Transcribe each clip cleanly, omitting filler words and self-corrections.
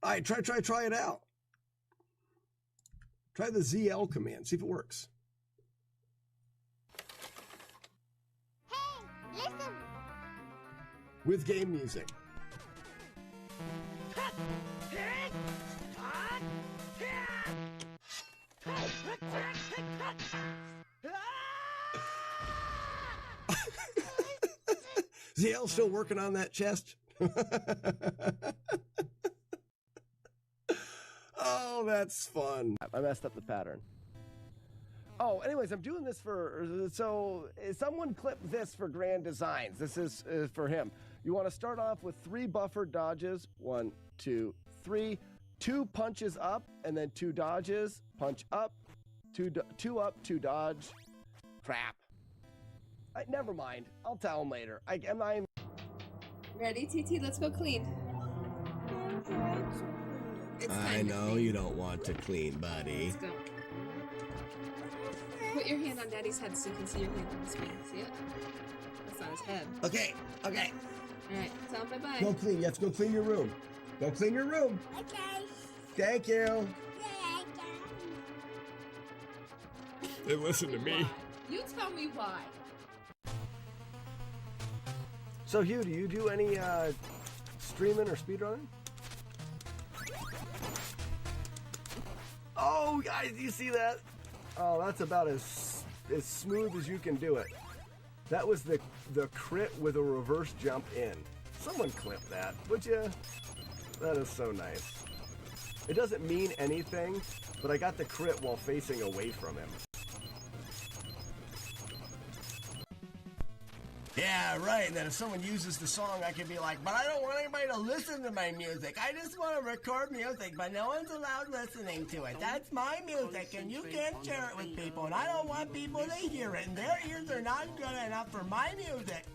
All right, try it out. Try the ZL command. See if it works. Hey, listen. With game music. ZL still working on that chest? Oh, that's fun. I messed up the pattern. Oh, anyways, I'm doing this so someone clip this for Grand Designs. This is for him. You want to start off with 3 buffer dodges. 1, 2, 3. 2 punches up, and then 2 dodges. Punch up, 2 up, 2 dodge. Crap. Never mind. I'll tell him later. I'm Ready, TT? Let's go clean. I know you don't want to clean, buddy. Let's go. Put your hand on Daddy's head so you can see your hand on the screen. See it? That's not his head. Okay. Alright, tell him bye-bye. Go clean. You have to go clean your room. Go clean your room. Okay. Thank you. Yeah, They listen to me. You tell me why. So, Hugh, do you do any streaming or speedrunning? Oh, guys, do you see that? Oh, that's about as smooth as you can do it. That was the crit with a reverse jump in. Someone clip that, would you? That is so nice. It doesn't mean anything, but I got the crit while facing away from him. Yeah, right. And then if someone uses the song, I can be like, but I don't want anybody to listen to my music. I just want to record music, but no one's allowed listening to it. That's my music, and you can't share it with people. And I don't want people to hear it, and their ears are not good enough for my music.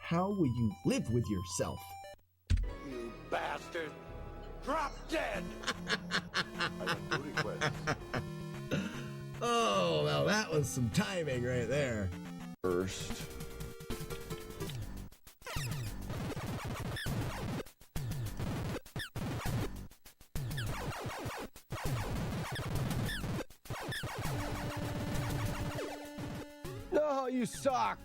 How will you live with yourself? You bastard! Drop dead! I got 2 requests. Oh, well, that was some timing right there. First. No, you suck.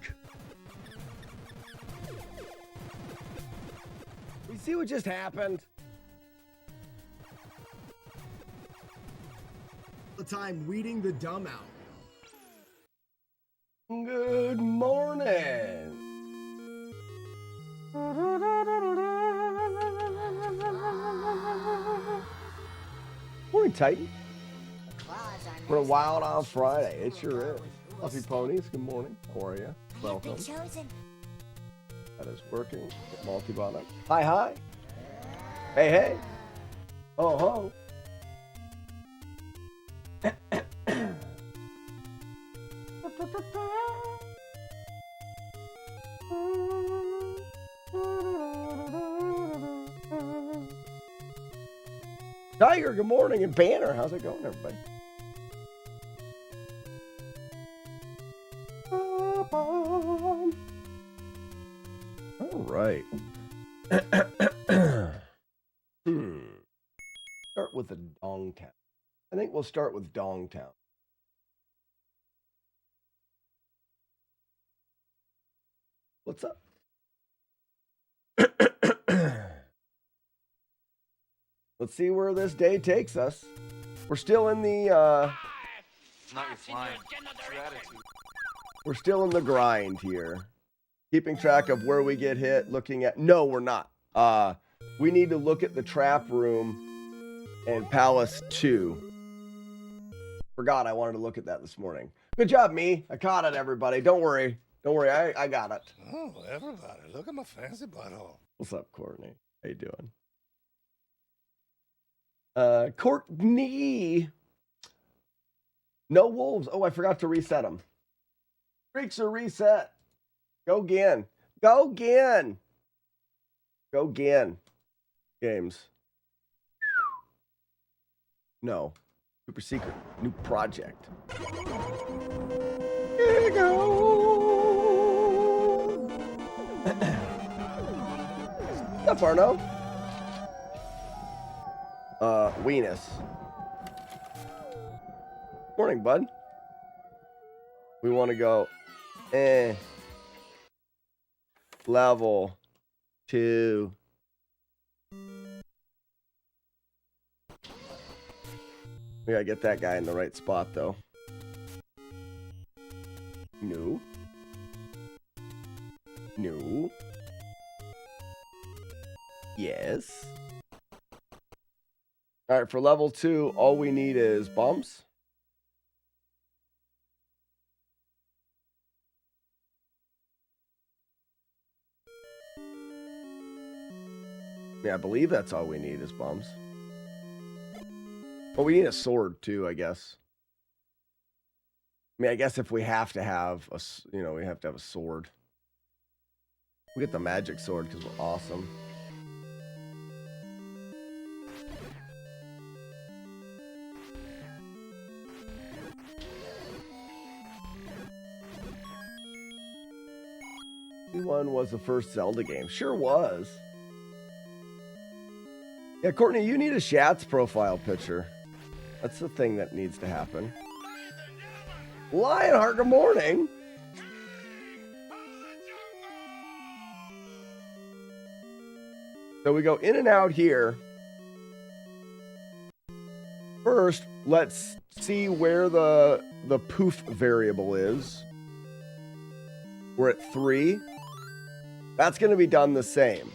You see what just happened? The time weeding the dumb out. Good morning. Morning, Titan. We're wild on Friday. It sure is. Fluffy Ponies, good morning. How are you? Welcome. That is working. Multi-bottom. Hi, hi. Hey, hey. Oh, ho. Tiger, good morning, and Banner, how's it going, everybody? All right. Start with the Dongtown. I think we'll start with Dongtown. What's up? Let's see where this day takes us. We're still in the Not your flying. It's your attitude. we're still in the grind here. Keeping track of where we get hit, looking at no, we're not. We need to look at the trap room and Palace 2. Forgot I wanted to look at that this morning. Good job, me. I caught it, everybody. Don't worry. Don't worry, I got it. Oh, everybody, look at my fancy butthole. What's up, Courtney? How you doing? Courtney. No wolves. Oh, I forgot to reset them. Freaks are reset. Go again. Go again. Go again. Games. No. Super secret. New project. Here we go. up, Arno? Weenus. Morning, bud. We want to go, level 2. We gotta get that guy in the right spot, though. No. No. Yes. All right, for level 2, all we need is bumps. Yeah, I believe that's all we need is bumps. Well, we need a sword too, I guess. I mean, I guess if we have to have a, we have to have a sword. We get the magic sword because we're awesome. One was the first Zelda game. Sure was. Yeah, Courtney, you need a Shats profile picture. That's the thing that needs to happen. Lionheart, good morning. So we go in and out here. First, let's see where the poof variable is. We're at 3. That's going to be done the same.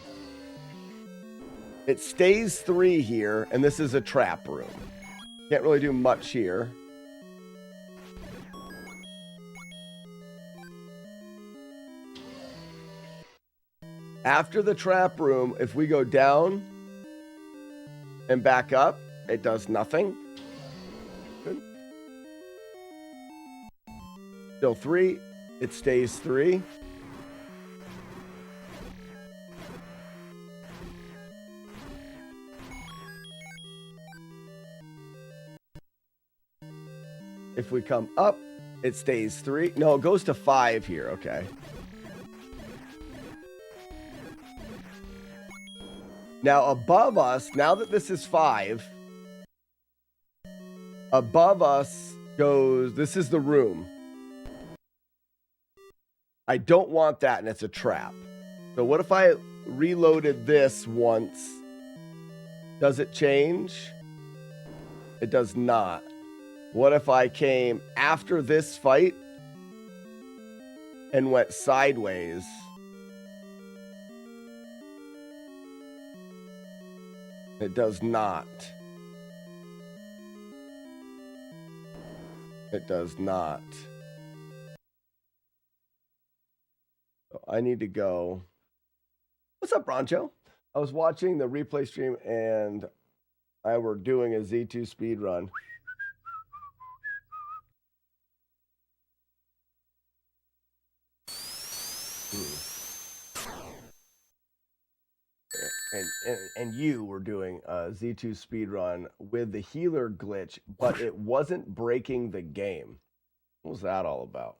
It stays 3 here, and this is a trap room. Can't really do much here. After the trap room, if we go down and back up, it does nothing. Good. Still 3. It stays 3. If we come up, it stays 3. No, it goes to 5 here. Okay. Now above us, now that this is 5, above us goes, this is the room. I don't want that, and it's a trap. So what if I reloaded this once? Does it change? It does not. What if I came after this fight and went sideways? It does not. It does not. So I need to go. What's up, Broncho? I was watching the replay stream and I were doing a Z2 speed run. And you were doing a Z2 speedrun with the healer glitch, but it wasn't breaking the game. What was that all about?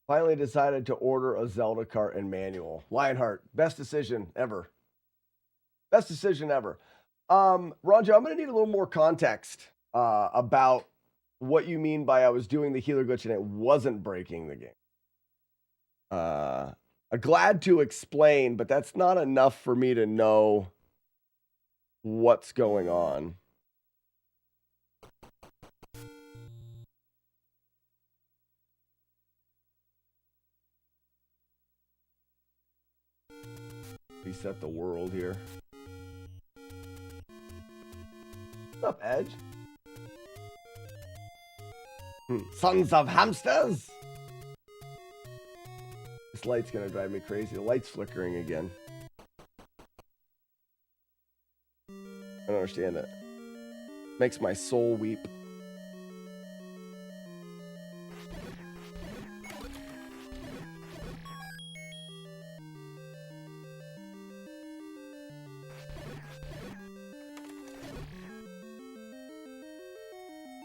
Finally decided to order a Zelda cart and manual. Lionheart, best decision ever. Best decision ever. Ronjo, I'm going to need a little more context about what you mean by I was doing the healer glitch and it wasn't breaking the game. Glad to explain, but that's not enough for me to know what's going on. Reset the world here. What's up, Edge? Sons of hamsters! This light's gonna drive me crazy. The light's flickering again. I don't understand it. Makes my soul weep.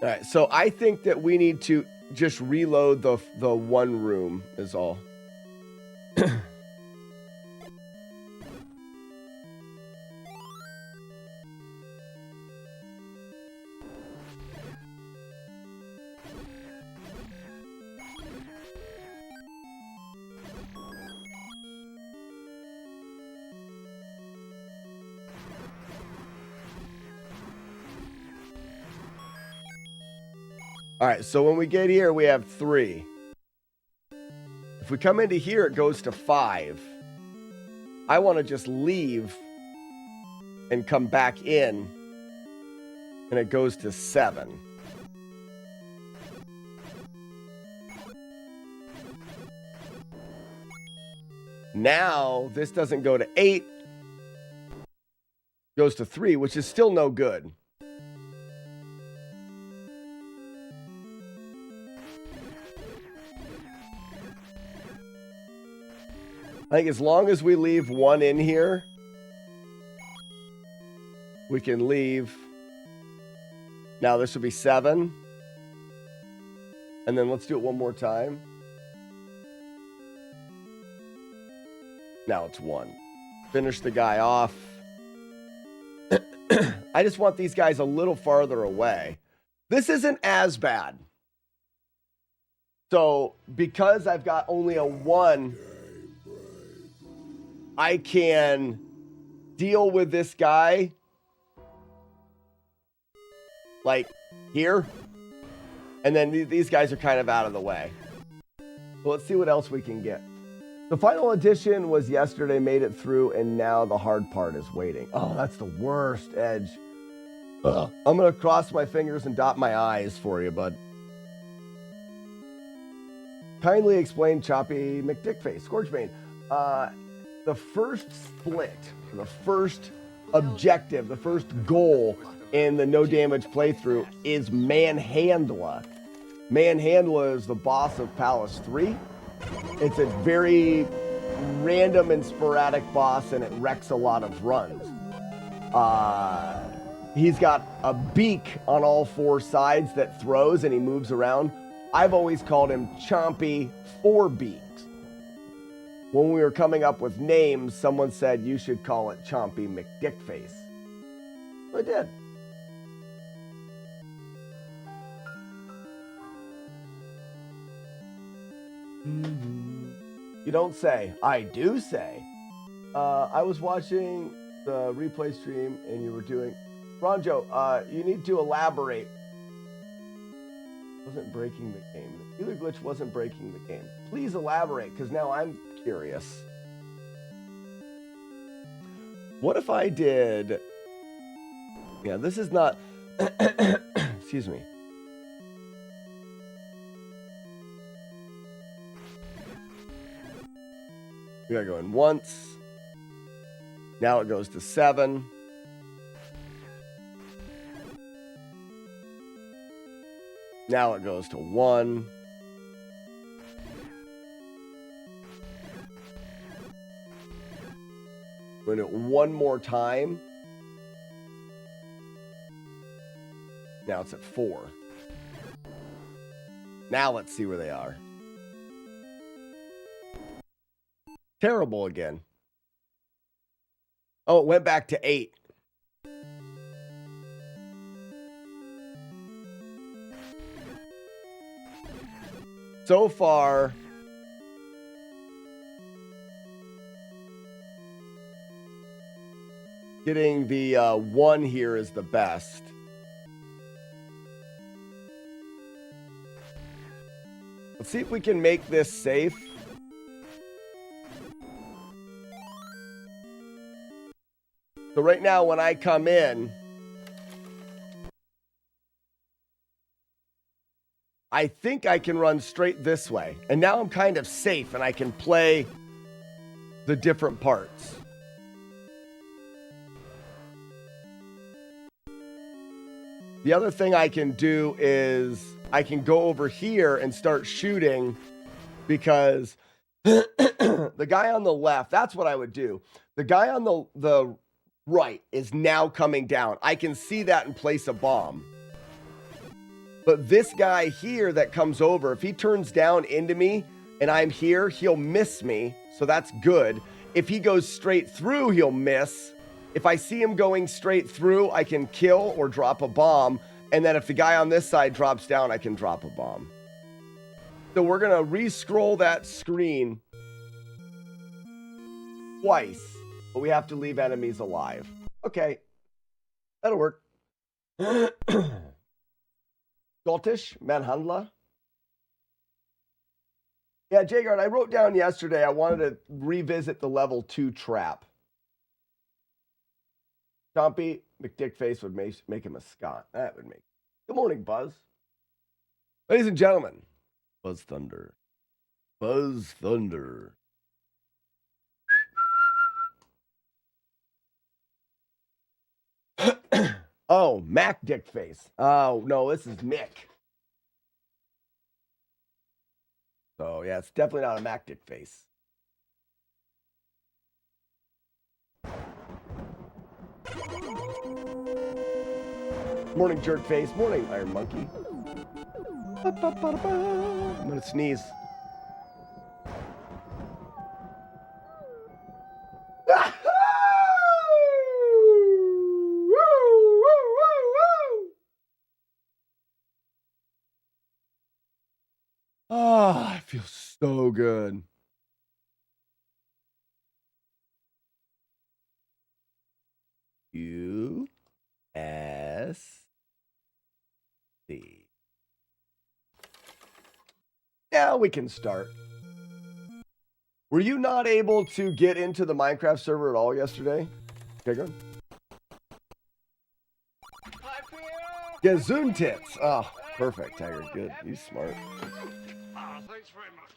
All right, so I think that we need to just reload the one room is all. All right, so when we get here, we have 3. If we come into here, it goes to 5. I want to just leave and come back in, and it goes to 7. Now, this doesn't go to 8, goes to 3, which is still no good. I think as long as we leave 1 in here, we can leave. Now this would be 7. And then let's do it one more time. Now it's 1. Finish the guy off. I just want these guys a little farther away. This isn't as bad. So because I've got only a 1, I can deal with this guy like here. And then these guys are kind of out of the way. So let's see what else we can get. The final edition was yesterday, made it through, and now the hard part is waiting. Oh, that's the worst, Edge. Ugh. I'm going to cross my fingers and dot my I's for you, bud. Kindly explain Choppy McDickface. Scorchbane. The first split, the first objective, the first goal in the no damage playthrough is Manhandla. Manhandla is the boss of Palace 3. It's a very random and sporadic boss, and it wrecks a lot of runs. He's got a beak on all 4 sides that throws, and he moves around. I've always called him Chompy 4 Beaks. When we were coming up with names, someone said you should call it Chompy McDickface. I did. You don't say. I do say. I was watching the replay stream and you were doing... Ronjo, you need to elaborate. Wasn't breaking the game. The healer glitch wasn't breaking the game. Please elaborate, because now I'm curious. What if I did... Yeah, this is not... Excuse me. We gotta go in once. Now it goes to 7. Now it goes to 1. We're gonna do it one more time. Now it's at 4. Now let's see where they are. Terrible again. Oh, it went back to 8. So far, getting the 1 here is the best. Let's see if we can make this safe. So right now, when I come in, I think I can run straight this way. And now I'm kind of safe and I can play the different parts. The other thing I can do is I can go over here and start shooting, because the guy on the left, that's what I would do. The guy on the right is now coming down. I can see that and place a bomb. But this guy here that comes over, if he turns down into me, and I'm here, he'll miss me. So that's good. If he goes straight through, he'll miss. If I see him going straight through, I can kill or drop a bomb. And then if the guy on this side drops down, I can drop a bomb. So we're going to re-scroll that screen twice, but we have to leave enemies alive. Okay. That'll work. Scottish Manhandla. Yeah, Jagard, I wrote down yesterday I wanted to revisit the level 2 trap. Chompy, McDickface would make him a Scot. That would make. Good morning, Buzz. Ladies and gentlemen, Buzz Thunder. Buzz Thunder. Oh, Mac Dickface. Oh, no, this is Mick. So, yeah, it's definitely not a Mac Dickface. Morning, Jerkface. Morning, Iron Monkey. I'm going to sneeze. Oh, it feels so good. IISC. Now we can start. Were you not able to get into the Minecraft server at all yesterday? Okay, good. Gazoon tits. Oh, perfect, Tiger. Good. He's smart. Thanks very much.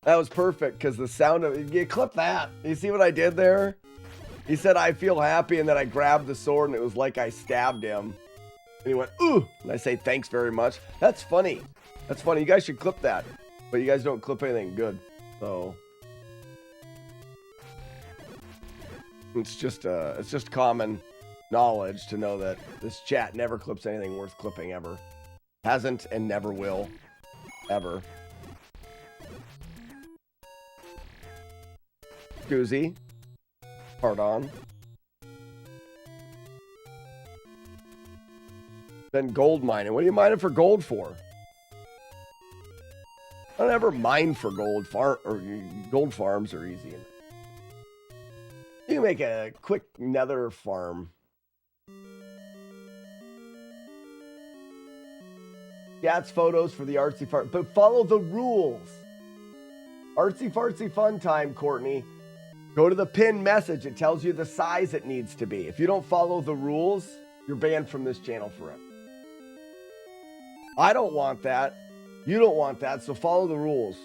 That was perfect because the sound of you clip that. You see what I did there? He said, I feel happy, and then I grabbed the sword and it was like I stabbed him. And he went, ooh, and I say, thanks very much. That's funny. That's funny. You guys should clip that. But you guys don't clip anything good. So it's just common knowledge to know that this chat never clips anything worth clipping ever. Hasn't and never will. Ever. Scoozy. Pardon. Then gold mining. What are you mining for gold for? I don't ever mine for gold. Gold farms are easy. You can make a quick nether farm. Chat's photos for the artsy fart, but follow the rules. Artsy fartsy fun time, Courtney. Go to the pinned message. It tells you the size it needs to be. If you don't follow the rules, you're banned from this channel forever. I don't want that. You don't want that, so follow the rules.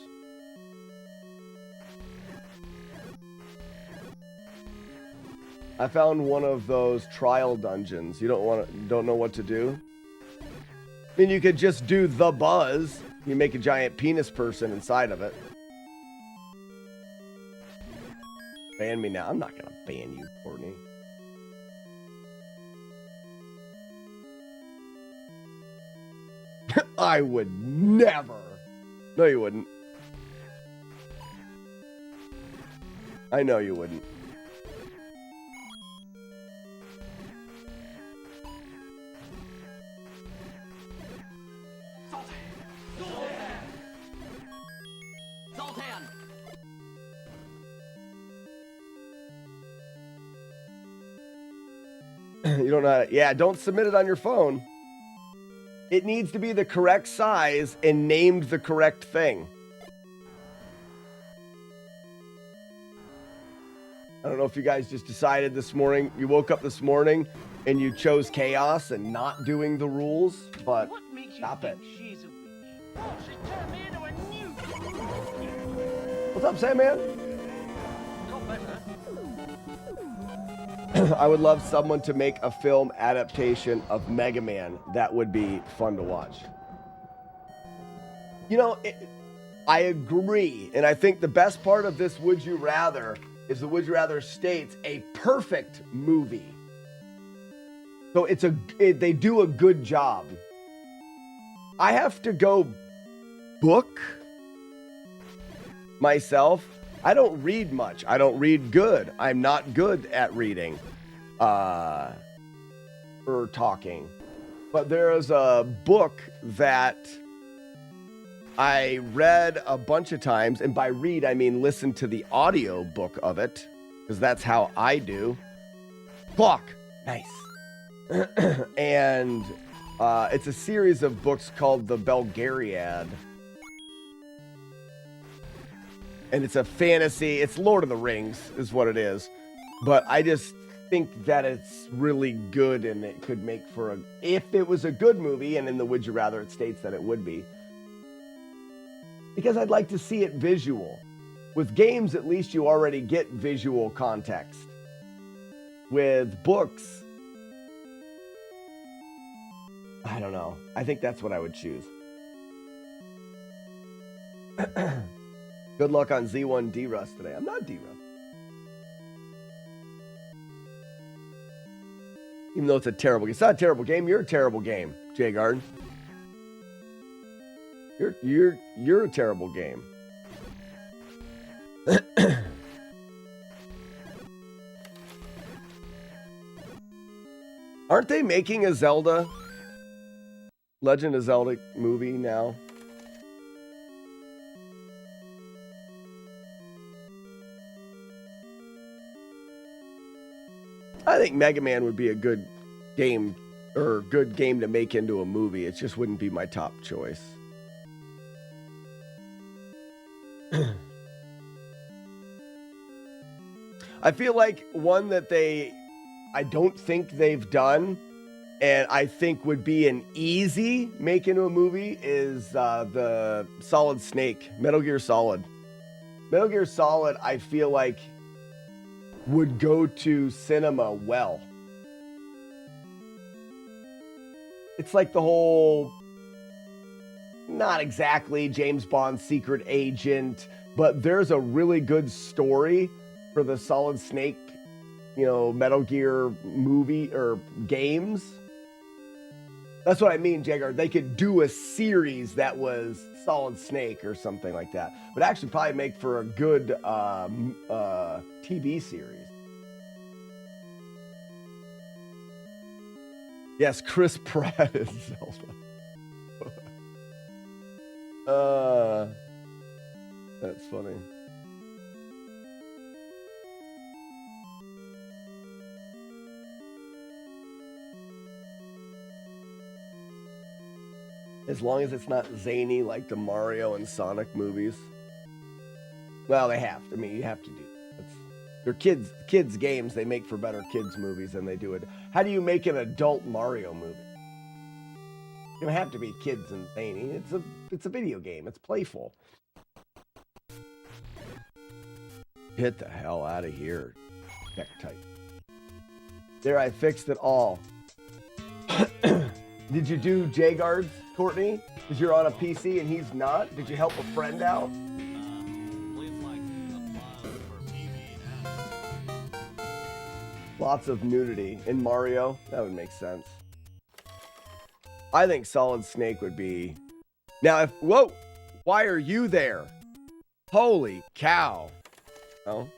I found one of those trial dungeons. You don't know what to do? I mean, you could just do the buzz. You make a giant penis person inside of it. Ban me now. I'm not going to ban you, Courtney. I would never. No, you wouldn't. I know you wouldn't. You don't know how to, yeah, don't submit it on your phone. It needs to be the correct size and named the correct thing. I don't know if you guys just decided this morning, you woke up this morning and you chose chaos and not doing the rules, but stop it. What's up, Sandman? I would love someone to make a film adaptation of Mega Man. That would be fun to watch. You know, I agree. And I think the best part of this Would You Rather is the Would You Rather states a perfect movie. So they do a good job. I have to go book myself, I don't read much. I don't read good. I'm not good at reading or talking. But there is a book that I read a bunch of times, and by read, I mean listen to the audio book of it, because that's how I do. Clock. Nice. And it's a series of books called The Belgariad. And it's a fantasy. It's Lord of the Rings is what it is. But I just think that it's really good, and it could make for a... If it was a good movie, and in the Would You Rather it states that it would be. Because I'd like to see it visual. With games, at least you already get visual context. With books, I don't know. I think that's what I would choose. Good luck on Z1 D-Rust today. I'm not D-Rust. Even though it's a terrible game. It's not a terrible game. You're a terrible game, Jay Garden. You're a terrible game. Aren't they making a Zelda Legend of Zelda movie now? I think Mega Man would be a good game, or good game to make into a movie. It just wouldn't be my top choice. I feel like one that I don't think they've done, and I think would be an easy make into a movie, is the Solid Snake, Metal Gear Solid. Metal Gear Solid, I feel like, would go to cinema well. It's like the whole, not exactly James Bond secret agent, but there's a really good story for the Solid Snake, Metal Gear movie or games. That's what I mean, Jagger. They could do a series that was Solid Snake or something like that. Would actually probably make for a good TV series. Yes, Chris Pratt is Zelda. That's funny. As long as it's not zany like the Mario and Sonic movies. Well, they have. I mean, you have to do. They're kids games. They make for better kids movies than they do it. How do you make an adult Mario movie? It's gonna have to be kids and zany. It's a video game. It's playful. Get the hell out of here, tech type. There, I fixed it all. Did you do J-Guards, Courtney? Because you're on a PC and he's not? Did you help a friend out? Lots of nudity in Mario. That would make sense. I think Solid Snake would be... Now, whoa! Why are you there? Holy cow. Oh,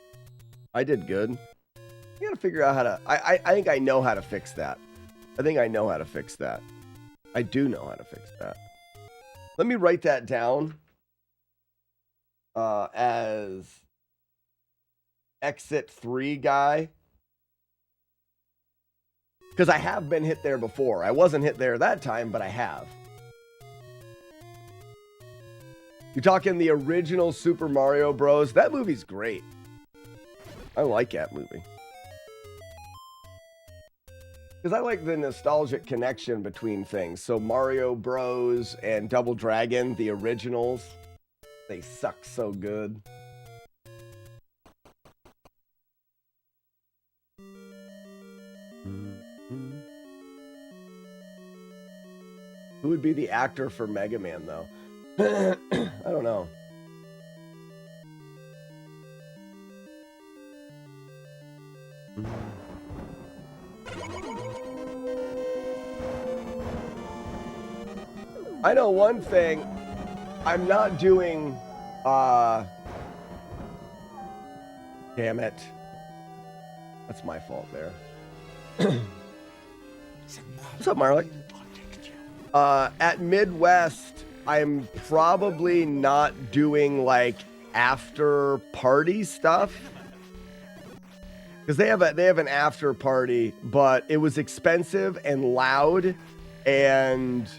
I did good. You gotta figure out how to... I think I know how to fix that. I think I know how to fix that. I do know how to fix that. Let me write that down as exit 3 guy. Because I have been hit there before. I wasn't hit there that time, but I have. You're talking the original Super Mario Bros. That movie's great. I like that movie. Because I like the nostalgic connection between things. So Mario Bros. And Double Dragon, the originals, they suck so good. Who would be the actor for Mega Man, though? I don't know. I know one thing. I'm not doing Damn it. That's my fault there. What's up, Marley? At Midwest, I'm probably not doing like after party stuff. Because they have an after party, but it was expensive and loud and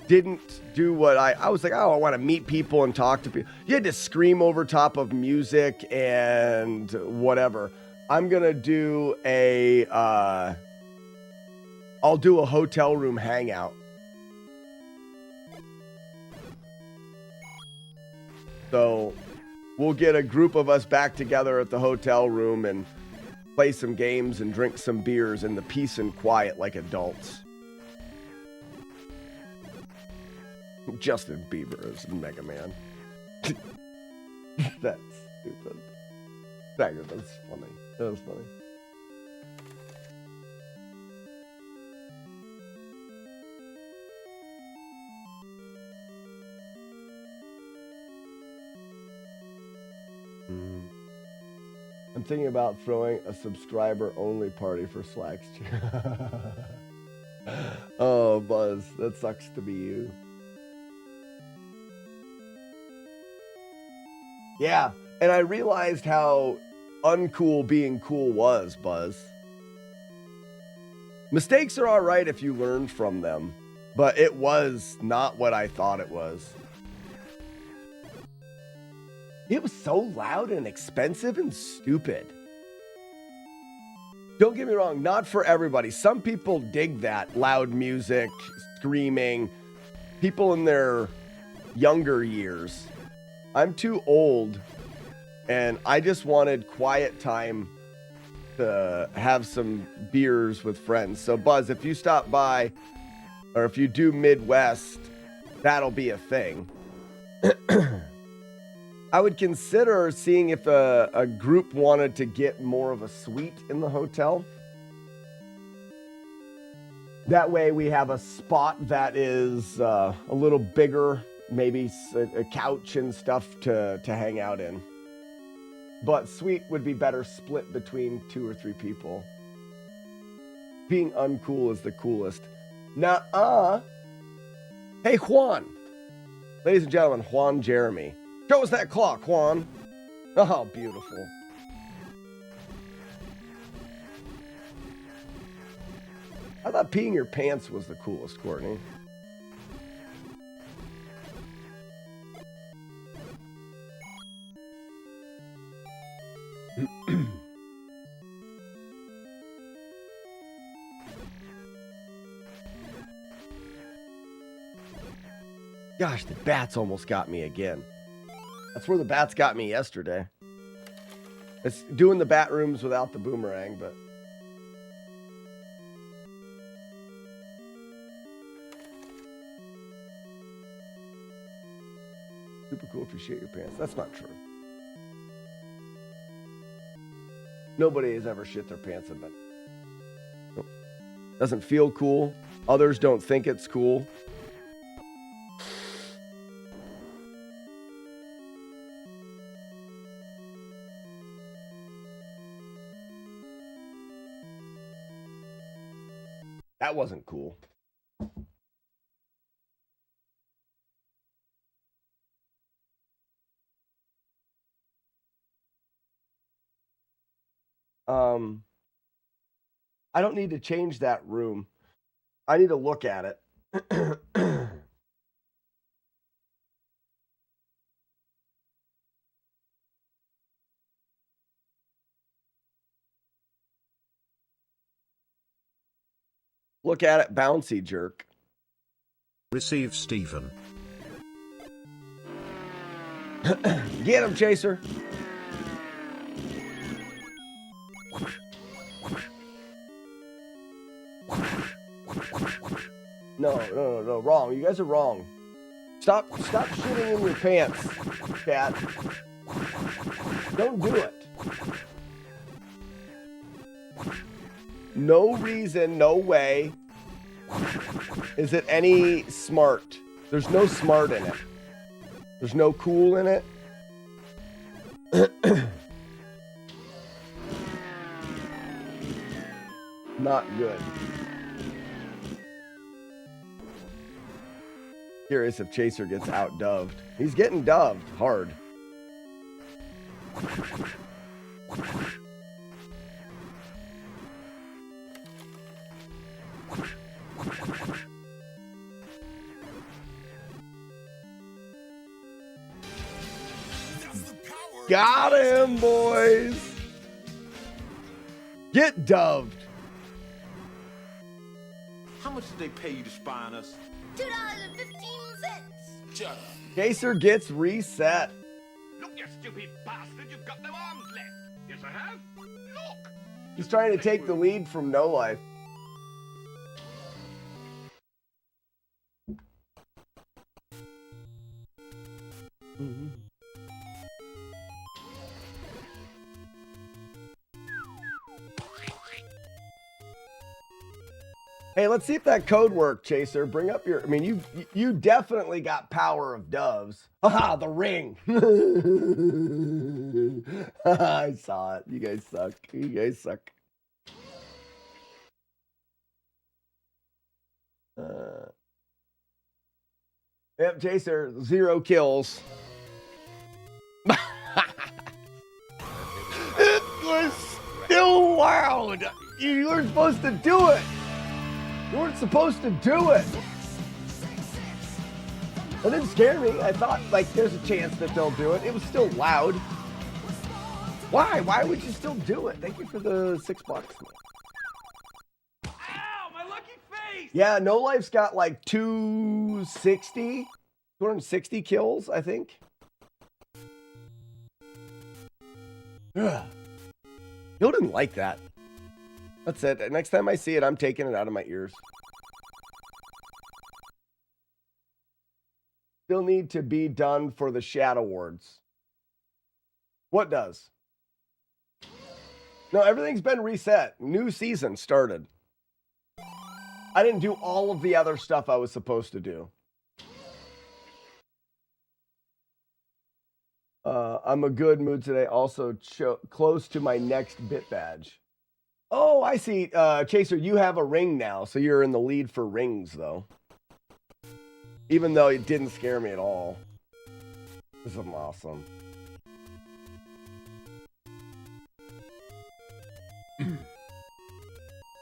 didn't do what I was like, oh, I want to meet people and talk to people. You had to scream over top of music and whatever. I'm going to do I'll do a hotel room hangout. So we'll get a group of us back together at the hotel room and play some games and drink some beers in the peace and quiet like adults. Justin Bieber is Mega Man. That's stupid. That's funny. That was funny. I'm thinking about throwing a subscriber-only party for Slack's chair. Oh, Buzz, that sucks to be you. Yeah, and I realized how uncool being cool was, Buzz. Mistakes are all right if you learn from them, but it was not what I thought it was. It was so loud and expensive and stupid. Don't get me wrong, not for everybody. Some people dig that loud music, screaming. People in their younger years. I'm too old, and I just wanted quiet time to have some beers with friends. So, Buzz, if you stop by, or if you do Midwest, that'll be a thing. I would consider seeing if a group wanted to get more of a suite in the hotel. That way we have a spot that is a little bigger, maybe a couch and stuff to hang out in. But suite would be better split between 2 or 3 people. Being uncool is the coolest. Nuh-uh. Hey, Juan. Ladies and gentlemen, Juan Jeremy. Show us that clock, Juan. Oh, beautiful. I thought peeing your pants was the coolest, Courtney. Gosh, the bats almost got me again. That's where the bats got me yesterday. It's doing the bat rooms without the boomerang, but... Super cool if you shit your pants. That's not true. Nobody has ever shit their pants in bed. Nope. Doesn't feel cool. Others don't think it's cool. That wasn't cool. I don't need to change that room. I need to look at it. Look at it, bouncy jerk. Receive Stephen. Get him, Chaser. No, wrong. You guys are wrong. Stop shitting in your pants, cat. Don't do it. No reason, no way is it any smart. There's no smart in it. There's no cool in it. Not good. Curious if Chaser gets out-doved. He's getting doved hard. Got him, boys. Get doved. How much did they pay you to spy on us? $2.15. Shut up. Chaser gets reset. Look, you stupid bastard, you've got no arms left. Yes, I have. Look. He's trying to take the lead from No Life. Hey, let's see if that code worked, Chaser. Bring up your... I mean, you definitely got power of doves. Haha, the ring. I saw it. You guys suck. You guys suck. Yep, Chaser, 0 kills. It was still loud. You weren't supposed to do it. You weren't supposed to do it. It didn't scare me. I thought, like, there's a chance that they'll do it. It was still loud. Why? Why would you still do it? Thank you for the $6. Ow, my lucky face! Yeah, No Life's got like 260 kills, I think. Ugh. You didn't like that. That's it. Next time I see it, I'm taking it out of my ears. Still need to be done for the Shadow Wards. What does? No, everything's been reset. New season started. I didn't do all of the other stuff I was supposed to do. I'm a good mood today. Also close to my next bit badge. Oh, I see. Chaser, you have a ring now, so you're in the lead for rings, though. Even though it didn't scare me at all. This is awesome.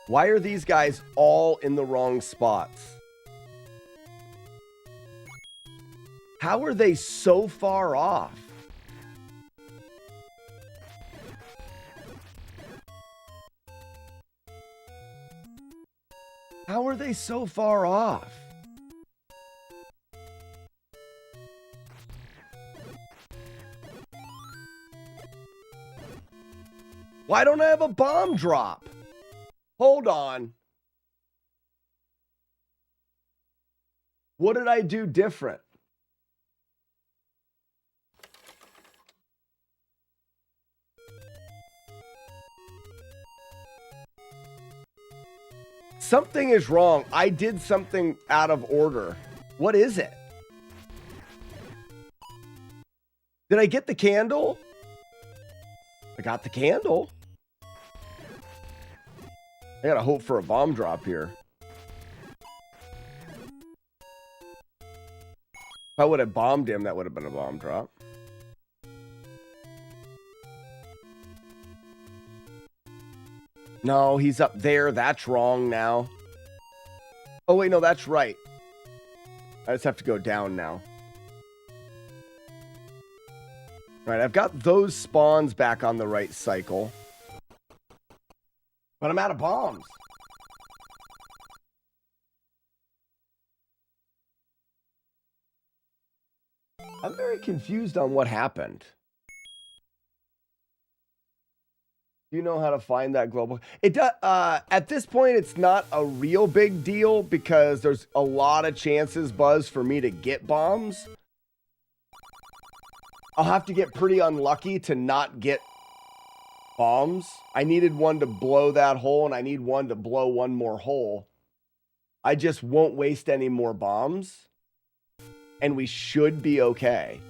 Why are these guys all in the wrong spots? How are they so far off? How are they so far off? Why don't I have a bomb drop? Hold on. What did I do different? Something is wrong. I did something out of order. What is it? Did I get the candle? I got the candle. I gotta hope for a bomb drop here. If I would have bombed him, that would have been a bomb drop. No, he's up there. That's wrong now. Oh, wait, no, that's right. I just have to go down now. All right, I've got those spawns back on the right cycle. But I'm out of bombs. I'm very confused on what happened. Do you know how to find that global? It does. At this point, it's not a real big deal because there's a lot of chances, Buzz, for me to get bombs. I'll have to get pretty unlucky to not get bombs. I needed one to blow that hole, and I need one to blow one more hole. I just won't waste any more bombs, and we should be okay.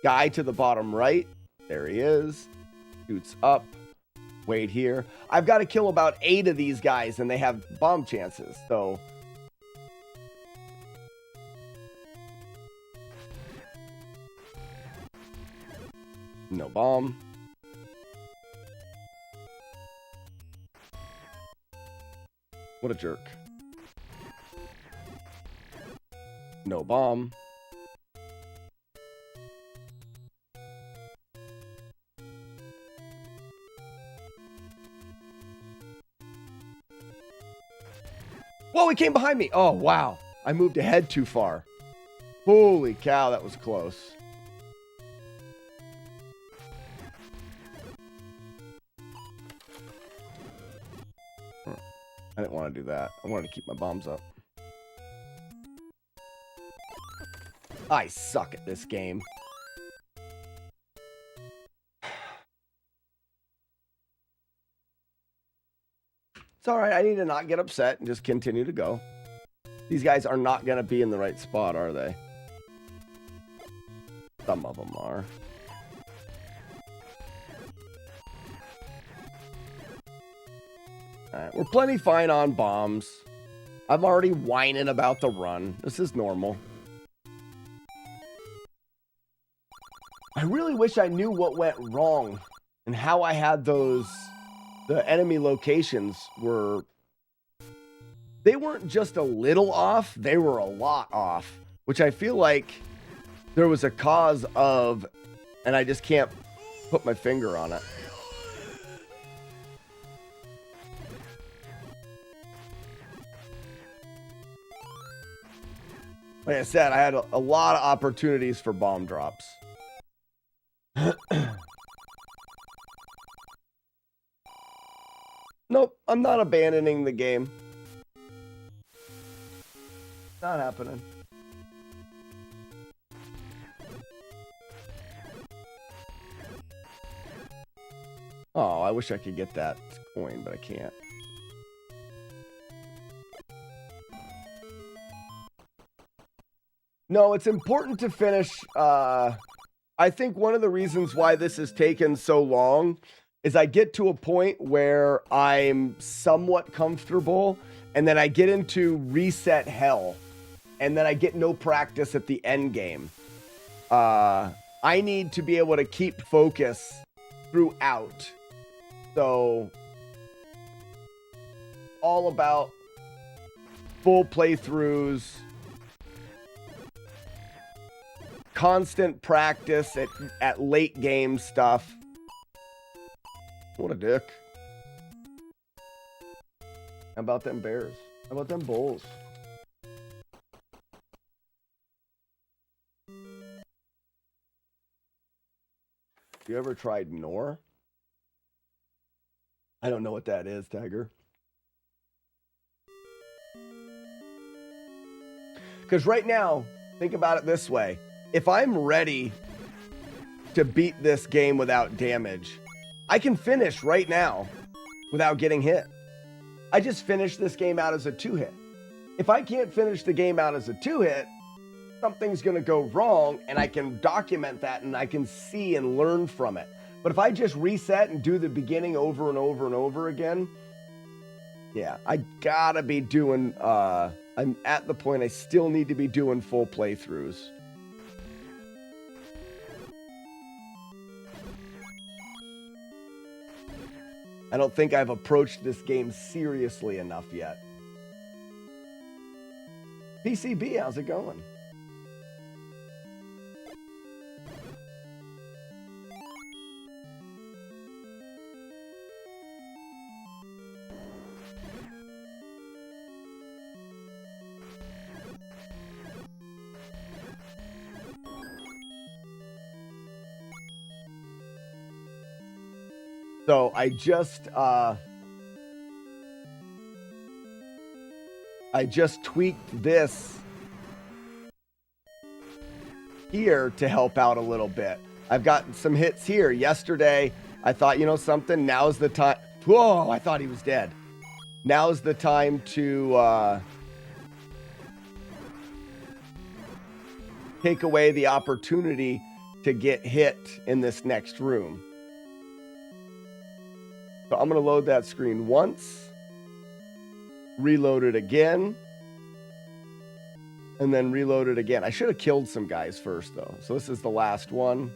Guy to the bottom right. There he is. Shoots up. wait here. I've got to kill about 8 of these guys, and they have bomb chances. So no bomb. What a jerk. No bomb. Whoa, he came behind me. Oh, wow. I moved ahead too far. Holy cow, that was close. I didn't want to do that. I wanted to keep my bombs up. I suck at this game. It's all right. I need to not get upset and just continue to go. These guys are not going to be in the right spot, are they? Some of them are. All right, we're plenty fine on bombs. I'm already whining about the run. This is normal. I really wish I knew what went wrong and how I had those... The enemy locations were... They weren't just a little off, they were a lot off. Which I feel like there was a cause of, and I just can't put my finger on it. Like I said, I had a lot of opportunities for bomb drops. Nope, I'm not abandoning the game. Not happening. Oh, I wish I could get that coin, but I can't. No, it's important to finish. I think one of the reasons why this has taken so long is I get to a point where I'm somewhat comfortable, and then I get into reset hell, and then I get no practice at the end game. I need to be able to keep focus throughout. So, all about full playthroughs, constant practice at late game stuff. What a dick. How about them bears? How about them bulls? You ever tried Nor? I don't know what that is, Tiger. Because right now, think about it this way. If I'm ready to beat this game without damage, I can finish right now without getting hit. I just finished this game out as a 2-hit. If I can't finish the game out as a 2-hit, something's going to go wrong, and I can document that, and I can see and learn from it. But if I just reset and do the beginning over and over and over again, yeah, I gotta be doing, I'm at the point I still need to be doing full playthroughs. I don't think I've approached this game seriously enough yet. PCB, how's it going? So I just tweaked this here to help out a little bit. I've gotten some hits here. Yesterday, I thought, you know something, now's the time. Whoa, I thought he was dead. Now's the time to take away the opportunity to get hit in this next room. So I'm going to load that screen once, reload it again, and then reload it again. I should have killed some guys first, though. So this is the last one.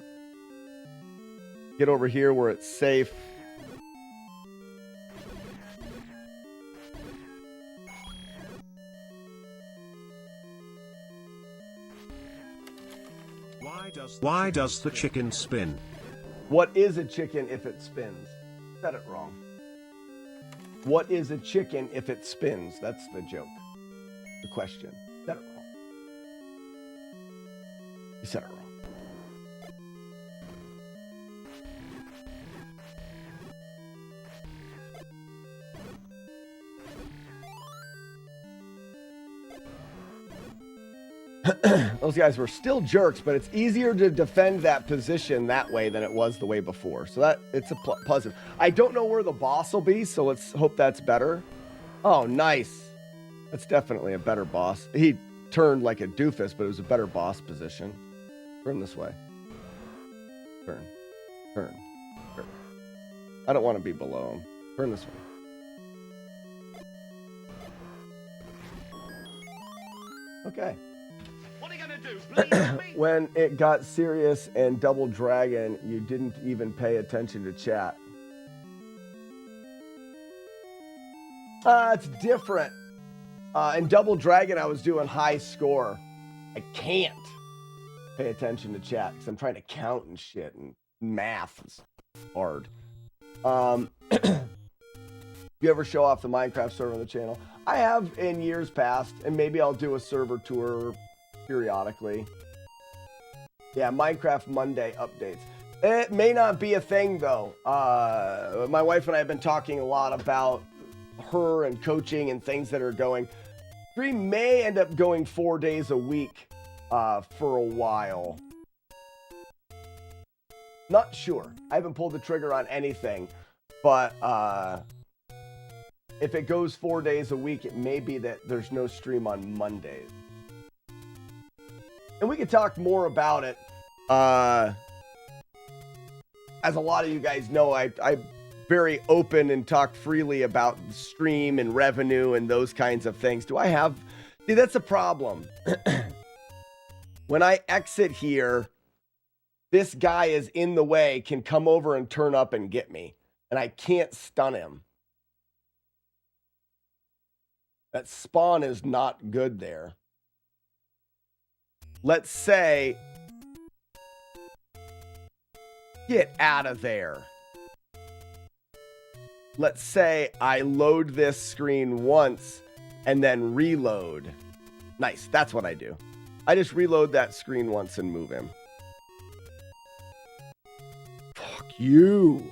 Get over here where it's safe. Why does the chicken spin? What is a chicken if it spins? Said it wrong. What is a chicken if it spins? That's the joke. The question. Said it wrong. You said it wrong. Those guys were still jerks, but it's easier to defend that position that way than it was the way before. So that it's a positive. I don't know where the boss will be, so let's hope that's better. Oh, nice. That's definitely a better boss. He turned like a doofus, but it was a better boss position. Turn this way. Turn. Turn. Turn. I don't want to be below him. Turn this way. Okay. What are you gonna do? Bleed me? When it got serious and Double Dragon, you didn't even pay attention to chat. It's different. In Double Dragon, I was doing high score. I can't pay attention to chat because I'm trying to count and shit, and math is hard. You ever show off the Minecraft server on the channel? I have in years past, and maybe I'll do a server tour periodically. Yeah, Minecraft Monday updates. It may not be a thing, though. My wife and I have been talking a lot about her and coaching and things that are going. Stream may end up going 4 days a week for a while. Not sure. I haven't pulled the trigger on anything, but if it goes 4 days a week, it may be that there's no stream on Mondays. And we could talk more about it. As a lot of you guys know, I'm very open and talk freely about the stream and revenue and those kinds of things. Do I have... See, that's a problem. When I exit here, this guy is in the way, can come over and turn up and get me. And I can't stun him. That spawn is not good there. Let's say... Get out of there. Let's say I load this screen once and then reload. Nice, that's what I do. I just reload that screen once and move him. Fuck you.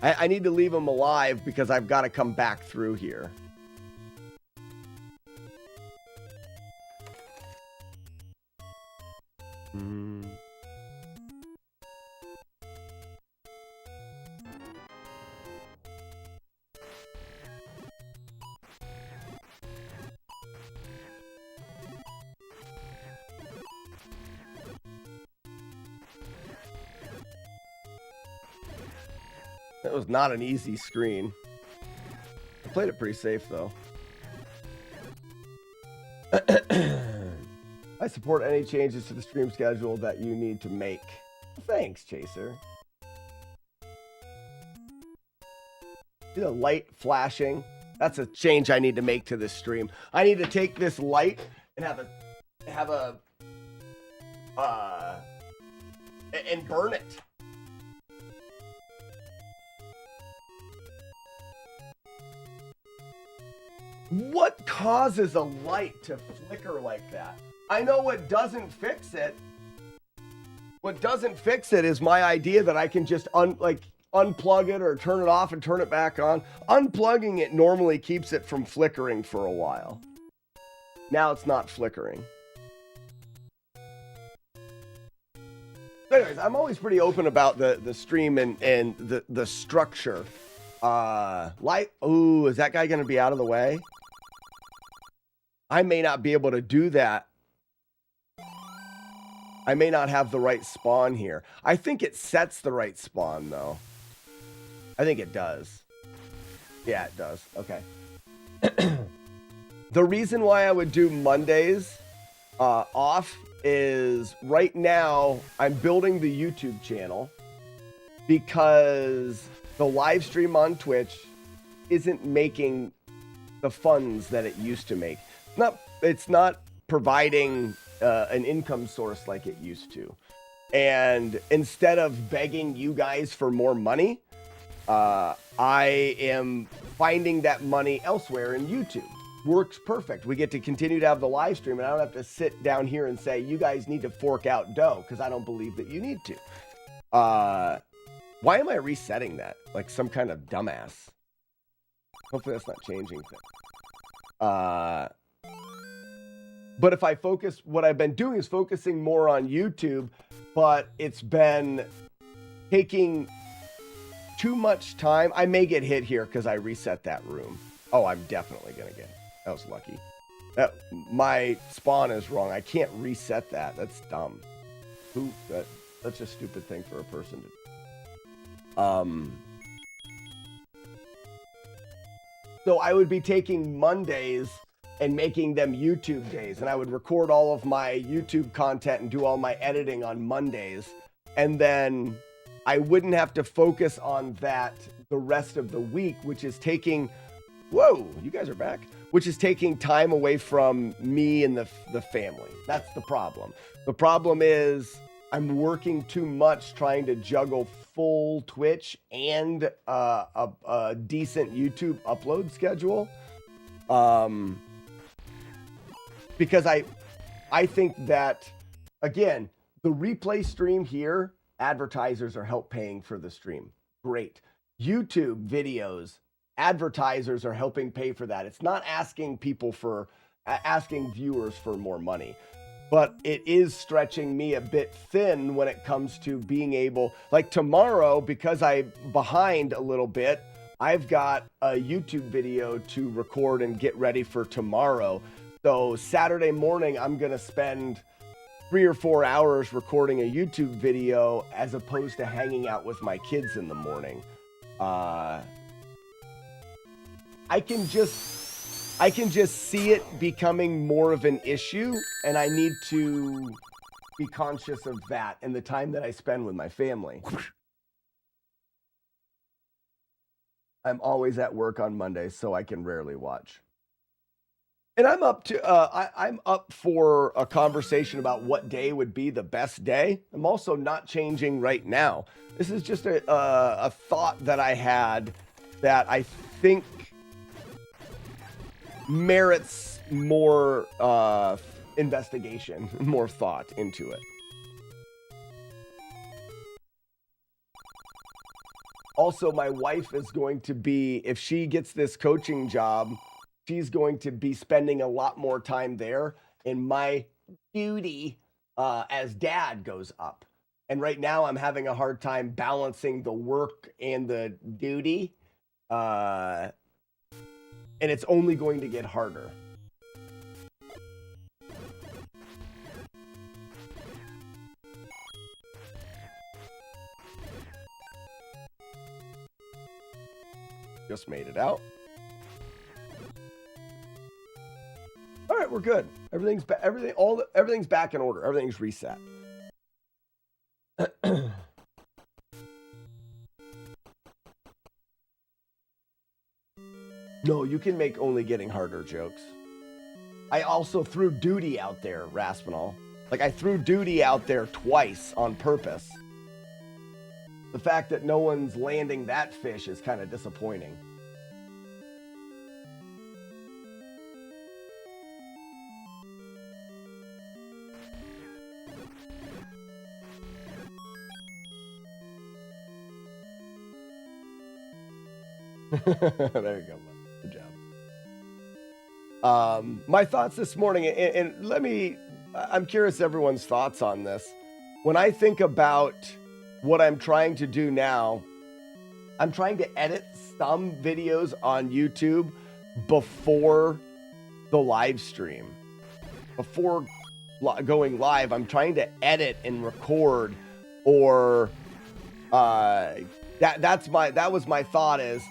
I need to leave him alive because I've got to come back through here. That was not an easy screen. I played it pretty safe, though. I support any changes to the stream schedule that you need to make. Thanks, Chaser. See the light flashing? That's a change I need to make to this stream. I need to take this light and and burn it. What causes a light to flicker like that? I know what doesn't fix it. What doesn't fix it is my idea that I can just unplug it or turn it off and turn it back on. Unplugging it normally keeps it from flickering for a while. Now it's not flickering. Anyways, I'm always pretty open about the stream and the structure. Ooh, is that guy going to be out of the way? I may not be able to do that. I may not have the right spawn here. I think it sets the right spawn, though. I think it does. Yeah, it does. Okay. The reason why I would do Mondays off is right now I'm building the YouTube channel because the live stream on Twitch isn't making the funds that it used to make. It's not providing an income source like it used to. And instead of begging you guys for more money, I am finding that money elsewhere in YouTube. Works perfect. We get to continue to have the live stream, and I don't have to sit down here and say, you guys need to fork out dough, because I don't believe that you need to. Why am I resetting that? Like some kind of dumbass. Hopefully that's not changing things. But if I focus, what I've been doing is focusing more on YouTube, but it's been taking too much time. I may get hit here because I reset that room. Oh, I'm definitely going to get hit. That was lucky. My spawn is wrong. I can't reset that. That's dumb. That's a stupid thing for a person to do. So I would be taking Mondays and making them YouTube days, and I would record all of my YouTube content and do all my editing on Mondays, and then I wouldn't have to focus on that the rest of the week, which is taking, whoa, you guys are back, which is taking time away from me and the family. That's the problem. The problem is I'm working too much trying to juggle full Twitch and a decent YouTube upload schedule. Because I think that, again, the replay stream here, advertisers are help paying for the stream. Great. YouTube videos, advertisers are helping pay for that. It's not asking people for, asking viewers for more money. But it is stretching me a bit thin when it comes to being able, like tomorrow, because I'm behind a little bit, I've got a YouTube video to record and get ready for tomorrow. So Saturday morning, I'm going to spend 3 or 4 hours recording a YouTube video as opposed to hanging out with my kids in the morning. I can just see it becoming more of an issue, and I need to be conscious of that and the time that I spend with my family. I'm always at work on Mondays, so I can rarely watch. And I'm up to I'm up for a conversation about what day would be the best day. I'm also not changing right now. This is just a thought that I had that I think merits more investigation, more thought into it. Also, my wife is going to be, if she gets this coaching job, she's going to be spending a lot more time there, and my duty as dad goes up. And right now I'm having a hard time balancing the work and the duty. And it's only going to get harder. Just made it out. All right, we're good. Everything's back in order. Everything's reset. No, you can make only getting harder jokes. I also threw duty out there, Raspinall. Like, I threw duty out there twice on purpose. The fact that no one's landing that fish is kind of disappointing. There you go. Good job. My thoughts this morning, and I'm curious everyone's thoughts on this. When I think about what I'm trying to do now, I'm trying to edit some videos on YouTube before the live stream. Before going live, I'm trying to edit and record or That was my thought is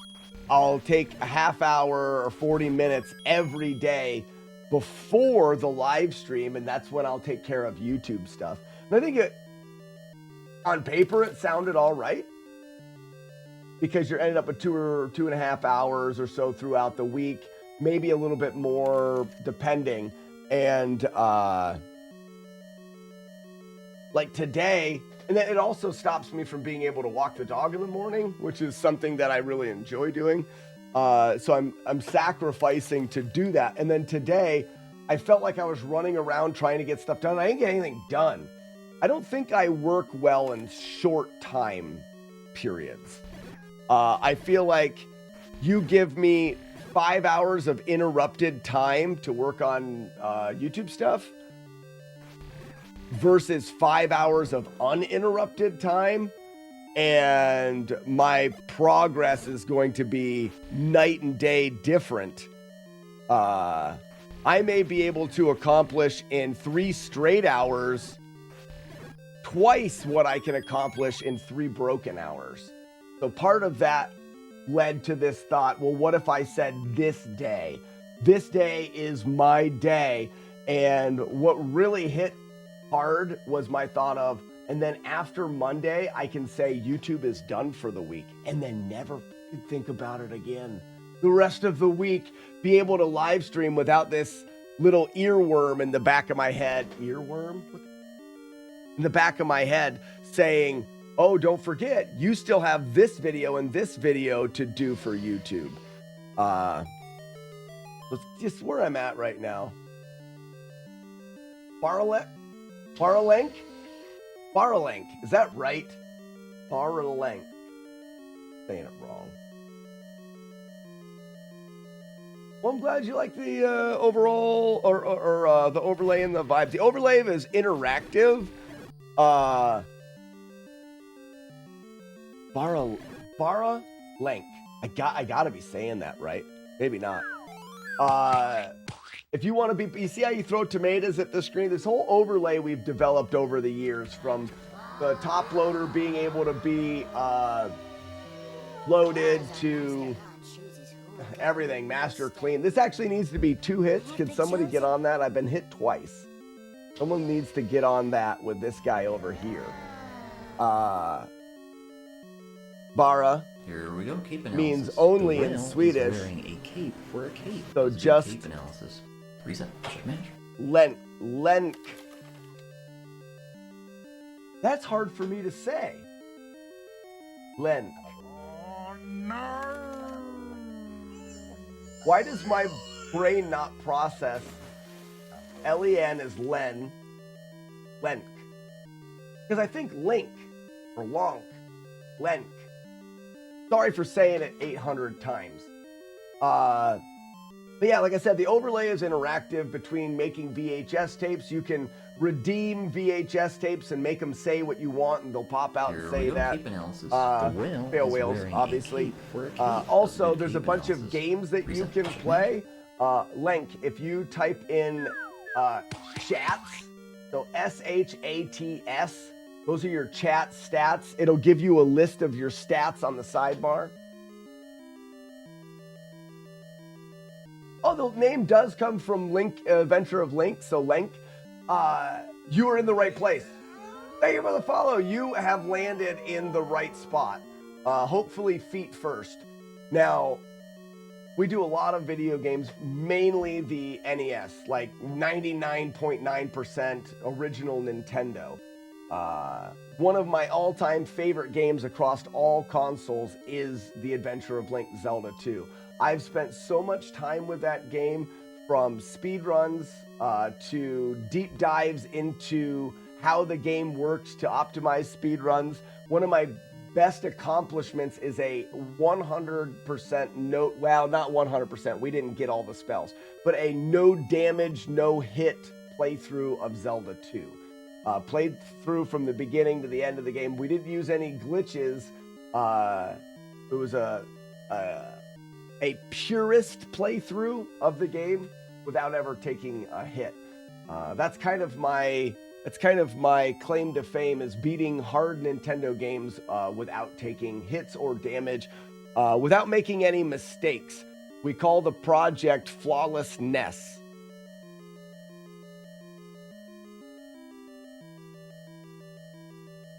I'll take a half hour or 40 minutes every day before the live stream, and that's when I'll take care of YouTube stuff. And I think on paper it sounded all right because you're ending up with 2.5 hours or so throughout the week, maybe a little bit more depending. And like today, and then it also stops me from being able to walk the dog in the morning, which is something that I really enjoy doing. So I'm sacrificing to do that. And then today, I felt like I was running around trying to get stuff done. I didn't get anything done. I don't think I work well in short time periods. I feel like you give me 5 hours of interrupted time to work on YouTube stuff versus 5 hours of uninterrupted time, and my progress is going to be night and day different. I may be able to accomplish in 3 straight hours twice what I can accomplish in 3 broken hours. So part of that led to this thought, well, what if I said this day? This day is my day. And what really hit hard was my thought of, and then after Monday, I can say YouTube is done for the week and then never think about it again. The rest of the week, be able to live stream without this little earworm in the back of my head. Earworm? In the back of my head saying, oh, don't forget, you still have this video and this video to do for YouTube. That's just where I'm at right now. Faralenk? Is that right? Faralenk. Saying it wrong. Well, I'm glad you like the overall or the overlay and the vibes. The overlay is interactive. Faralenk. I gotta be saying that right. Maybe not. If you want to be, you see how you throw tomatoes at the screen? This whole overlay we've developed over the years, from the top loader being able to be loaded to everything, master clean. This actually needs to be 2 hits. Can somebody get on that? I've been hit twice. Someone needs to get on that with this guy over here. Bara. Here we go. Cape analysis. Means only in Swedish. Wearing a cape for a cape. So just cape analysis. Reset. Check match. Lenk. That's hard for me to say. Lenk. Oh, no. Why does my brain not process Len as Lenk? Because I think link or lonk. Lenk. Sorry for saying it 800 times. But yeah, like I said, the overlay is interactive between making VHS tapes. You can redeem VHS tapes and make them say what you want, and they'll pop out and say that. Fail whales, obviously. Also, there's a bunch of games that you can play. Link, if you type in chats, so SHATS, those are your chat stats. It'll give you a list of your stats on the sidebar. Oh, the name does come from Link, Adventure of Link, so Link. You are in the right place. Thank you for the follow. You have landed in the right spot. Hopefully feet first. Now, we do a lot of video games, mainly the NES, like 99.9% original Nintendo. One of my all-time favorite games across all consoles is The Adventure of Link Zelda 2. I've spent so much time with that game, from speedruns to deep dives into how the game works to optimize speedruns. One of my best accomplishments is a 100% well, not 100%, we didn't get all the spells, but a no damage, no hit playthrough of Zelda 2. Played through from the beginning to the end of the game. We didn't use any glitches. It was a purist playthrough of the game without ever taking a hit. That's kind of my It's kind of my claim to fame is beating hard Nintendo games without taking hits or damage, without making any mistakes. We call the project FlawlessNES.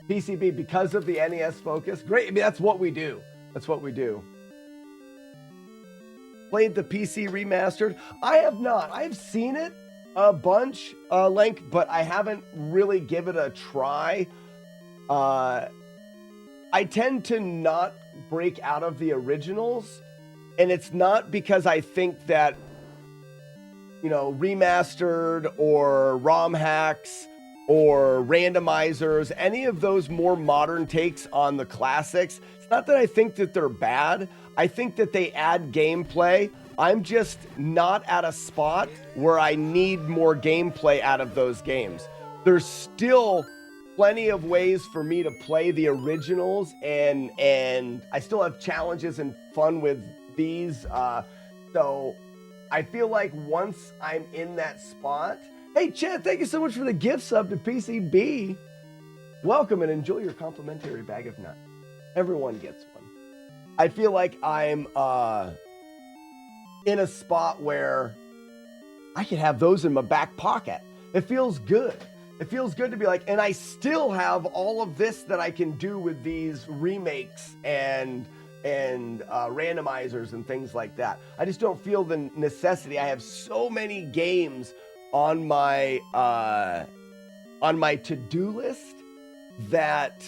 PCB, because of the NES focus. Great, I mean, that's what we do. That's what we do. Played the PC remastered. I have not. I've seen it a bunch, Link, but I haven't really given it a try. I tend to not break out of the originals, and it's not because I think that, you know, remastered or ROM hacks or randomizers, any of those more modern takes on the classics, it's not that I think that they're bad. I think that they add gameplay. I'm just not at a spot where I need more gameplay out of those games. There's still plenty of ways for me to play the originals, and I still have challenges and fun with these. So I feel like once I'm in that spot, hey, Chad, thank you so much for the gift sub to PCB. Welcome and enjoy your complimentary bag of nuts. Everyone gets one. I feel like I'm in a spot where I can have those in my back pocket. It feels good. It feels good to be like, and I still have all of this that I can do with these remakes and randomizers and things like that. I just don't feel the necessity. I have so many games on my to-do list that,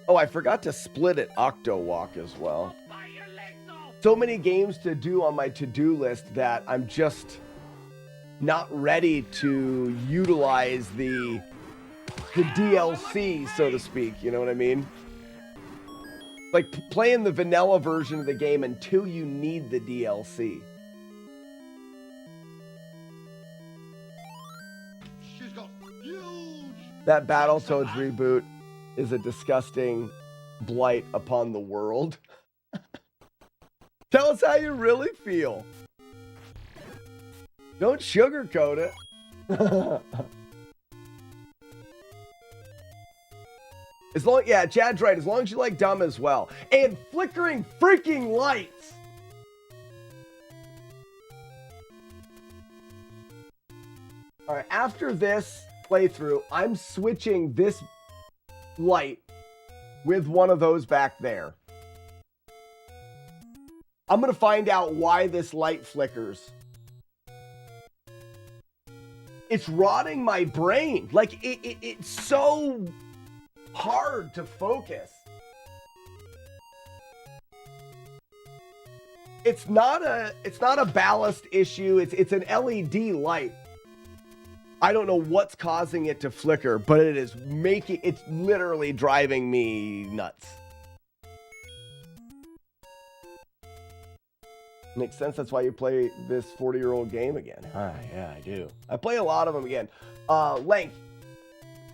oh, I forgot to split it Octowalk as well. So many games to do on my to-do list that I'm just not ready to utilize the DLC, so to speak. You know what I mean? Like playing the vanilla version of the game until you need the DLC. That Battletoads reboot is a disgusting blight upon the world. Tell us how you really feel. Don't sugarcoat it. As long, yeah, Chad's right. As long as you like dumb as well. And flickering freaking lights. All right, after this playthrough, I'm switching this light with one of those back there. I'm going to find out why this light flickers. It's rotting my brain. Like, it's so hard to focus. It's not a ballast issue. It's an LED light. I don't know what's causing it to flicker, but it's literally driving me nuts. Makes sense. That's why you play this 40-year-old game again. Yeah, I do. I play a lot of them again. Length.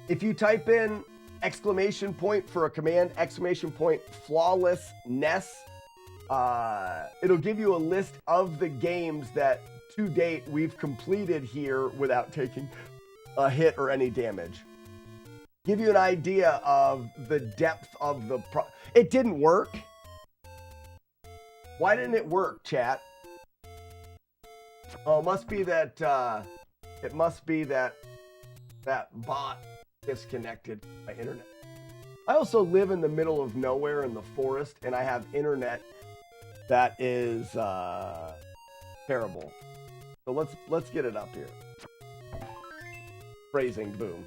If you type in exclamation point for a command, exclamation point FlawlessNES, it'll give you a list of the games that to date we've completed here without taking a hit or any damage. Give you an idea of the depth of the it didn't work. Why didn't it work, chat? Oh, it must be that that bot disconnected my internet. I also live in the middle of nowhere in the forest, and I have internet that is terrible. So let's get it up here. Phrasing, boom.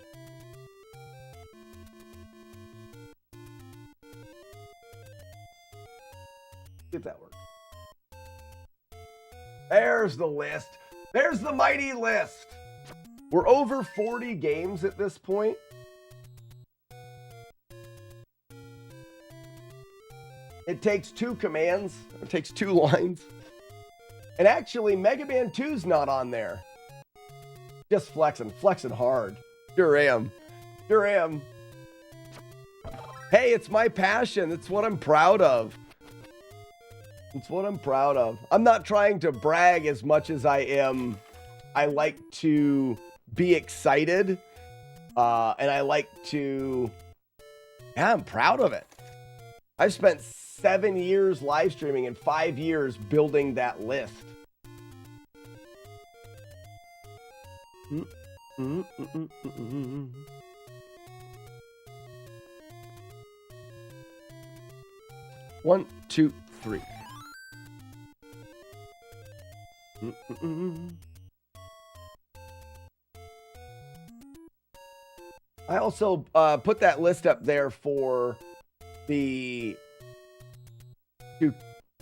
Get that work. There's the list. There's the mighty list. We're over 40 games at this point. It takes 2 commands. It takes 2 lines. And actually, Mega Man 2's not on there. Just flexing hard. Sure am. Hey, it's my passion. It's what I'm proud of. I'm not trying to brag as much as I like to be excited. And I like to, yeah, I'm proud of it. I've spent 7 years live streaming and 5 years building that list. One, two, three. I also put that list up there for the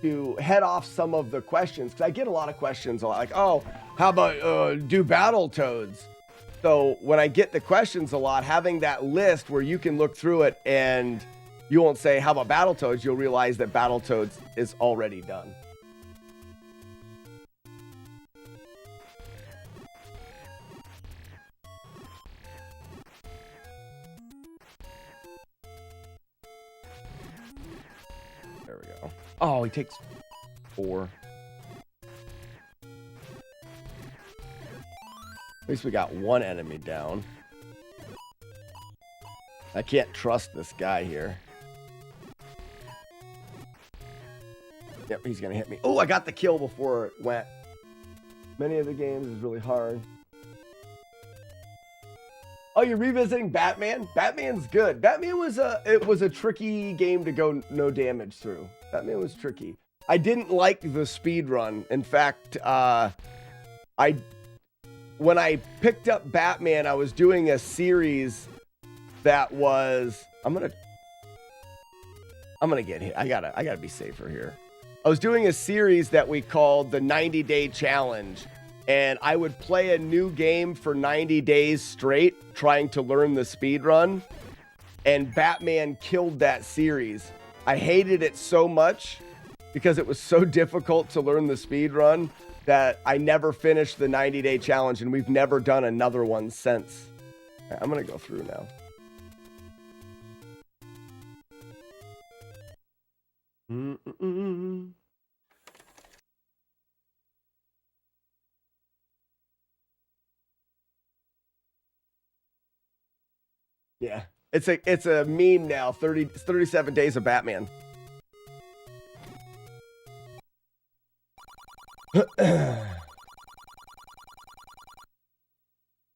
to head off some of the questions, because I get a lot of questions like, oh, how about do Battletoads? So when I get the questions a lot, having that list where you can look through it and you won't say, how about Battletoads? You'll realize that Battletoads is already done. There we go. Oh, he takes 4. At least we got one enemy down. I can't trust this guy here. Yep, he's gonna hit me. Oh, I got the kill before it went. Many of the games is really hard. Oh, you're revisiting Batman? Batman's good. Batman was a tricky game to go no damage through. Batman was tricky. I didn't like the speed run. In fact, when I picked up Batman, I was doing a series that was I'm gonna get hit. I gotta be safer here. I was doing a series that we called the 90-day challenge, and I would play a new game for 90 days straight, trying to learn the speed run. And Batman killed that series. I hated it so much because it was so difficult to learn the speed run that I never finished the 90-day challenge, and we've never done another one since. I'm gonna go through now. Yeah, it's a meme now. 37 days of Batman.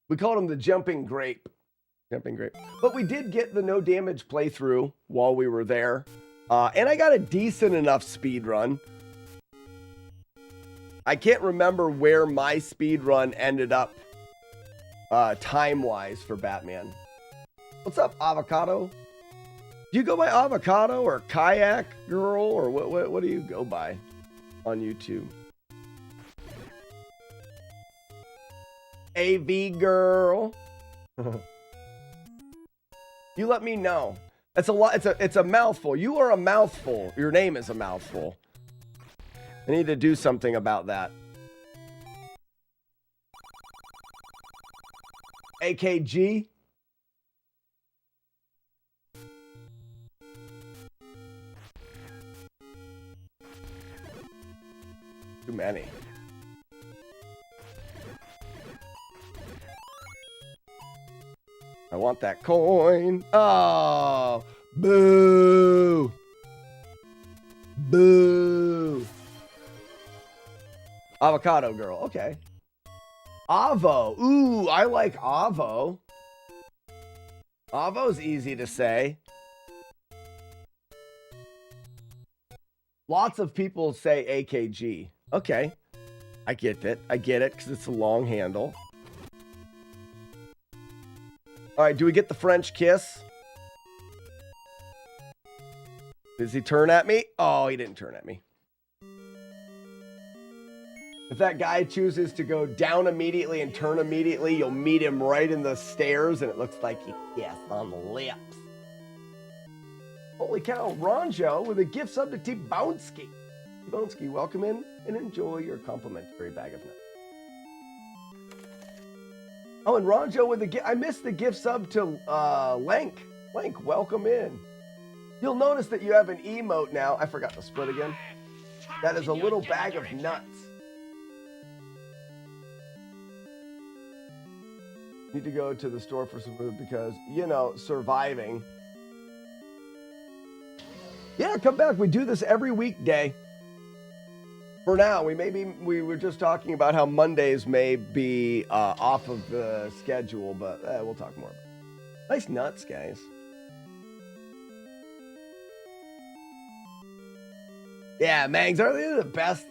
We called him the jumping grape. Jumping grape. But we did get the no damage playthrough while we were there. And I got a decent enough speed run. I can't remember where my speed run ended up time-wise for Batman. What's up, Avocado? Do you go by Avocado or Kayak Girl, or what do you go by on YouTube? AV Girl. You let me know. That's a lot. It's a mouthful. You are a mouthful. Your name is a mouthful. I need to do something about that. AKG. Too many. I want that coin. Oh, boo. Boo. Avocado girl. Okay. Avo. Ooh, I like Avo. Avo's easy to say. Lots of people say AKG. Okay. I get it. I get it because it's a long handle. All right, do we get the French kiss? Does he turn at me? Oh, he didn't turn at me. If that guy chooses to go down immediately and turn immediately, you'll meet him right in the stairs, and it looks like he kissed on the lips. Holy cow, Ronjo with a gift sub to T-Bonesky. T-Bonesky, welcome in and enjoy your complimentary bag of nuts. Oh, and Ronjo with the gift. I missed the gift sub to Lank. Lank, welcome in. You'll notice that you have an emote now. I forgot to split again. That is a little bag of nuts. Need to go to the store for some food because, you know, surviving. Yeah, come back. We do this every weekday. For now, we were just talking about how Mondays may be off of the schedule, but we'll talk more about it. Nice nuts, guys. Yeah, Mangs, are they the best?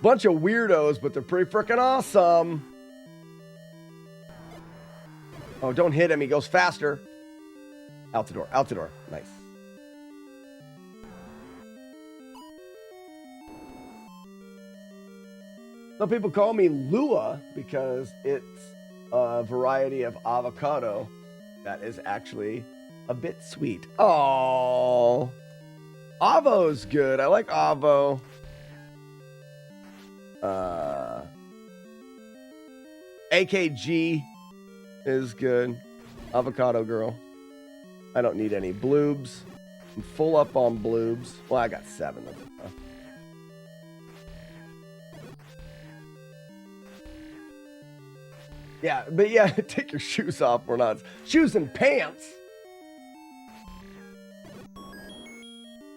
Bunch of weirdos, but they're pretty freaking awesome. Oh, don't hit him. He goes faster. Out the door. Out the door. Nice. Some people call me Lua because it's a variety of avocado that is actually a bit sweet. Oh, Avo's good. I like Avo. AKG is good. Avocado girl. I don't need any bloobs. I'm full up on bloobs. Well, I got 7 of them. Yeah, but yeah, take your shoes off. We're not. Shoes and pants.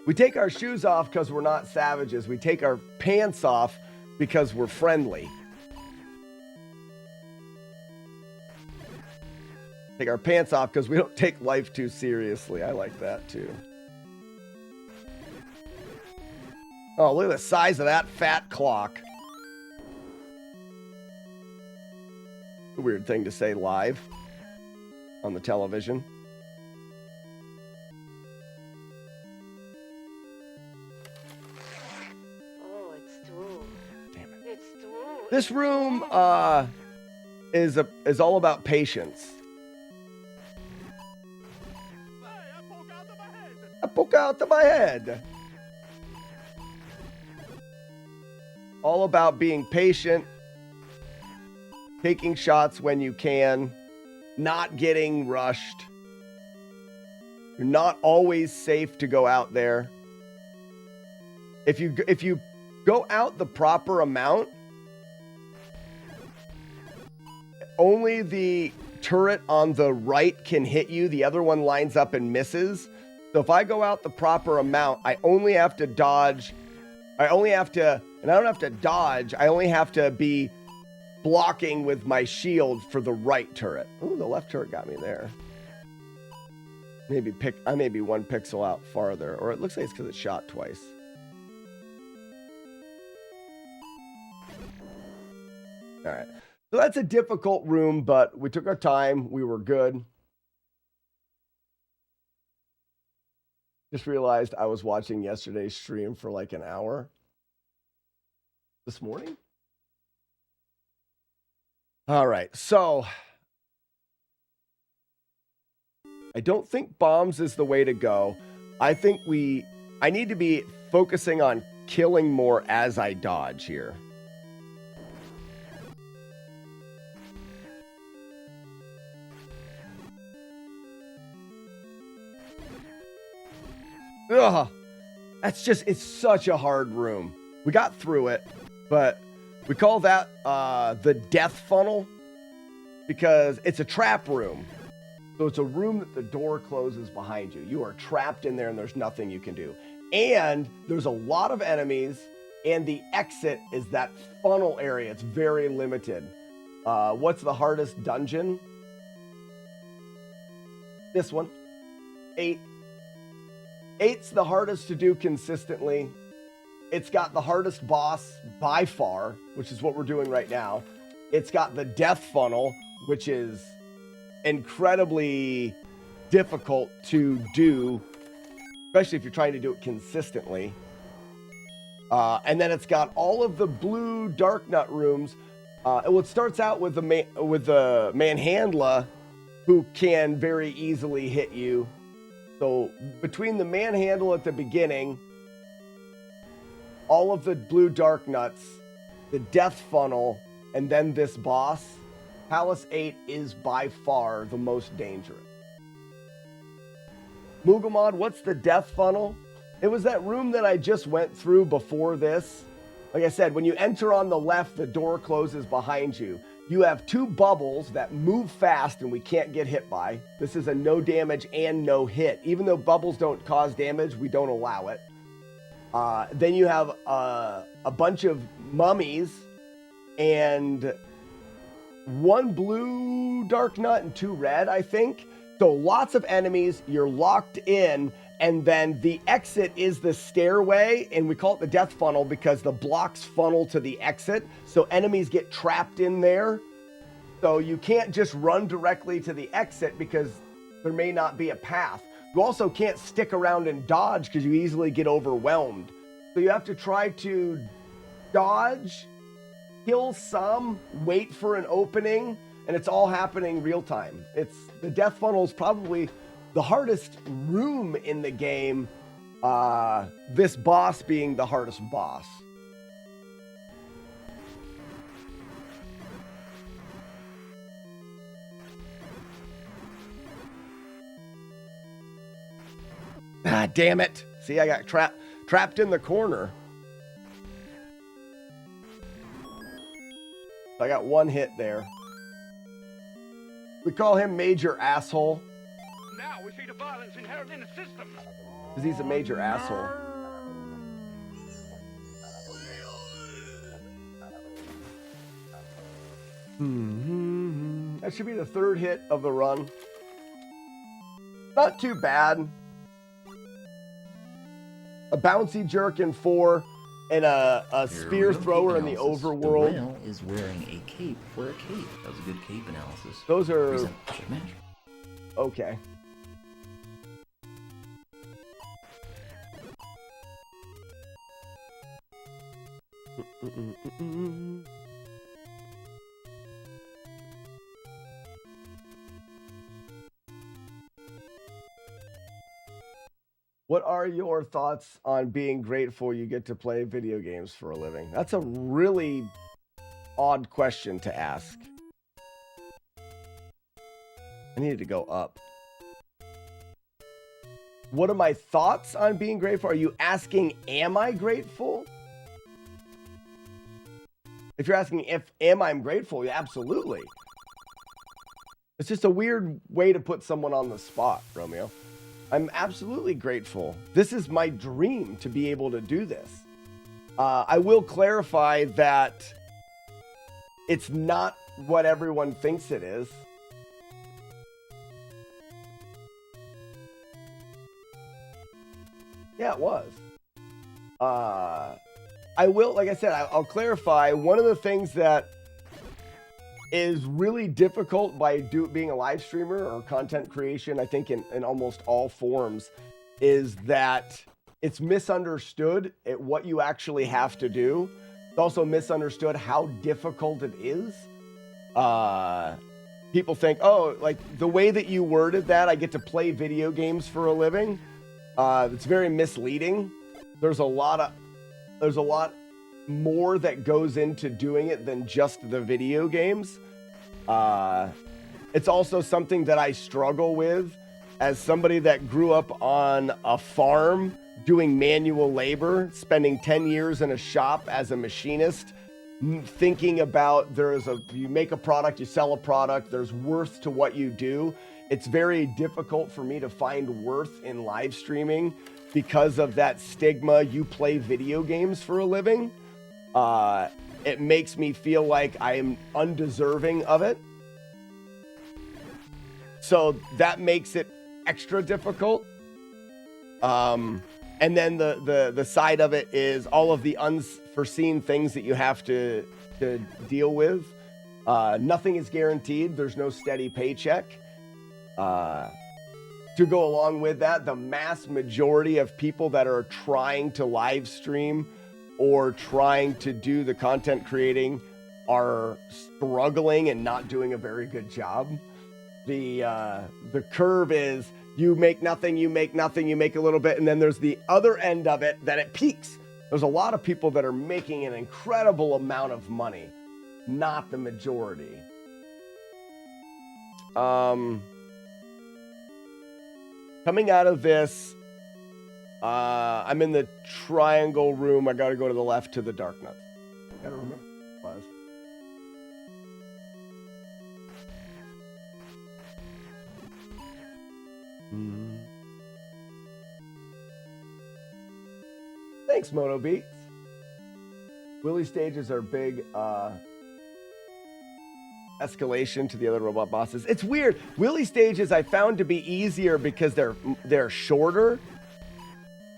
We take our shoes off because we're not savages. We take our pants off because we're friendly. Take our pants off because we don't take life too seriously. I like that too. Oh, look at the size of that fat clock. A weird thing to say live on the television. Oh, it's true. Damn it. It's true. This room is all about patience. I poke out of my head. All about being patient, taking shots when you can, not getting rushed. You're not always safe to go out there. If you go out the proper amount, only the turret on the right can hit you. The other one lines up and misses. So if I go out the proper amount, I only have to dodge. I don't have to dodge. I only have to be blocking with my shield for the right turret. Ooh, the left turret got me there. I may be 1 pixel out farther, or it looks like it's because it shot twice. All right. So that's a difficult room, but we took our time. We were good. Just realized I was watching yesterday's stream for like an hour. This morning? All right, so I don't think bombs is the way to go. I think I need to be focusing on killing more as I dodge here. Ugh, it's such a hard room. We got through it, but we call that the death funnel because it's a trap room. So it's a room that the door closes behind you. You are trapped in there and there's nothing you can do. And there's a lot of enemies and the exit is that funnel area. It's very limited. What's the hardest dungeon? This one. 8. 8's the hardest to do consistently. It's got the hardest boss by far, which is what we're doing right now. It's got the death funnel, which is incredibly difficult to do, especially if you're trying to do it consistently. And then it's got all of the blue dark nut rooms. It starts out with the manhandler, who can very easily hit you. So between the manhandle at the beginning, all of the blue dark nuts, the death funnel, and then this boss, Palace 8 is by far the most dangerous. Mugamod, what's the death funnel? It was that room that I just went through before this. Like I said, when you enter on the left, the door closes behind you. You have 2 bubbles that move fast and we can't get hit by. This is a no damage and no hit. Even though bubbles don't cause damage, we don't allow it. Then you have a bunch of mummies and 1 blue dark nut and 2 red, I think. So lots of enemies, you're locked in, and then the exit is the stairway, and we call it the death funnel because the blocks funnel to the exit, so enemies get trapped in there. So you can't just run directly to the exit because there may not be a path. You also can't stick around and dodge because you easily get overwhelmed. So you have to try to dodge, kill some, wait for an opening, and it's all happening real time. The death funnel is probably the hardest room in the game, this boss being the hardest boss. Ah, damn it. See, I got trapped in the corner. I got 1 hit there. We call him Major Asshole. Now we see the violence inherent in the system. Because he's a major asshole. That should be the 3rd hit of the run. Not too bad. A bouncy jerk in 4 and a spear thrower in the overworld. The whale is wearing a cape for a cape. That was a good cape analysis. Those are... Reset. Check match. Okay. What are your thoughts on being grateful you get to play video games for a living? That's a really odd question to ask. I needed to go up. What are my thoughts on being grateful? Are you asking, am I grateful? If you're asking am I grateful, yeah, absolutely. It's just a weird way to put someone on the spot, Romeo. I'm absolutely grateful. This is my dream to be able to do this. I will clarify that it's not what everyone thinks it is. Yeah, it was. I will, like I said, I'll clarify. One of the things that is really difficult by being a live streamer or content creation, I think in almost all forms, is that it's misunderstood at what you actually have to do. It's also misunderstood how difficult it is. People think, oh, like the way that you worded that, I get to play video games for a living. It's very misleading. There's a lot more that goes into doing it than just the video games. It's also something that I struggle with as somebody that grew up on a farm doing manual labor, spending 10 years in a shop as a machinist, thinking about you make a product, you sell a product, there's worth to what you do. It's very difficult for me to find worth in live streaming because of that stigma. You play video games for a living. It makes me feel like I am undeserving of it. So that makes it extra difficult. And then the side of it is all of the unforeseen things that you have to deal with. Nothing is guaranteed. There's no steady paycheck. To go along with that, the mass majority of people that are trying to live stream or trying to do the content creating are struggling and not doing a very good job. The curve is you make nothing, you make a little bit, and then there's the other end of it that it peaks. There's a lot of people that are making an incredible amount of money, not the majority. Coming out of this, I'm in the triangle room. I got to go to the left to the dark nuts. Gotta remember what it was. Thanks, Mono Beats. Willy stages are big escalation to the other robot bosses. It's weird. Willy stages I found to be easier because they're shorter.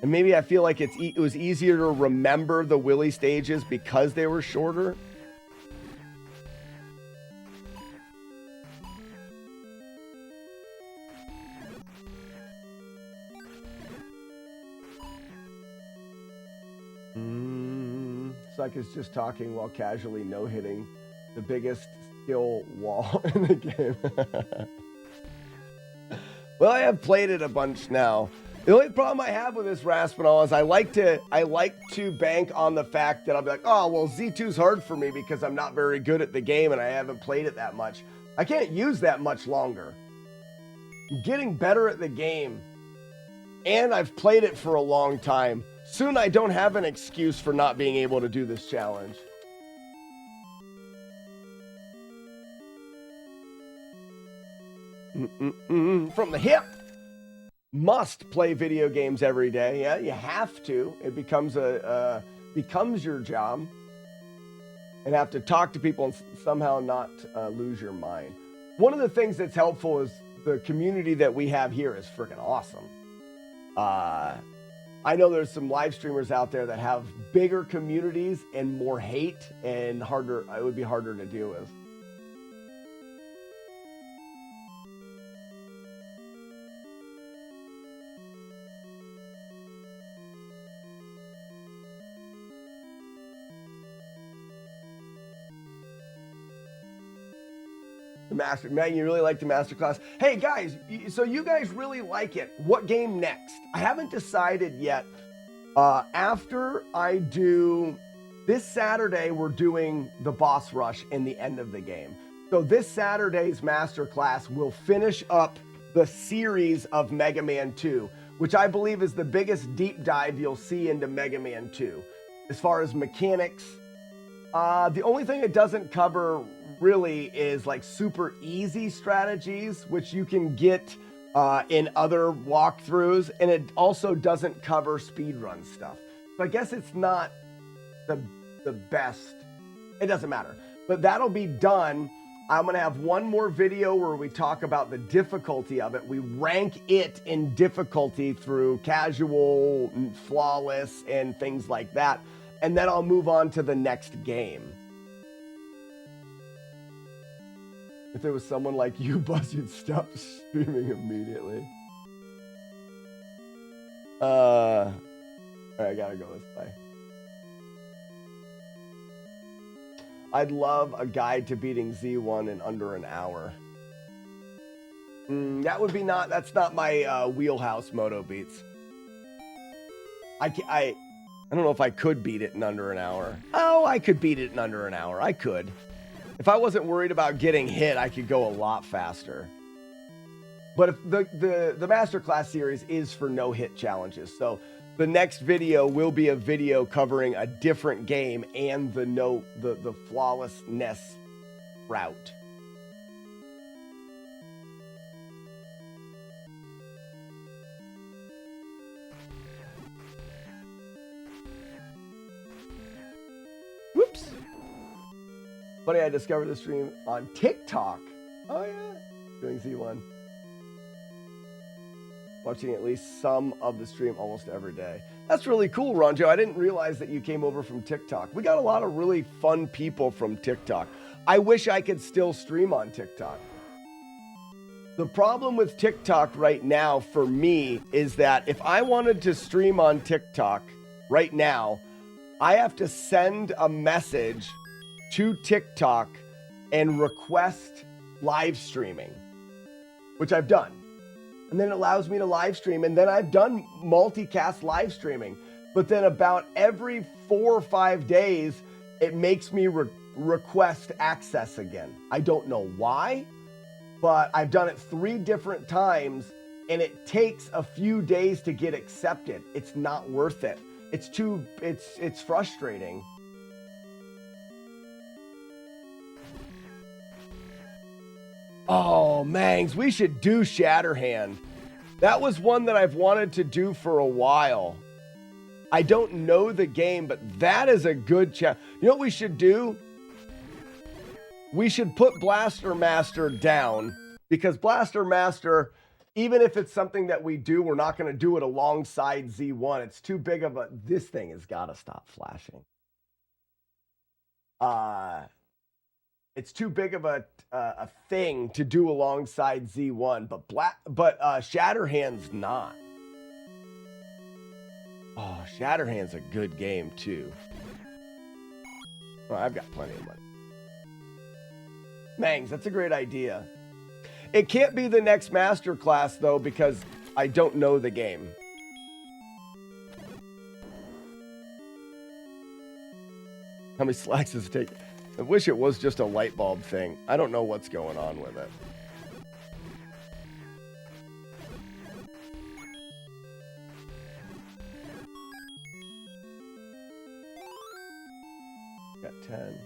And maybe I feel like it was easier to remember the Willy stages because they were shorter. Suck is just talking while casually no-hitting the biggest skill wall in the game. Well, I have played it a bunch now. The only problem I have with this Raspinol is I like to bank on the fact that I'll be like, oh, well, Z2's hard for me because I'm not very good at the game and I haven't played it that much. I can't use that much longer. I'm getting better at the game, and I've played it for a long time. Soon I don't have an excuse for not being able to do this challenge. From the hip. Must play video games every day. Yeah, you have to. It becomes becomes your job. And have to talk to people and somehow not lose your mind. One of the things that's helpful is the community that we have here is freaking awesome. I know there's some live streamers out there that have bigger communities and more hate and harder. It would be harder to deal with. Man, you really like the masterclass. Hey guys, so you guys really like it. What game next? I haven't decided yet. After I do this Saturday, we're doing the boss rush in the end of the game. So this Saturday's masterclass will finish up the series of Mega Man 2, which I believe is the biggest deep dive you'll see into Mega Man 2. As far as mechanics, the only thing it doesn't cover really is like super easy strategies, which you can get in other walkthroughs, and it also doesn't cover speedrun stuff. So I guess it's not the best. It doesn't matter, but that'll be done. I'm gonna have one more video where we talk about the difficulty of it. We rank it in difficulty through casual, flawless, and things like that, and then I'll move on to the next game. If there was someone like you, Buzz, you'd stop streaming immediately. All right, I gotta go this way. I'd love a guide to beating Z1 in under an hour. That would be that's not my wheelhouse, Moto Beats. I don't know if I could beat it in under an hour. Oh, I could beat it in under an hour. I could. If I wasn't worried about getting hit, I could go a lot faster. But if the Masterclass series is for no-hit challenges. So the next video will be a video covering a different game and the FlawlessNES route. Whoops. Funny, I discovered the stream on TikTok. Oh yeah, doing Z1. Watching at least some of the stream almost every day. That's really cool, Ronjo. I didn't realize that you came over from TikTok. We got a lot of really fun people from TikTok. I wish I could still stream on TikTok. The problem with TikTok right now for me is that if I wanted to stream on TikTok right now, I have to send a message to TikTok and request live streaming, which I've done. And then it allows me to live stream. And then I've done multicast live streaming. But then about every 4 or 5 days, it makes me request access again. I don't know why, but I've done it 3 different times and it takes a few days to get accepted. It's not worth it. It's frustrating. Oh, Mangs, we should do Shatterhand. That was one that I've wanted to do for a while. I don't know the game, but that is a good chat. You know what we should do? We should put Blaster Master down, because Blaster Master, even if it's something that we do, we're not going to do it alongside Z1. It's too big of a... This thing has got to stop flashing. It's too big of a thing to do alongside Z1, but Shatterhand's not. Oh, Shatterhand's a good game too. Oh, I've got plenty of money. Mangs, that's a great idea. It can't be the next master class though, because I don't know the game. How many slacks does it take? I wish it was just a light bulb thing. I don't know what's going on with it. Got 10.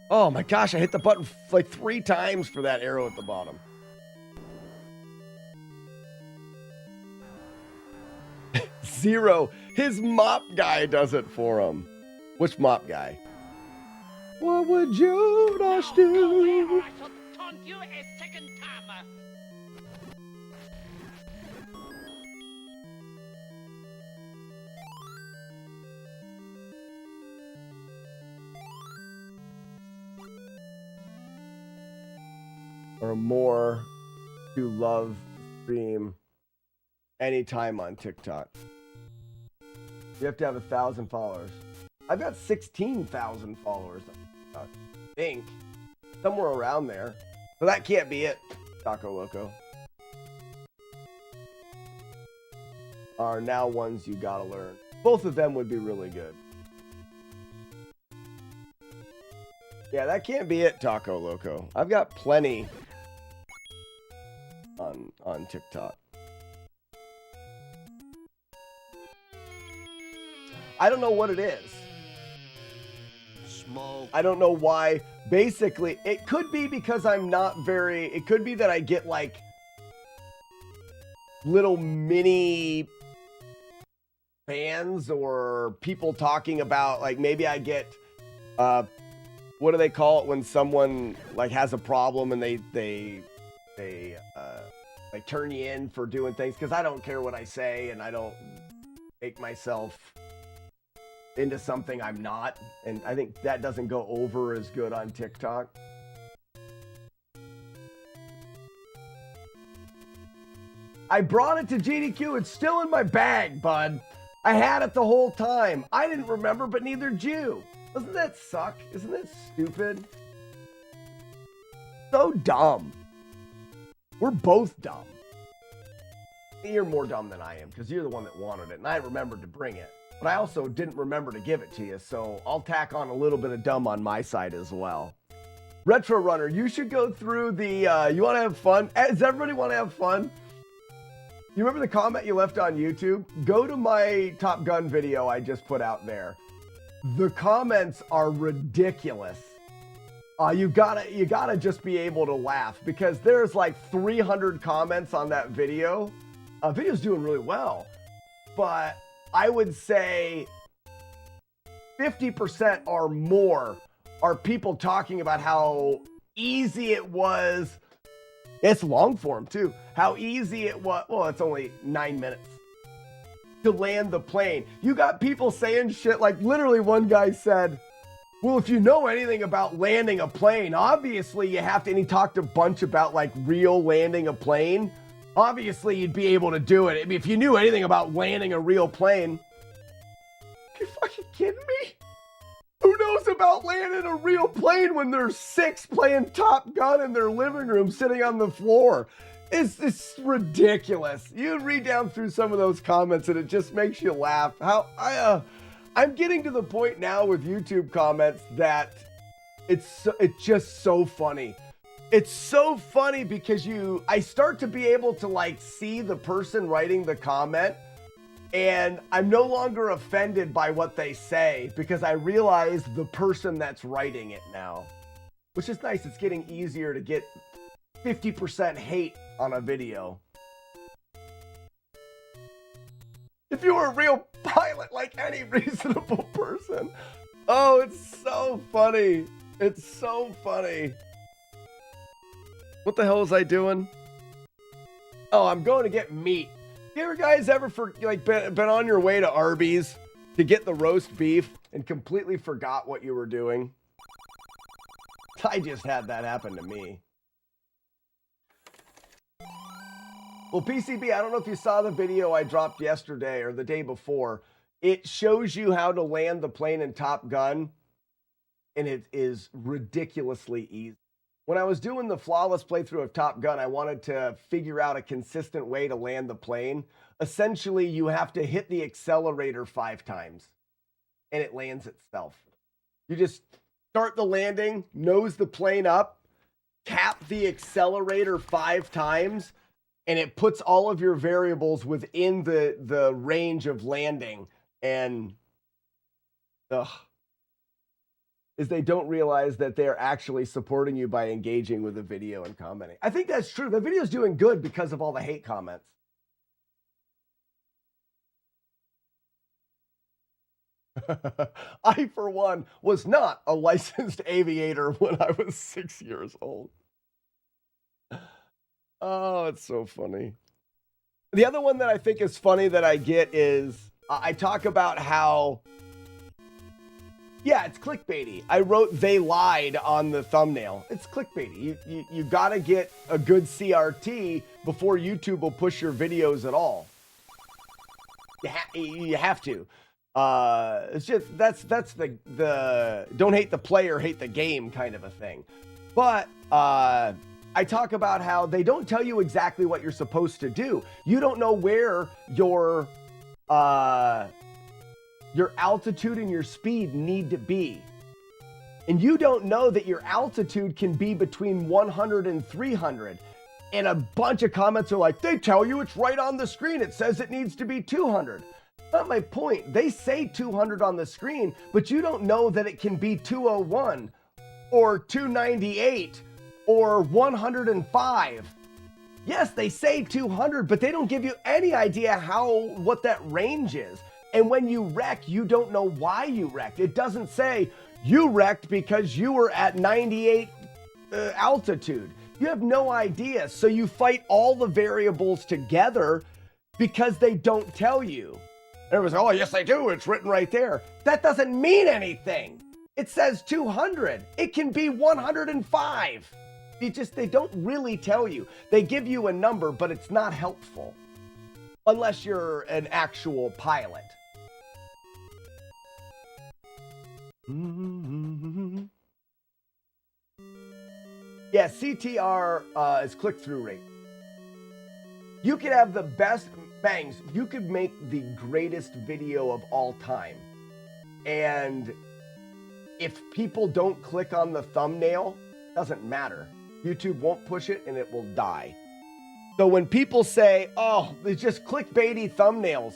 Oh my gosh, I hit the button like 3 times for that arrow at the bottom. Zero. His mop guy does it for him. Which mop guy? What would Judas do? Or more to love stream anytime on TikTok. You have to have 1,000 followers. I've got 16,000 followers on TikTok. I think. Somewhere around there. So that can't be it, Taco Loco. Are now ones you gotta learn. Both of them would be really good. Yeah, that can't be it, Taco Loco. I've got plenty on TikTok. I don't know what it is. Smoke. I don't know why. Basically, it could be because I'm not very... It could be that I get, like, little mini fans or people talking about, like, maybe I get... what do they call it when someone, like, has a problem and they turn you in for doing things? Because I don't care what I say and I don't make myself into something I'm not, and I think that doesn't go over as good on TikTok. I brought it to GDQ. It's still in my bag, bud. I had it the whole time. I didn't remember, but neither did you. Doesn't that suck? Isn't that stupid? So dumb. We're both dumb. You're more dumb than I am because you're the one that wanted it, and I remembered to bring it. But I also didn't remember to give it to you, so I'll tack on a little bit of dumb on my side as well. Retro Runner, you should go through the, you want to have fun? Does everybody want to have fun? You remember the comment you left on YouTube? Go to my Top Gun video I just put out there. The comments are ridiculous. You gotta just be able to laugh because there's like 300 comments on that video. Video's doing really well, but I would say 50% or more are people talking about how easy it was. It's long form too. How easy it was. Well, it's only 9 minutes to land the plane. You got people saying shit like literally one guy said, well, if you know anything about landing a plane, obviously you have to, and he talked a bunch about like real landing a plane. Obviously you'd be able to do it. I mean, if you knew anything about landing a real plane. Are you fucking kidding me? Who knows about landing a real plane when there's 6 playing Top Gun in their living room sitting on the floor? It's ridiculous. You read down through some of those comments and it just makes you laugh. I'm getting to the point now with YouTube comments that it's just so funny. It's so funny because I start to be able to like see the person writing the comment and I'm no longer offended by what they say because I realize the person that's writing it now, which is nice. It's getting easier to get 50% hate on a video. If you were a real pilot like any reasonable person. Oh, it's so funny. It's so funny. What the hell was I doing? Oh, I'm going to get meat. You ever guys ever been on your way to Arby's to get the roast beef and completely forgot what you were doing? I just had that happen to me. Well, PCB, I don't know if you saw the video I dropped yesterday or the day before. It shows you how to land the plane in Top Gun, and it is ridiculously easy. When I was doing the flawless playthrough of Top Gun, I wanted to figure out a consistent way to land the plane. Essentially, you have to hit the accelerator 5 times, and it lands itself. You just start the landing, nose the plane up, tap the accelerator 5 times, and it puts all of your variables within the range of landing. And is they don't realize that they're actually supporting you by engaging with the video and commenting. I think that's true. The video's doing good because of all the hate comments. I, for one, was not a licensed aviator when I was 6 years old. Oh, it's so funny. The other one that I think is funny that I get is I talk about how, yeah, it's clickbaity. I wrote "they lied" on the thumbnail. It's clickbaity. You got to get a good CRT before YouTube will push your videos at all. You have to. It's just that's the don't hate the player, hate the game kind of a thing. But I talk about how they don't tell you exactly what you're supposed to do. You don't know where your altitude and your speed need to be. And you don't know that your altitude can be between 100 and 300. And a bunch of comments are like, they tell you it's right on the screen. It says it needs to be 200. Not my point. They say 200 on the screen, but you don't know that it can be 201 or 298 or 105. Yes, they say 200, but they don't give you any idea what that range is. And when you wreck, you don't know why you wrecked. It doesn't say you wrecked because you were at 98 altitude. You have no idea. So you fight all the variables together because they don't tell you. Everyone's like, oh, yes, they do. It's written right there. That doesn't mean anything. It says 200. It can be 105. They don't really tell you. They give you a number, but it's not helpful. Unless you're an actual pilot. Yeah, CTR is click-through rate. You could have the best bangs. You could make the greatest video of all time. And if people don't click on the thumbnail, doesn't matter. YouTube won't push it and it will die. So when people say, oh, it's just clickbaity thumbnails,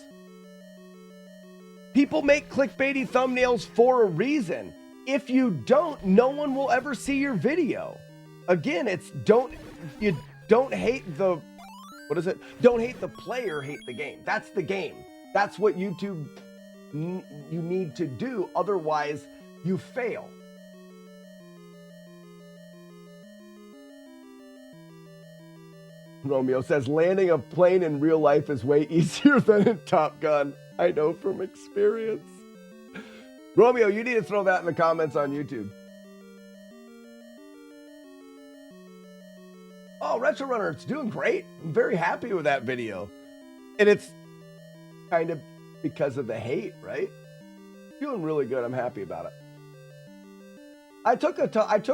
people make clickbaity thumbnails for a reason. If you don't, no one will ever see your video. Again, don't hate the, don't hate the player, hate the game. That's the game. That's what YouTube, you need to do. Otherwise, you fail. Romeo says, landing a plane in real life is way easier than in Top Gun. I know from experience. Romeo, you need to throw that in the comments on YouTube. Oh, Retro Runner, it's doing great. I'm very happy with that video. And it's kind of because of the hate, right? Doing really good. I'm happy about it. I took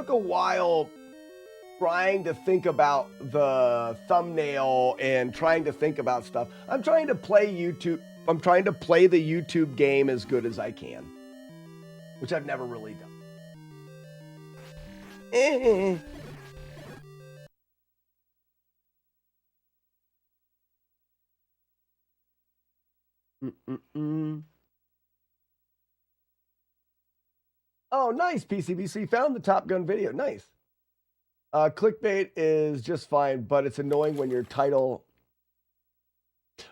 a while trying to think about the thumbnail and trying to think about stuff. I'm trying to play the YouTube game as good as I can, which I've never really done. Oh, nice, PCBC. Found the Top Gun video. Nice. Clickbait is just fine, but it's annoying when your title...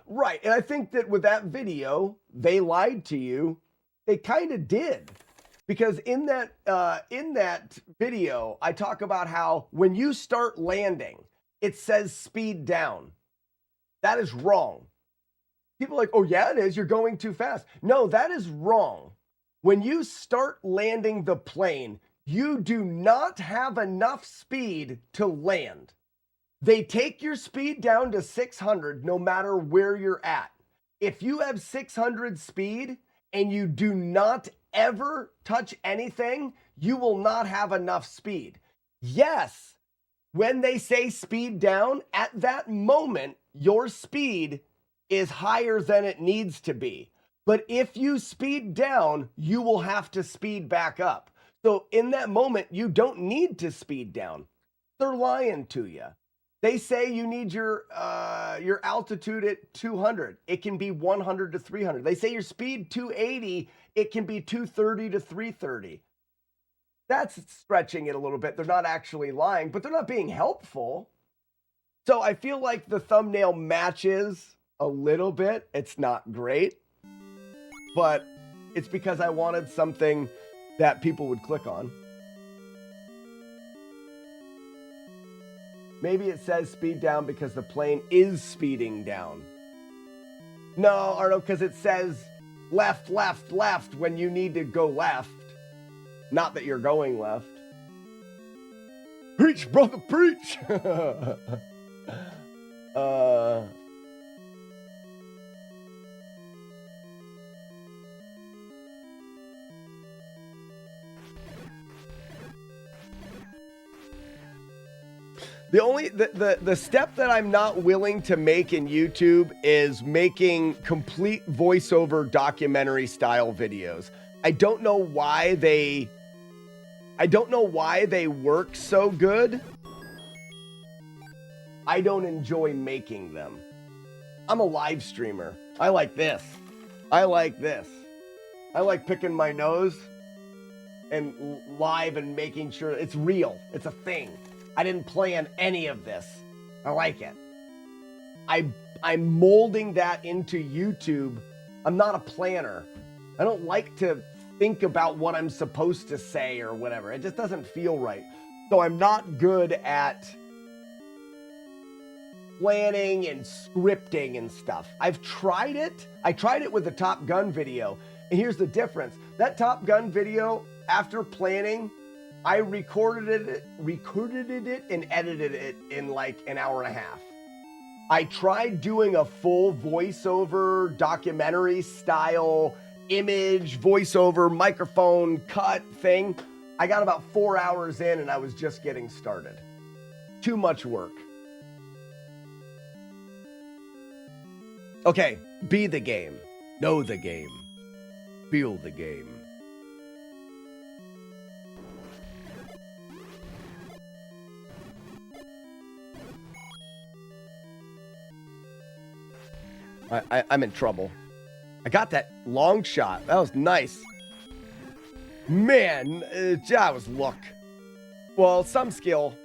Right, and I think that with that video, they lied to you. They kind of did. Because in that video, I talk about how when you start landing, it says speed down. That is wrong. People are like, oh yeah, it is. You're going too fast. No, that is wrong. When you start landing the plane, you do not have enough speed to land. They take your speed down to 600 no matter where you're at. If you have 600 speed and you do not ever touch anything, you will not have enough speed. Yes, when they say speed down, at that moment, your speed is higher than it needs to be. But if you speed down, you will have to speed back up. So in that moment, you don't need to speed down. They're lying to you. They say you need your altitude at 200. It can be 100 to 300. They say your speed 280. It can be 230 to 330. That's stretching it a little bit. They're not actually lying, but they're not being helpful. So I feel like the thumbnail matches a little bit. It's not great, but it's because I wanted something that people would click on. Maybe it says speed down because the plane is speeding down. No, Arno, because it says left, left, left when you need to go left. Not that you're going left. Preach, brother, preach! The step that I'm not willing to make in YouTube is making complete voiceover documentary style videos. I don't know why they work so good. I don't enjoy making them. I'm a live streamer. I like this. I like this. I like picking my nose and live and making sure it's real. It's a thing. I didn't plan any of this. I like it. I'm molding that into YouTube. I'm not a planner. I don't like to think about what I'm supposed to say or whatever. It just doesn't feel right. So I'm not good at planning and scripting and stuff. I've tried it. I tried it with the Top Gun video. And here's the difference. That Top Gun video, after planning, I recorded it and edited it in like an hour and a half. I tried doing a full voiceover documentary style image, voiceover, microphone, cut thing. I got about 4 hours in and I was just getting started. Too much work. Okay, be the game. Know the game. Feel the game. I'm in trouble. I got that long shot. That was nice. Man, that was luck. Well, some skill,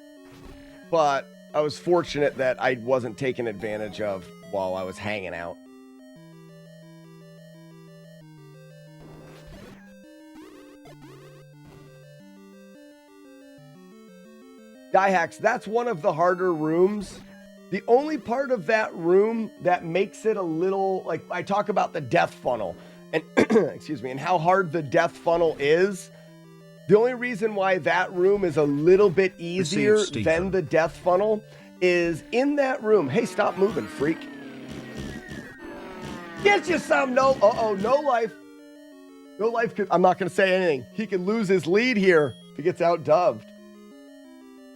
but I was fortunate that I wasn't taken advantage of while I was hanging out. Die hacks, that's one of the harder rooms. The only part of that room that makes it a little, like I talk about the death funnel and excuse me, and how hard the death funnel is. The only reason why that room is a little bit easier than the death funnel is in that room. Hey, stop moving, freak. Get you some. No life. No life. I'm not going to say anything. He can lose his lead here if he gets outdubbed.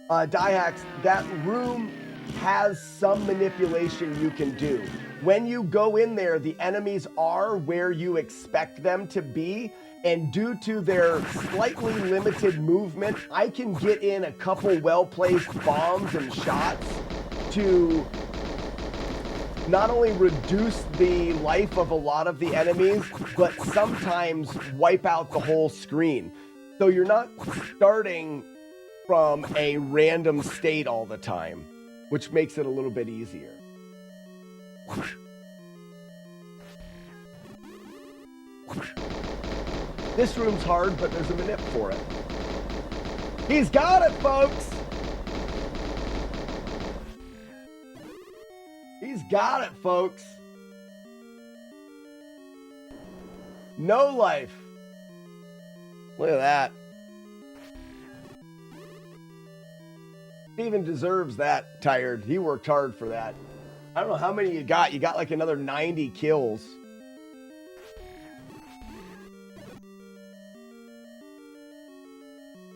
Die hacks, that room has some manipulation you can do. When you go in there, the enemies are where you expect them to be, and due to their slightly limited movement, I can get in a couple well-placed bombs and shots to not only reduce the life of a lot of the enemies, but sometimes wipe out the whole screen. So you're not starting from a random state all the time, which makes it a little bit easier. This room's hard, but there's a manip for it. He's got it, folks! He's got it, folks. No life. Look at that. Steven deserves that, Tired. He worked hard for that. I don't know how many you got. You got like another 90 kills.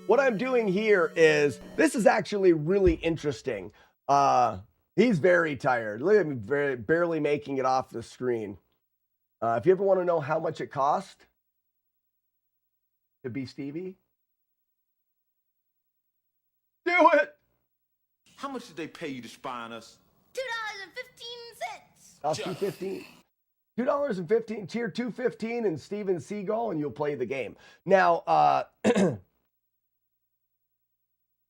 What I'm doing here is, this is actually really interesting. He's very tired. Look at me barely making it off the screen. If you ever want to know how much it cost to be Stevie, do it! How much did they pay you to spy on us? $2.15. Cost you 15. $2.15, tier 215 and Steven Seagal, and you'll play the game. Now,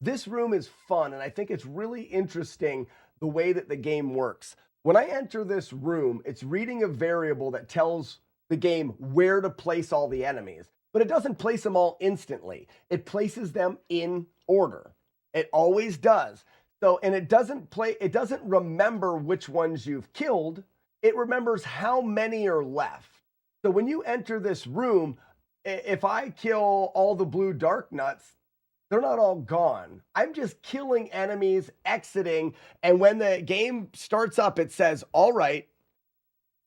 this room is fun, and I think it's really interesting the way that the game works. When I enter this room, it's reading a variable that tells the game where to place all the enemies, but it doesn't place them all instantly. It places them in order. It always does. So, and it doesn't remember which ones you've killed. It remembers how many are left. So when you enter this room, if I kill all the blue dark nuts, they're not all gone. I'm just killing enemies, exiting, and when the game starts up, it says, all right,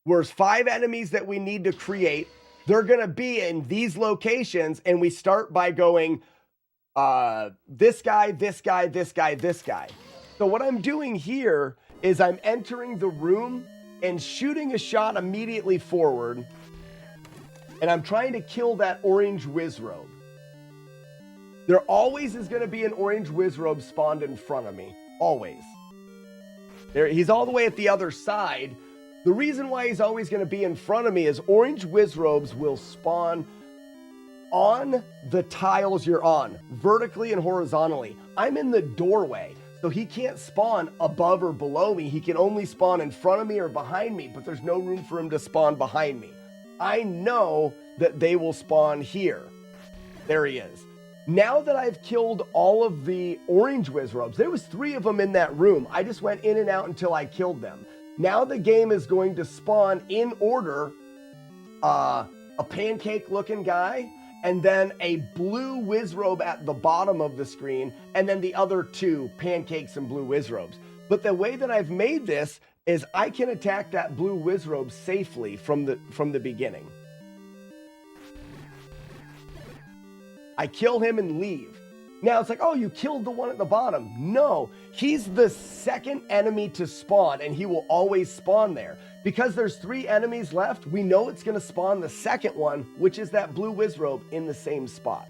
there's 5 enemies that we need to create. They're going to be in these locations, and we start by going, this guy, this guy, this guy, this guy. So what I'm doing here is I'm entering the room and shooting a shot immediately forward, and I'm trying to kill that orange Wizrobe. There always is going to be an orange Wizrobe spawned in front of me. Always. There, he's all the way at the other side. The reason why he's always going to be in front of me is orange Wizrobes will spawn on the tiles you're on, vertically and horizontally. I'm in the doorway, so he can't spawn above or below me. He can only spawn in front of me or behind me, but there's no room for him to spawn behind me. I know that they will spawn here. There he is. Now that I've killed all of the orange Wizrobes, there was 3 of them in that room. I just went in and out until I killed them. Now the game is going to spawn in order a pancake looking guy, and then a blue Wizrobe at the bottom of the screen, and then the other 2 pancakes and blue Wizrobes. But the way that I've made this is I can attack that blue Wizrobe safely from the beginning. I kill him and leave. Now it's like, oh, you killed the one at the bottom. No, he's the second enemy to spawn, and he will always spawn there. Because there's 3 enemies left, we know it's going to spawn the second one, which is that blue Wizrobe in the same spot.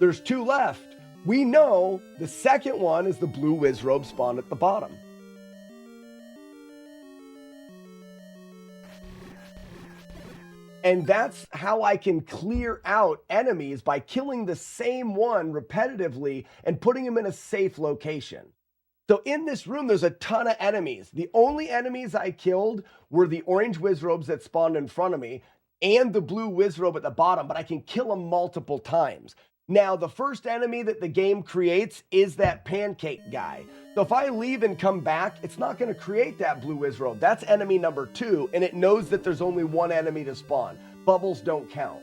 There's 2 left. We know the second one is the blue Wizrobe spawned at the bottom. And that's how I can clear out enemies, by killing the same one repetitively and putting them in a safe location. So in this room, there's a ton of enemies. The only enemies I killed were the orange Wizrobes that spawned in front of me and the blue Wizrobe at the bottom, but I can kill them multiple times. Now, the first enemy that the game creates is that pancake guy. So if I leave and come back, it's not going to create that blue Wizrobe. That's enemy number 2, and it knows that there's only 1 enemy to spawn. Bubbles don't count.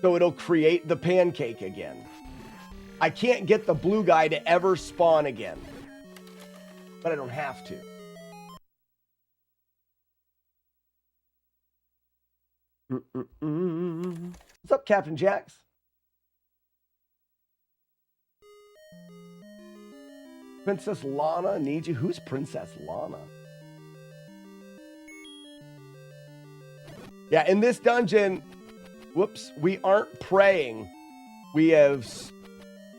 So it'll create the pancake again. I can't get the blue guy to ever spawn again, but I don't have to. What's up, Captain Jax? Princess Lana needs you. Who's Princess Lana? Yeah, in this dungeon, whoops, we aren't praying. We have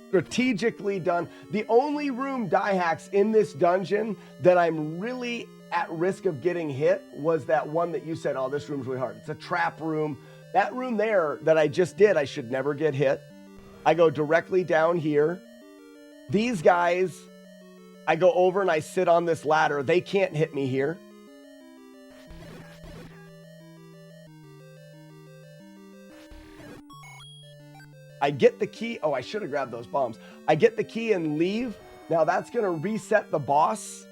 strategically done. The only room die hacks in this dungeon that I'm really at risk of getting hit was that one that you said, oh, this room's really hard. It's a trap room. That room there that I just did, I should never get hit. I go directly down here. These guys, I go over and I sit on this ladder. They can't hit me here. I get the key. Oh, I should have grabbed those bombs. I get the key and leave. Now that's going to reset the boss.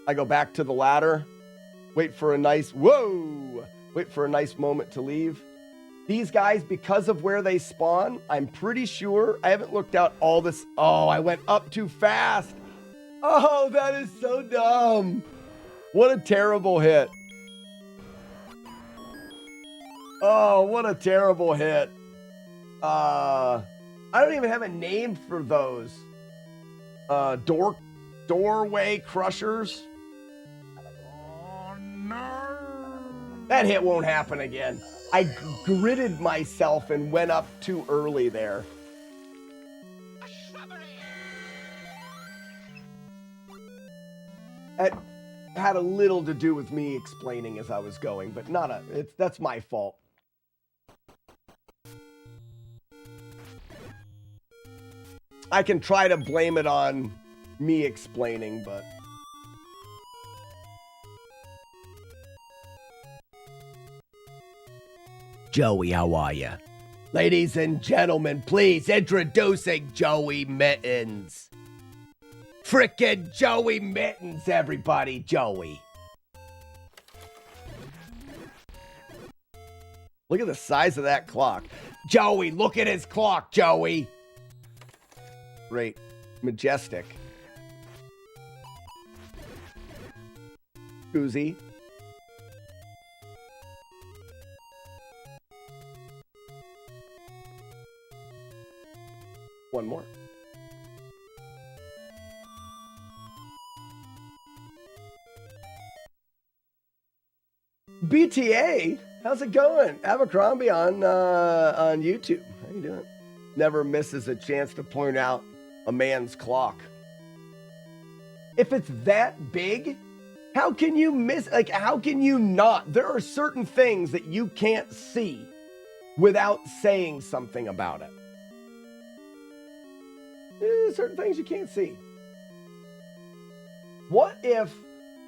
I go back to the ladder. Wait for a nice, whoa! Wait for a nice moment to leave. These guys, because of where they spawn, I'm pretty sure, I haven't looked out all this. Oh, I went up too fast. Oh, that is so dumb. What a terrible hit. Oh, what a terrible hit. I don't even have a name for those. Doorway crushers. Oh, no. That hit won't happen again. I gritted myself and went up too early there. That had a little to do with me explaining as I was going, but that's my fault. I can try to blame it on me explaining, but... Joey, how are you? Ladies and gentlemen, please introducing Joey Mittens. Frickin' Joey Mittens, everybody, Joey. Look at the size of that clock. Joey, look at his clock, Joey. Great. Majestic. Koozie. One more. BTA, how's it going? Abercrombie on YouTube. How you doing? Never misses a chance to point out a man's clock. If it's that big, how can you miss? Like, how can you not? There are certain things that you can't see without saying something about it. Certain things you can't see. What if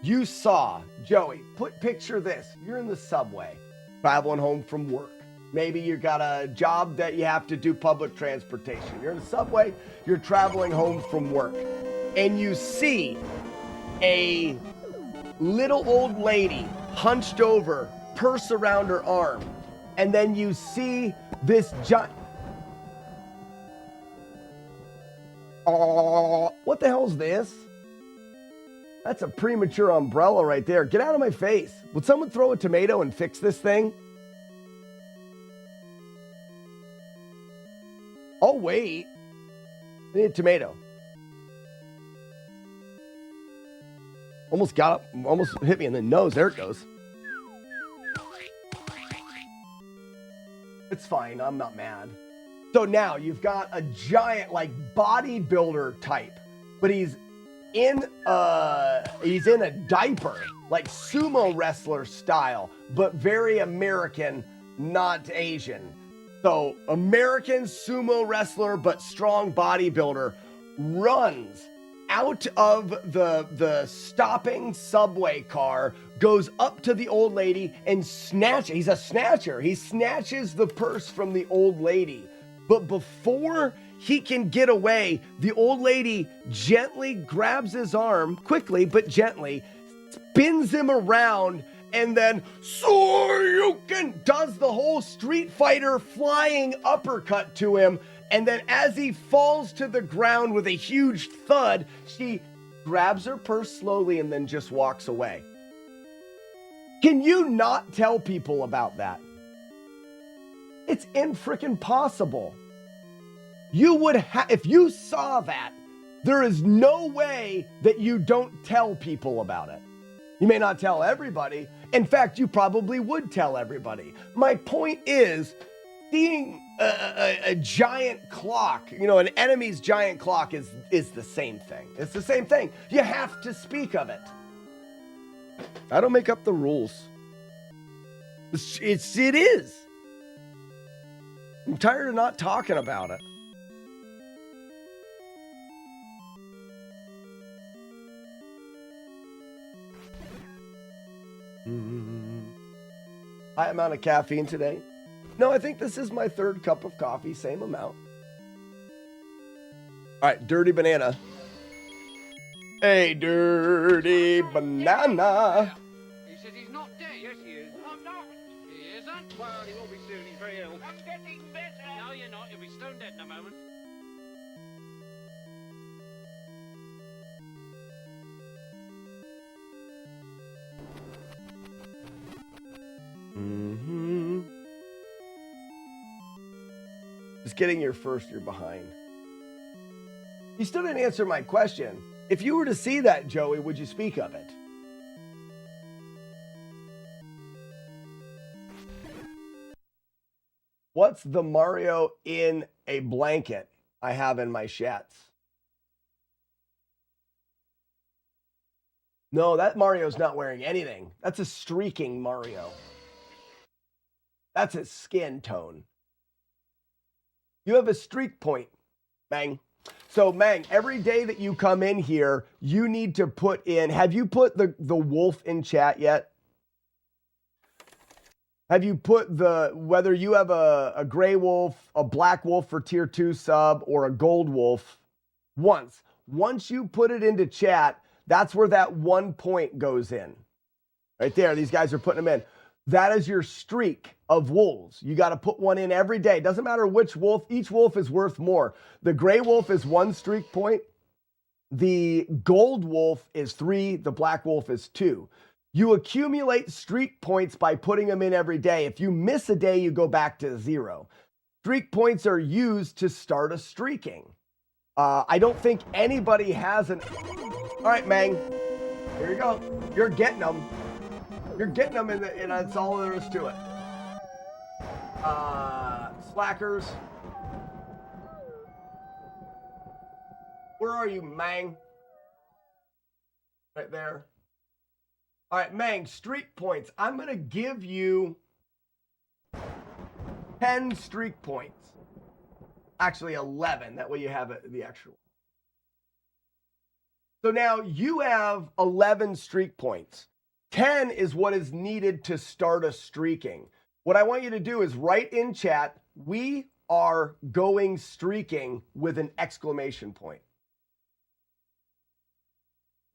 you saw, Joey, picture this. You're in the subway, traveling home from work. Maybe you got a job that you have to do public transportation. You're in the subway, you're traveling home from work, and you see a little old lady hunched over, purse around her arm, and then you see this giant... What the hell's this? That's a premature umbrella right there. Get out of my face. Would someone throw a tomato and fix this thing? Oh, wait. I need a tomato. Almost got up, almost hit me in the nose. There it goes. It's fine. I'm not mad. So now you've got a giant, like, bodybuilder type, but he's in a diaper, like sumo wrestler style, but very American, not Asian. So American sumo wrestler, but strong bodybuilder, runs out of the stopping subway car, goes up to the old lady and he's a snatcher. He snatches the purse from the old lady. But before he can get away, the old lady gently grabs his arm, quickly but gently, spins him around, and then does the whole Street Fighter flying uppercut to him. And then as he falls to the ground with a huge thud, she grabs her purse slowly and then just walks away. Can you not tell people about that? It's infreaking possible. You would if you saw that, there is no way that you don't tell people about it. You may not tell everybody. In fact, you probably would tell everybody. My point is, seeing a giant clock, an enemy's giant clock is the same thing. It's the same thing. You have to speak of it. I don't make up the rules. It is. I'm tired of not talking about it. High amount of caffeine today. No, I think this is my third cup of coffee, same amount. All right, Dirty Banana. Hey, Dirty Banana. He says he's not dead. Yes, he is. I'm not. He isn't? Well, he will be soon. He's very ill. I'm getting better. No, you're not. You'll be stone dead in a moment. Just getting here first, you're behind. You still didn't answer my question. If you were to see that, Joey, would you speak of it? What's the Mario in a blanket I have in my shats? No, that Mario's not wearing anything. That's a streaking Mario. That's his skin tone. You have a streak point, Mang. So, Mang, every day that you come in here, you need to put in... Have you put the wolf in chat yet? Have you put whether you have a gray wolf, a black wolf for tier 2 sub, or a gold wolf once? Once you put it into chat, that's where that 1 point goes in. Right there, these guys are putting them in. That is your streak of wolves. You got to put one in every day. Doesn't matter which wolf. Each wolf is worth more. The gray wolf is 1 streak point. The gold wolf is 3. The black wolf is 2. You accumulate streak points by putting them in every day. If you miss a day, you go back to 0. Streak points are used to start a streaking. I don't think anybody has an... All right, Mang. Here you go. You're getting them. You're getting them, and that's all there is to it. Slackers. Where are you, Mang? Right there. All right, Mang, streak points. I'm going to give you 10 streak points. Actually, 11. That way you have the extra one. So now you have 11 streak points. 10 is what is needed to start a streaking. What I want you to do is write in chat, we are going streaking with an exclamation point.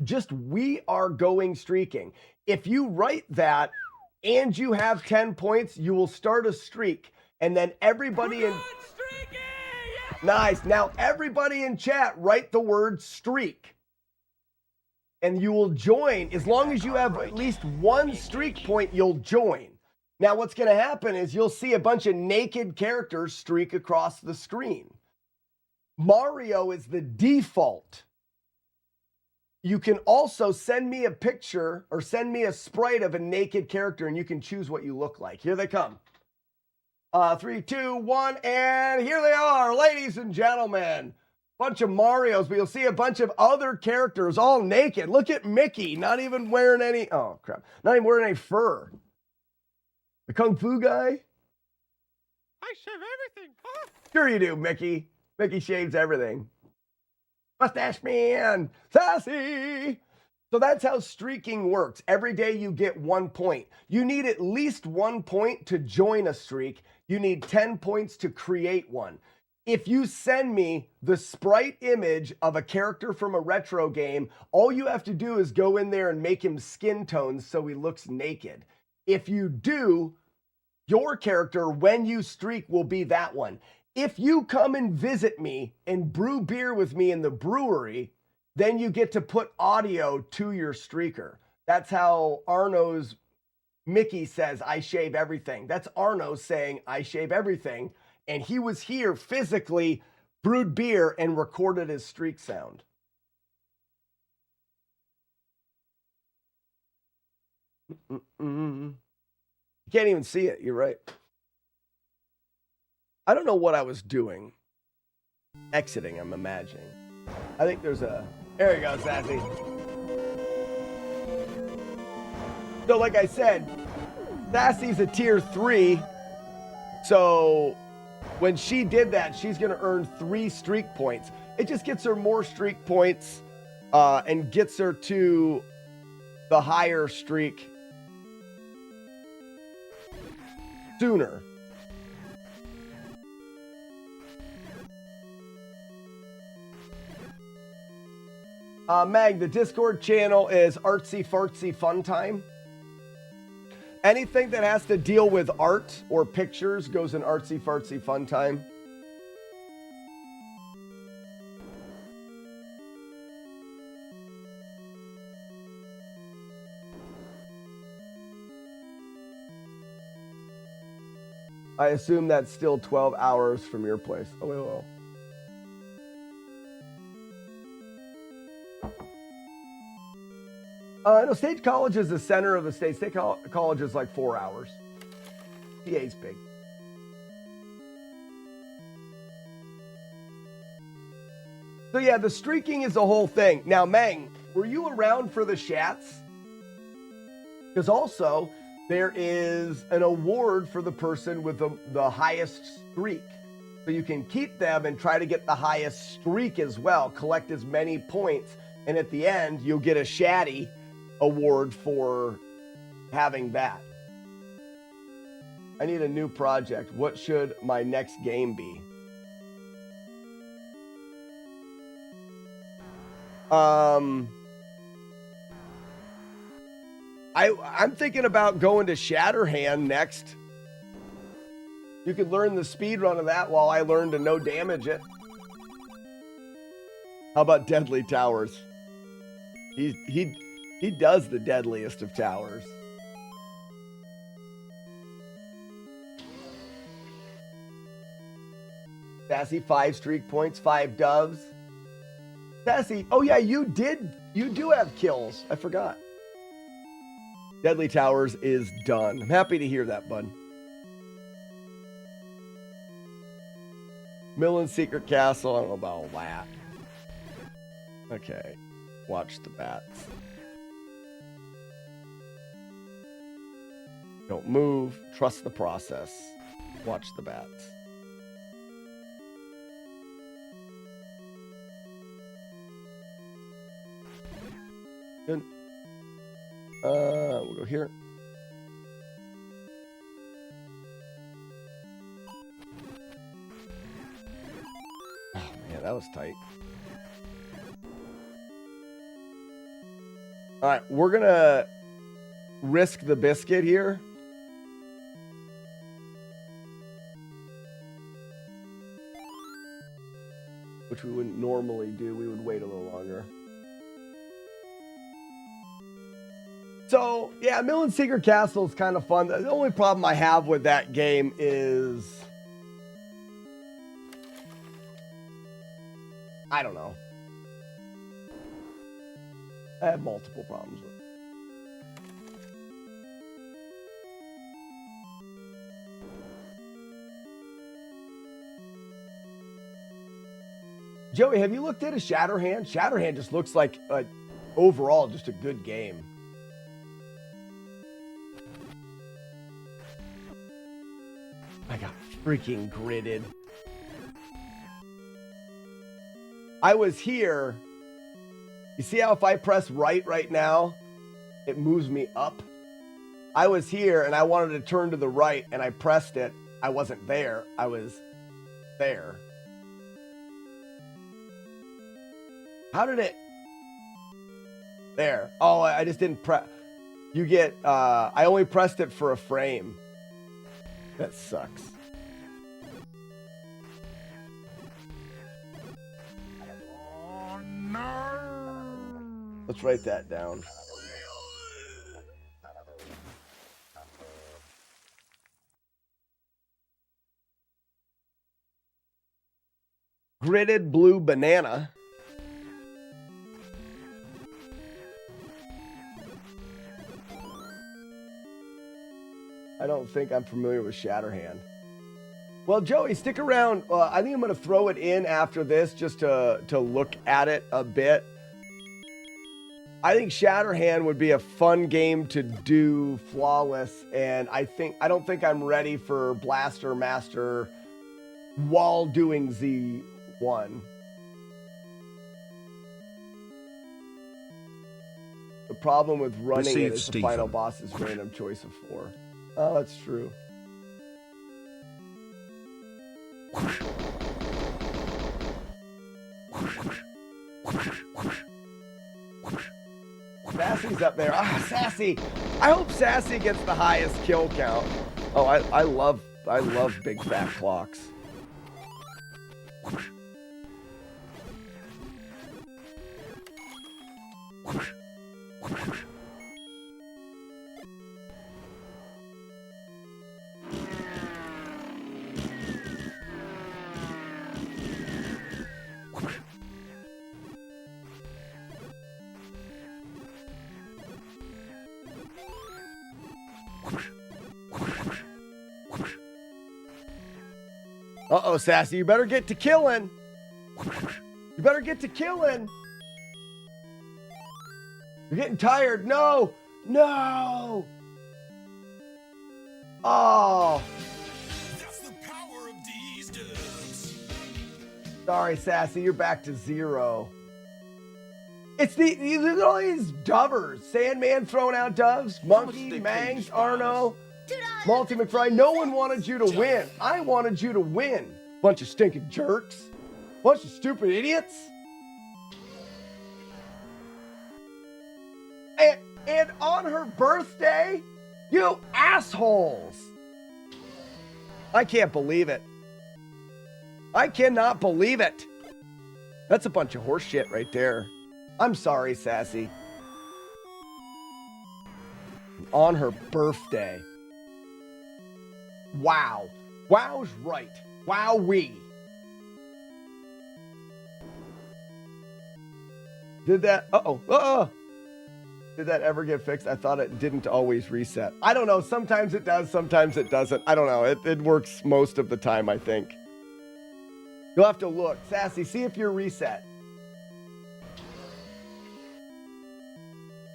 Just, we are going streaking. If you write that and you have 10 points, you will start a streak. And then everybody in... Nice. Now everybody in chat, write the word streak. And you will join. As long as you have at least 1 streak point, you'll join. Now what's going to happen is you'll see a bunch of naked characters streak across the screen. Mario is the default. You can also send me a picture or send me a sprite of a naked character and you can choose what you look like. Here they come. 3, 2, 1, and here they are, ladies and gentlemen. Bunch of Marios, but you'll see a bunch of other characters all naked. Look at Mickey, not even wearing any, oh crap, not even wearing any fur. The Kung Fu guy? I shave everything. Huh? Sure you do, Mickey. Mickey shaves everything. Mustache man, sassy. So that's how streaking works. Every day you get 1 point. You need at least 1 point to join a streak. You need 10 points to create one. If you send me the sprite image of a character from a retro game, all you have to do is go in there and make him skin tones so he looks naked. If you do, your character, when you streak, will be that one. If you come and visit me and brew beer with me in the brewery, then you get to put audio to your streaker. That's how Arno's Mickey says, I shave everything. That's Arno saying, I shave everything. And he was here physically, brewed beer, and recorded his streak sound. You can't even see it. You're right. I don't know what I was doing. Exiting, I'm imagining. I think there's a... There you go, Sassy. So like I said, Sassy's a tier 3. So when she did that, she's going to earn 3 streak points. It just gets her more streak points and gets her to the higher streak sooner. Meg, the Discord channel is Artsy Fartsy Fun Time. Anything that has to deal with art or pictures goes in Artsy Fartsy Fun Time. I assume that's still 12 hours from your place. Oh, wait, wait. No, State College is the center of the state. State College is like 4 hours. PA's big. So yeah, the streaking is the whole thing. Now, Meng, were you around for the Shats? Because also, there is an award for the person with the highest streak. So you can keep them and try to get the highest streak as well. Collect as many points. And at the end, you'll get a Shatty award for having that. I need a new project. What should my next game be? I'm thinking about going to Shatterhand next. You could learn the speed run of that while I learn to no damage it. How about Deadly Towers? He does the deadliest of towers. Sassy, 5 streak points, 5 doves. Sassy, oh yeah, you do have kills. I forgot. Deadly Towers is done. I'm happy to hear that, bud. Millen's Secret Castle, I don't know about all that. Okay, watch the bats. Don't move. Trust the process. Watch the bats. Good. We'll go here. Oh, man, that was tight. All right, we're going to risk the biscuit here. Which we wouldn't normally do. We would wait a little longer. So, yeah, Millen's Secret Castle is kind of fun. The only problem I have with that game is... I don't know. I have multiple problems with it. Joey, have you looked at a Shatterhand? Shatterhand just looks like, overall, just a good game. I got freaking gridded. I was here. You see how if I press right now, it moves me up? I was here and I wanted to turn to the right and I pressed it. I wasn't there. I was there. How did it? There. Oh, I just didn't press. You get, I only pressed it for a frame. That sucks. Oh, no. Let's write that down. Gridded blue banana. I don't think I'm familiar with Shatterhand. Well, Joey, stick around. I think I'm going to throw it in after this just to look at it a bit. I think Shatterhand would be a fun game to do flawless, and I don't think I'm ready for Blaster Master while doing Z1. The problem with running it is the final boss is random choice of 4. Oh, that's true. Sassy's up there. Ah, Sassy. I hope Sassy gets the highest kill count. Oh, I love big fat clocks. Uh-oh, Sassy, you better get to killing. You better get to killing. You're getting tired. No. No. Oh. That's the power of these dubs. Sorry, Sassy, you're back to 0. It's there's all these dubbers. Sandman throwing out doves. Monkey, Mangs, Arno. Multi McFry, no one wanted you to win. I wanted you to win. Bunch of stinking jerks. Bunch of stupid idiots. And on her birthday, you assholes. I can't believe it. I cannot believe it. That's a bunch of horse shit right there. I'm sorry, Sassy. On her birthday. Wow. Wow's right. Wowee. Did that? Uh-oh. Did that ever get fixed? I thought it didn't always reset. I don't know. Sometimes it does. Sometimes it doesn't. I don't know. It works most of the time, I think. You'll have to look. Sassy, see if you're reset.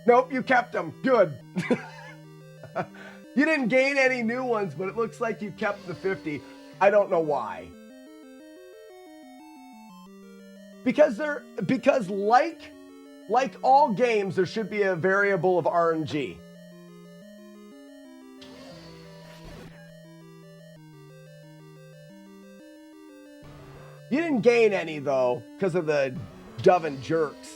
Nope, you kept them. Good. You didn't gain any new ones, but it looks like you kept the 50. I don't know why. Because like all games, there should be a variable of RNG. You didn't gain any though, because of the dove and jerks.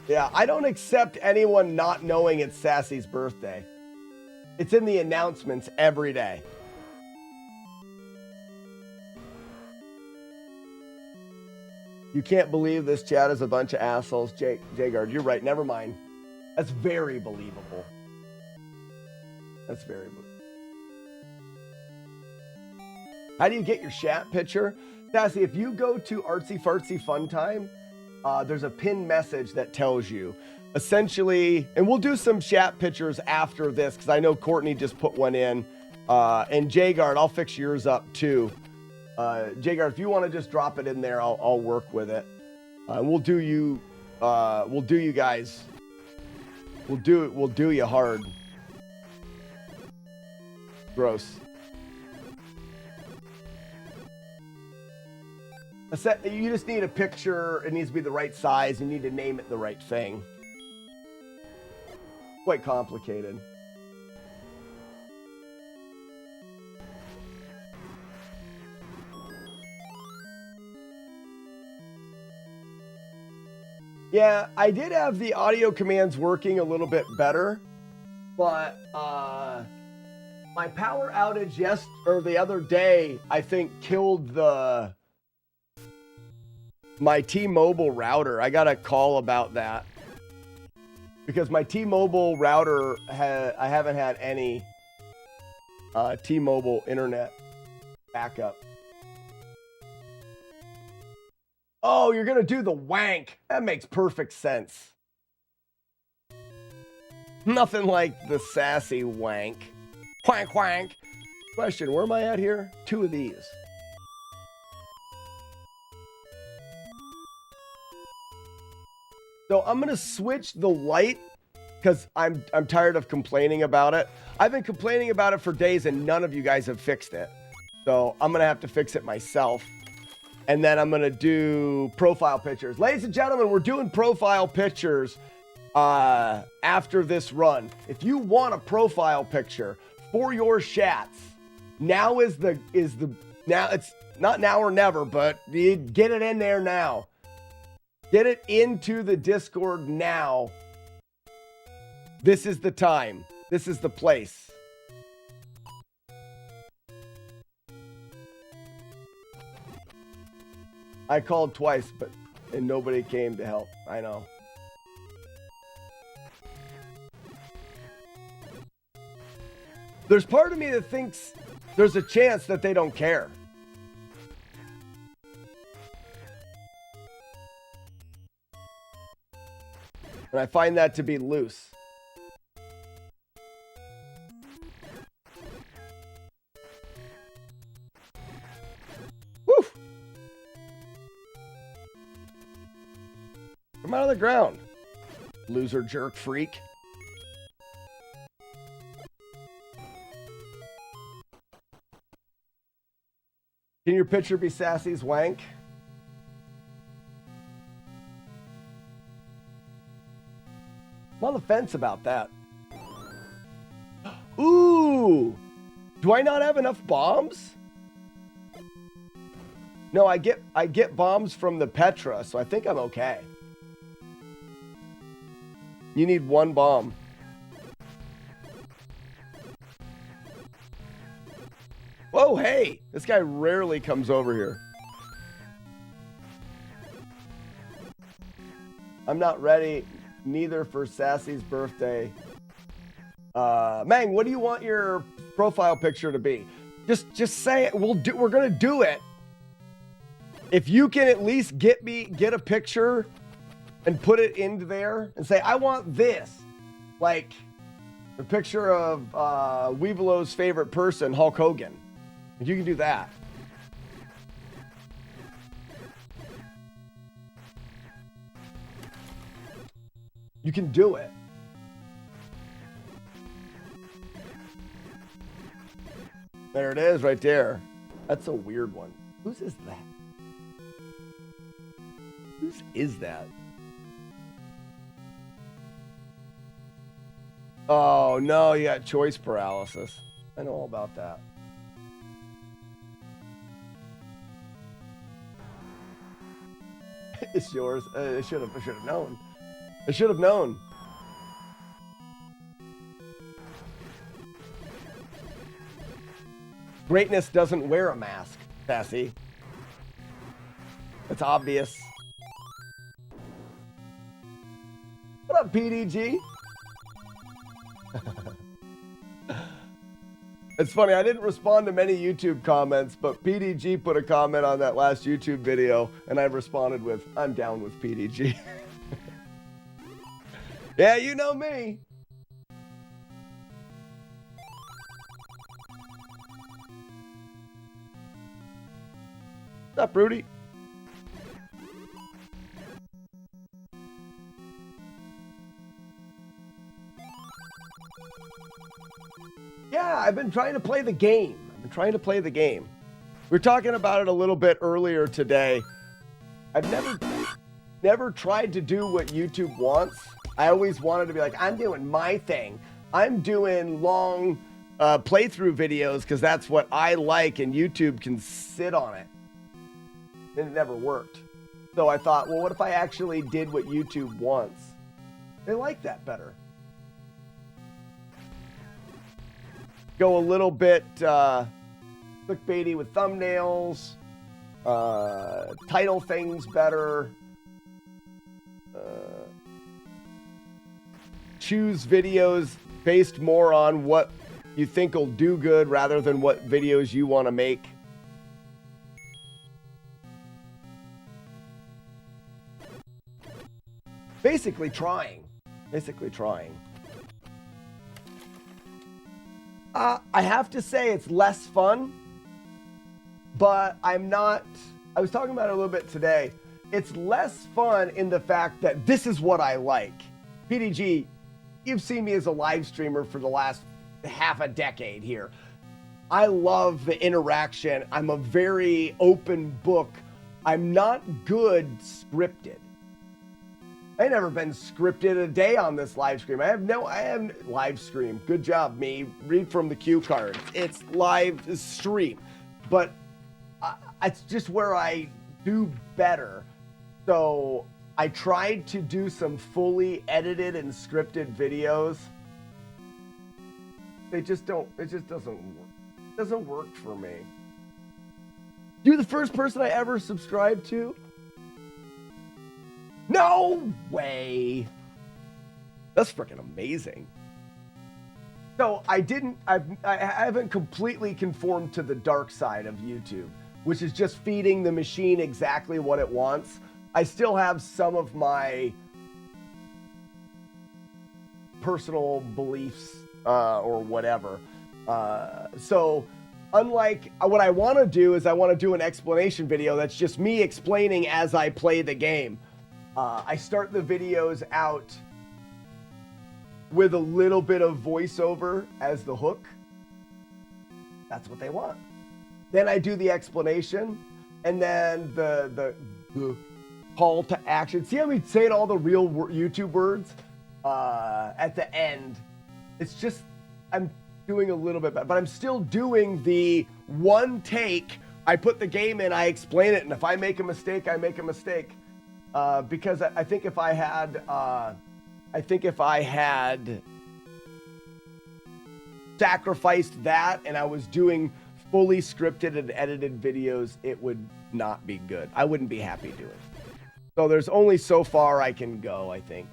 Yeah, I don't accept anyone not knowing it's Sassy's birthday. It's in the announcements every day. You can't believe this chat is a bunch of assholes. Jagard, you're right. Never mind. That's very believable. That's very believable. How do you get your chat picture? Sassy, if you go to Artsy Fartsy Fun Time, there's a pinned message that tells you. Essentially, and we'll do some chat pictures after this because I know Courtney just put one in. And Jagard, I'll fix yours up too. Jagard, if you want to just drop it in there, I'll work with it. We'll do you guys. We'll do you hard. Gross. You just need a picture. It needs to be the right size. You need to name it the right thing. Quite complicated. Yeah, I did have the audio commands working a little bit better, but my power outage the other day, I think killed my T-Mobile router. I got a call about that because my T-Mobile router I haven't had any T-Mobile internet backup. Oh, you're gonna do the wank. That makes perfect sense. Nothing like the sassy wank. Wank wank. Question, where am I at here? 2 of these. So I'm gonna switch the light because I'm tired of complaining about it. I've been complaining about it for days and none of you guys have fixed it. So I'm gonna have to fix it myself. And then I'm gonna do profile pictures. Ladies and gentlemen, we're doing profile pictures after this run. If you want a profile picture for your chats, now is the now it's not now or never, but you get it in there now. Get it into the Discord now. This is the time. This is the place. I called twice, and nobody came to help. I know. There's part of me that thinks there's a chance that they don't care. And I find that to be loose. Woo! Come out of the ground, loser jerk freak. Can your picture be Sassy's wank? I'm on the fence about that. Ooh! Do I not have enough bombs? No, I get bombs from the Petra, so I think I'm okay. You need one bomb. Whoa, hey! This guy rarely comes over here. I'm not ready. Neither for Sassy's birthday. Mang, what do you want your profile picture to be? Just say it. We're gonna do it. If you can at least get a picture and put it into there and say, I want this. Like a picture of Weevilow's favorite person, Hulk Hogan. If you can do that. You can do it. There it is right there. That's a weird one. Whose is that? Whose is that? Oh, no, you got choice paralysis. I know all about that. It's yours. I should have known. I should have known. Greatness doesn't wear a mask, Sassy. It's obvious. What up, PDG? It's funny, I didn't respond to many YouTube comments, but PDG put a comment on that last YouTube video, and I responded with, I'm down with PDG. Yeah, you know me. What's up, Rudy? Yeah, I've been trying to play the game. We were talking about it a little bit earlier today. I've never tried to do what YouTube wants. I always wanted to be like, I'm doing my thing. I'm doing long playthrough videos because that's what I like and YouTube can sit on it. And it never worked. So I thought, well, what if I actually did what YouTube wants? They like that better. Go a little bit clickbaity with thumbnails, title things better, choose videos based more on what you think will do good rather than what videos you want to make. Basically trying. I have to say it's less fun, but I was talking about it a little bit today. it's less fun in the fact that this is what I like. PDG, you've seen me as a live streamer for the last half a decade here. I love the interaction. I'm a very open book. I'm not good scripted. I've never been scripted a day on this live stream. I have live stream. Good job, me. Read from the cue cards. It's live stream. But it's just where I do better. So I tried to do some fully edited and scripted videos. It just doesn't work. It doesn't work for me. You the first person I ever subscribed to? No way. That's freaking amazing. So I haven't completely conformed to the dark side of YouTube, which is just feeding the machine exactly what it wants. I still have some of my personal beliefs or whatever. So unlike what I want to do is I want to do an explanation video that's just me explaining as I play the game. I start the videos out with a little bit of voiceover as the hook. That's what they want. Then I do the explanation, and then the call to action. See how we say it all the real YouTube words at the end. It's just I'm doing a little bit better, but I'm still doing the one take. I put the game in, I explain it, and if I make a mistake, I make a mistake. Because I think if I had sacrificed that and I was doing fully scripted and edited videos, it would not be good. I wouldn't be happy doing it. So there's only so far I can go, I think.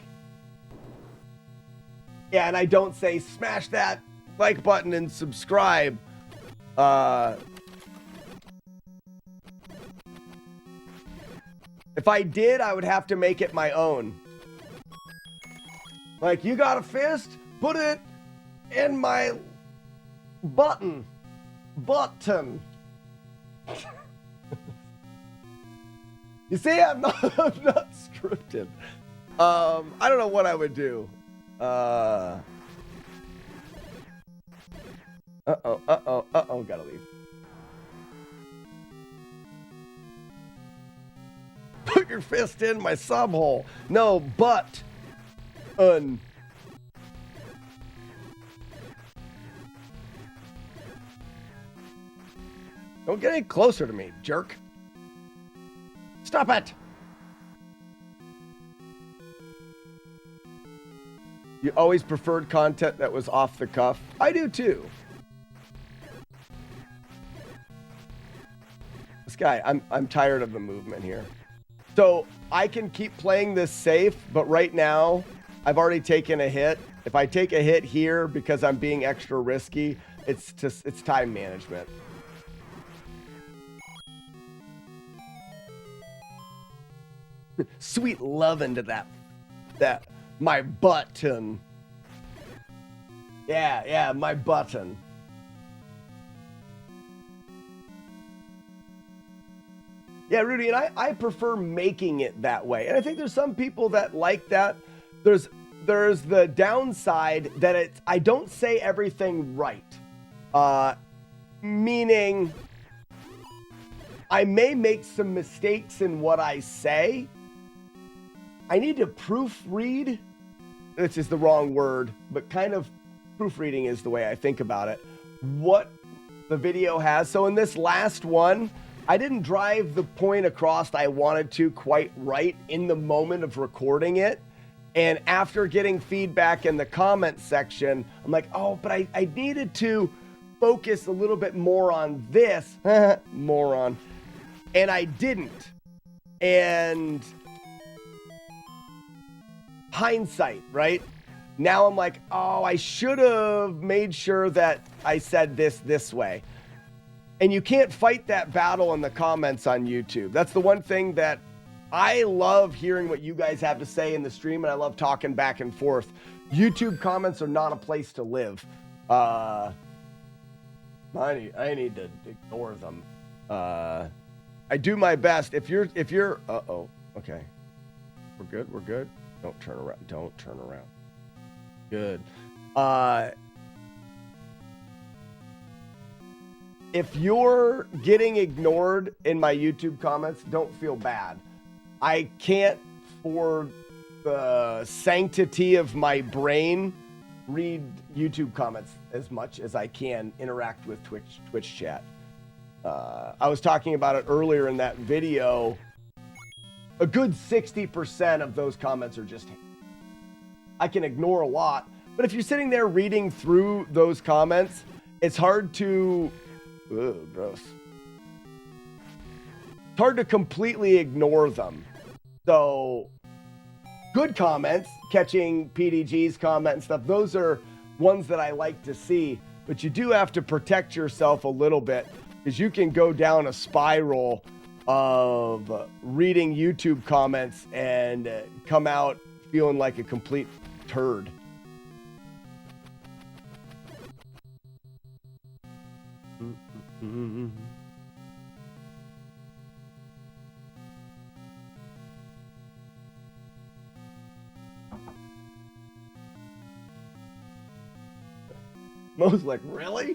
Yeah, and I don't say smash that like button and subscribe. If I did, I would have to make it my own. Like, you got a fist? Put it in my button. You see, I'm not scripted. I don't know what I would do. Uh-oh, gotta leave. Put your fist in my sub hole. No, but don't get any closer to me, jerk. Stop it. You always preferred content that was off the cuff? I do too. This guy, I'm tired of the movement here. So I can keep playing this safe, but right now I've already taken a hit. If I take a hit here because I'm being extra risky, it's time management. Sweet loving to that my button. Yeah, my button. Yeah, Rudy, and I prefer making it that way. And I think there's some people that like that. There's the downside that I don't say everything right. Meaning I may make some mistakes in what I say. I need to proofread. This is the wrong word, but kind of proofreading is the way I think about it. What the video has. So in this last one, I didn't drive the point across I wanted to quite right in the moment of recording it. And after getting feedback in the comment section, I'm like, oh, but I needed to focus a little bit more on this. Moron. And I didn't. And hindsight, right? Now I'm like, oh, I should have made sure that I said this way. And you can't fight that battle in the comments on YouTube. That's the one thing that I love hearing what you guys have to say in the stream, and I love talking back and forth. YouTube comments are not a place to live. I need to ignore them. I do my best. If you're Okay. We're good. We're good. Don't turn around. Don't turn around. Good. If you're getting ignored in my YouTube comments, don't feel bad. I can't, for the sanctity of my brain, read YouTube comments as much as I can interact with Twitch chat. I was talking about it earlier in that video. A good 60% of those comments are just hate. I can ignore a lot, but if you're sitting there reading through those comments, it's hard to... Ugh, gross. It's hard to completely ignore them. So, good comments, catching PDG's comment and stuff, those are ones that I like to see, but you do have to protect yourself a little bit, because you can go down a spiral of reading YouTube comments and come out feeling like a complete turd. Mo's like, really?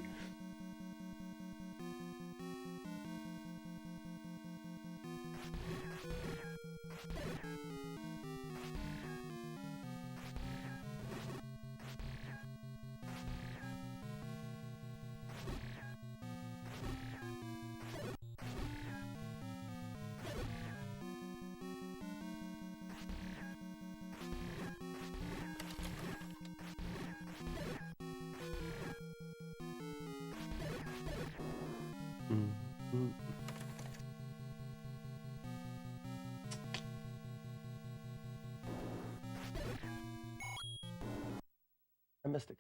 I missed it.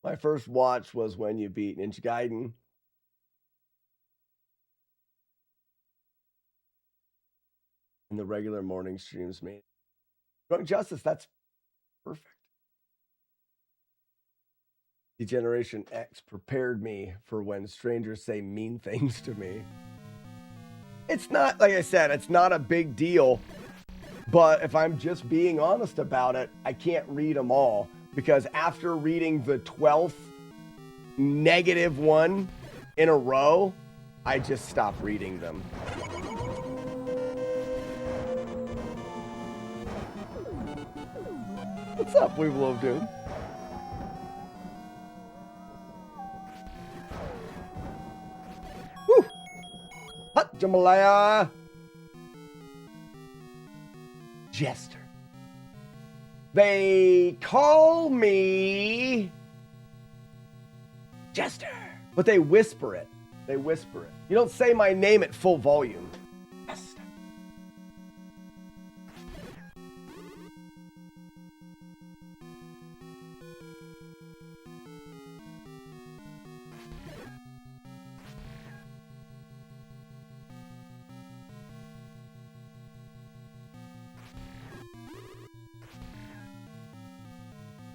My first watch was when you beat Ninja Gaiden. In the regular morning streams, mate. Drunk Justice, that's perfect. Degeneration X prepared me for when strangers say mean things to me. It's not, like I said, it's not a big deal. But if I'm just being honest about it, I can't read them all. Because after reading the 12th negative one in a row, I just stopped reading them. What's up, Weevil of Doom? Woo! Hot Jambalaya! Jester. They call me Jester, but they whisper it. They whisper it. You don't say my name at full volume. Jester.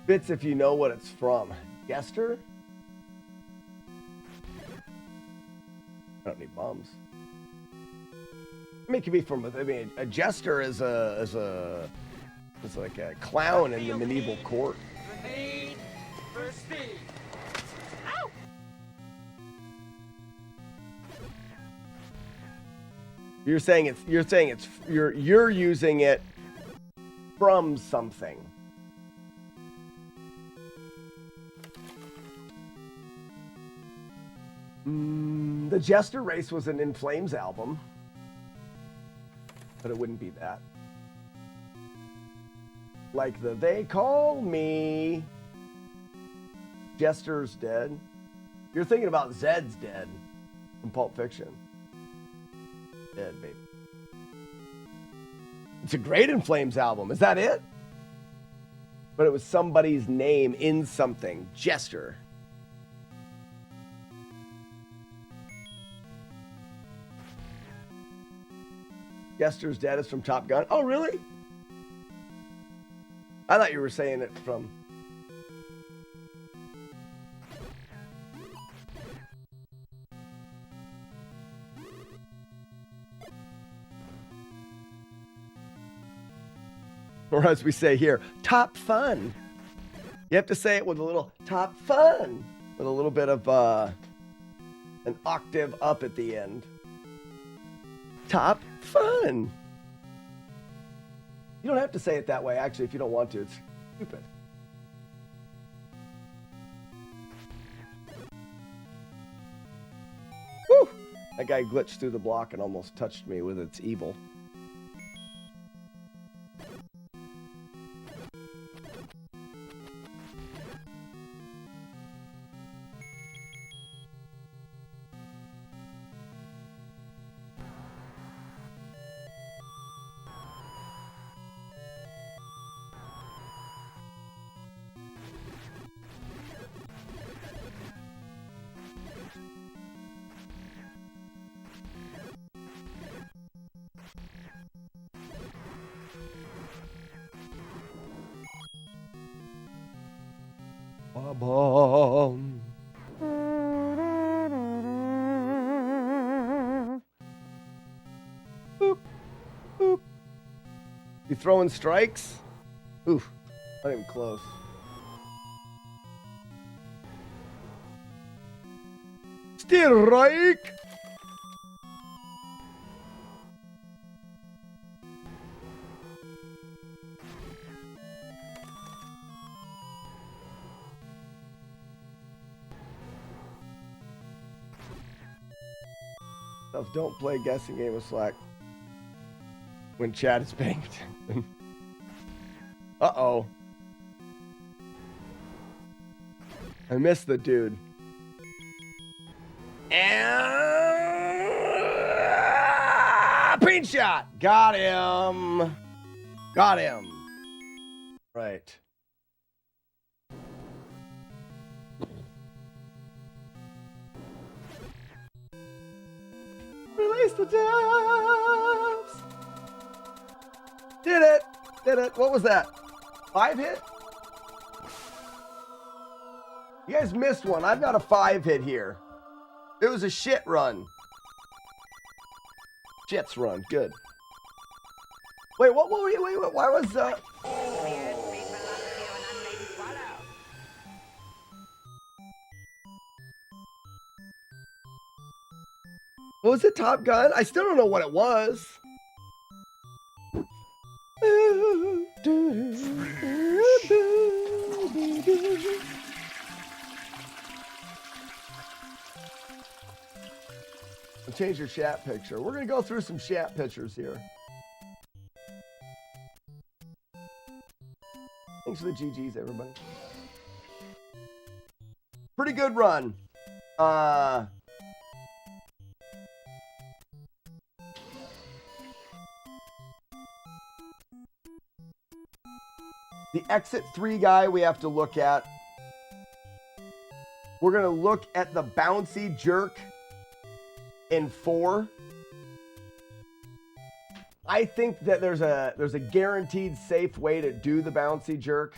Fits if you know what it's from. Jester? I don't need bombs. I mean, it could be from. I mean, a jester is like a clown in the medieval court. You're using it from something. The Jester Race was an In Flames album, but it wouldn't be that. Like the They Call Me. Jester's dead. You're thinking about Zed's dead from Pulp Fiction. Dead, baby. It's a great In Flames album. Is that it? But it was somebody's name in something. Jester. Jester's Dead is from Top Gun. Oh, really? I thought you were saying it from... Or as we say here, top fun. You have to say it with a little top fun, with a little bit of an octave up at the end. Top fun. You don't have to say it that way, actually, if you don't want to. It's stupid. Whew! That guy glitched through the block and almost touched me with its evil. Ba-bum. Boop, boop. You throwing strikes? Oof, not even close. Strike! Don't play guessing game with Slack when chat is paying attention. Uh-oh. I missed the dude. And paint shot. Got him. Got him. Right. Release the doves. Did it. Did it. What was that? 5 hit? You guys missed one. I've got a 5 hit here. It was a shit run. Shit's run. Good. Wait, what? Wait, why was what was it, Top Gun? I still don't know what it was. Change your chat picture. We're going to go through some chat pictures here. Thanks for the GGs, everybody. Pretty good run. The exit 3 guy we have to look at. We're going to look at the bouncy jerk in 4. I think that there's a guaranteed safe way to do the bouncy jerk.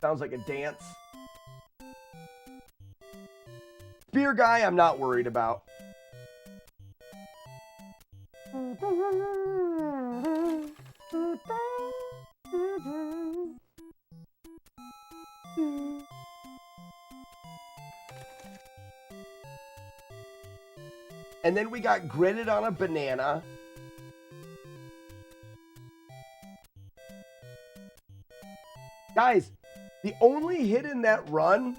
Sounds like a dance. Spear guy, I'm not worried about. And then we got gridded on a banana. Guys, the only hit in that run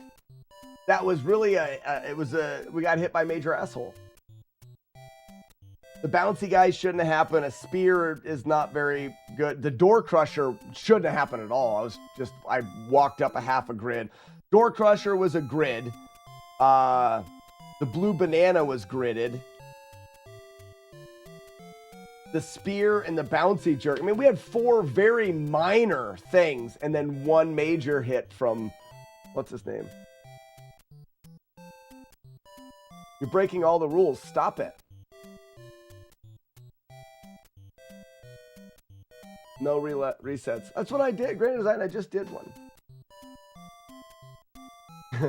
that was really we got hit by major asshole. The bouncy guy shouldn't have happened. A spear is not very good. The door crusher shouldn't have happened at all. I walked up a half a grid. Door crusher was a grid. The blue banana was gridded. The spear and the bouncy jerk. I mean, we had 4 very minor things and then 1 major hit from, what's his name? You're breaking all the rules. Stop it. No resets. That's what I did. Grand Design, I just did one.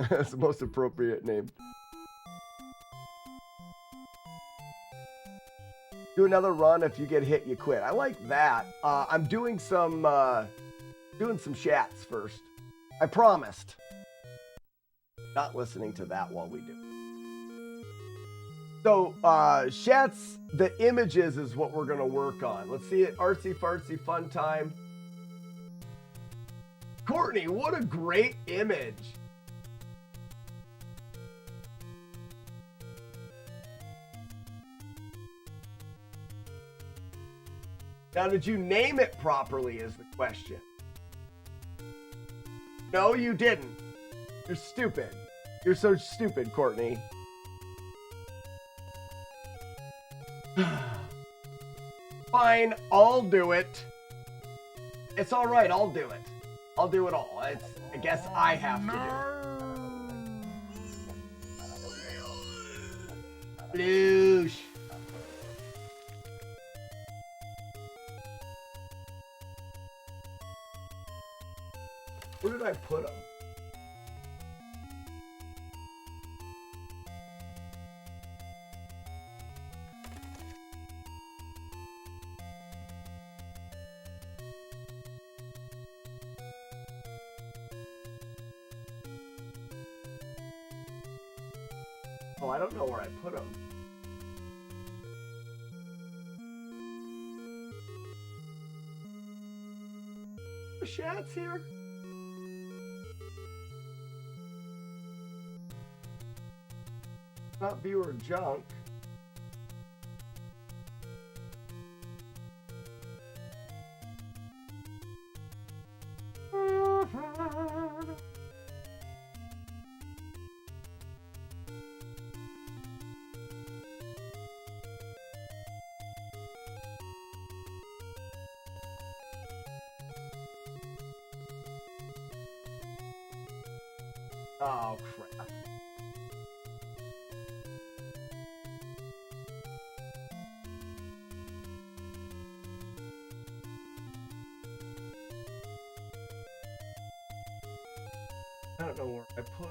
That's the most appropriate name. Do another run. If you get hit, you quit. I like that. I'm doing some chats first. I promised. Not listening to that while we do. So, chats, the images is what we're going to work on. Let's see it. Artsy fartsy fun time. Courtney, what a great image. Now, did you name it properly is the question. No, you didn't. You're stupid. You're so stupid, Courtney. Fine, I'll do it. It's all right, I'll do it. I'll do it all. I guess I have to do it. Bloosh. Where did I put them? Oh, I don't know where I put them. The Shad's here. Not viewer junk. Oh, crap. I don't know where I put.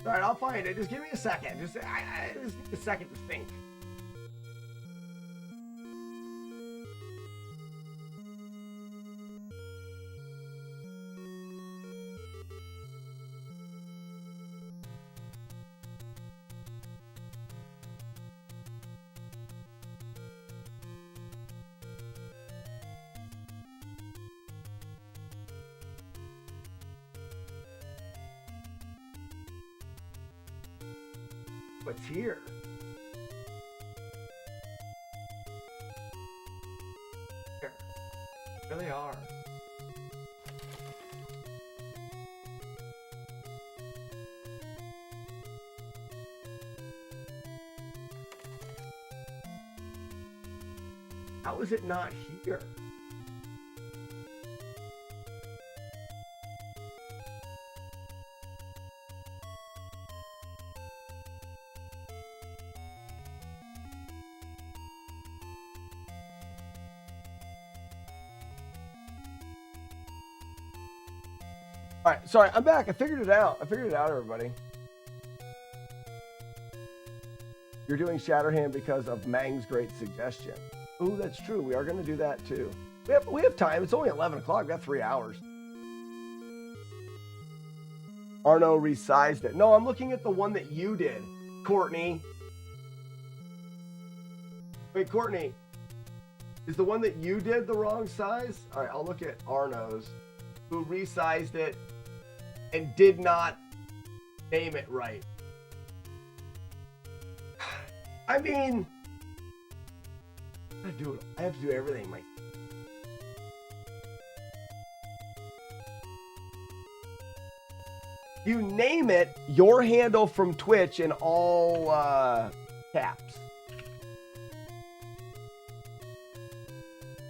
All right, I'll find it. Just give me a second. Just need a second to think. What's here? There they are. How is it not here? All right, sorry, I'm back. I figured it out. Everybody. You're doing Shatterhand because of Mang's great suggestion. Ooh, that's true. We are going to do that too. We have time. It's only 11 o'clock. We've got 3 hours. Arno resized it. No, I'm looking at the one that you did, Courtney. Wait, Courtney, is the one that you did the wrong size? All right, I'll look at Arno's, who resized it and did not name it right. I mean, I have to do everything myself. You name it, your handle from Twitch in all caps.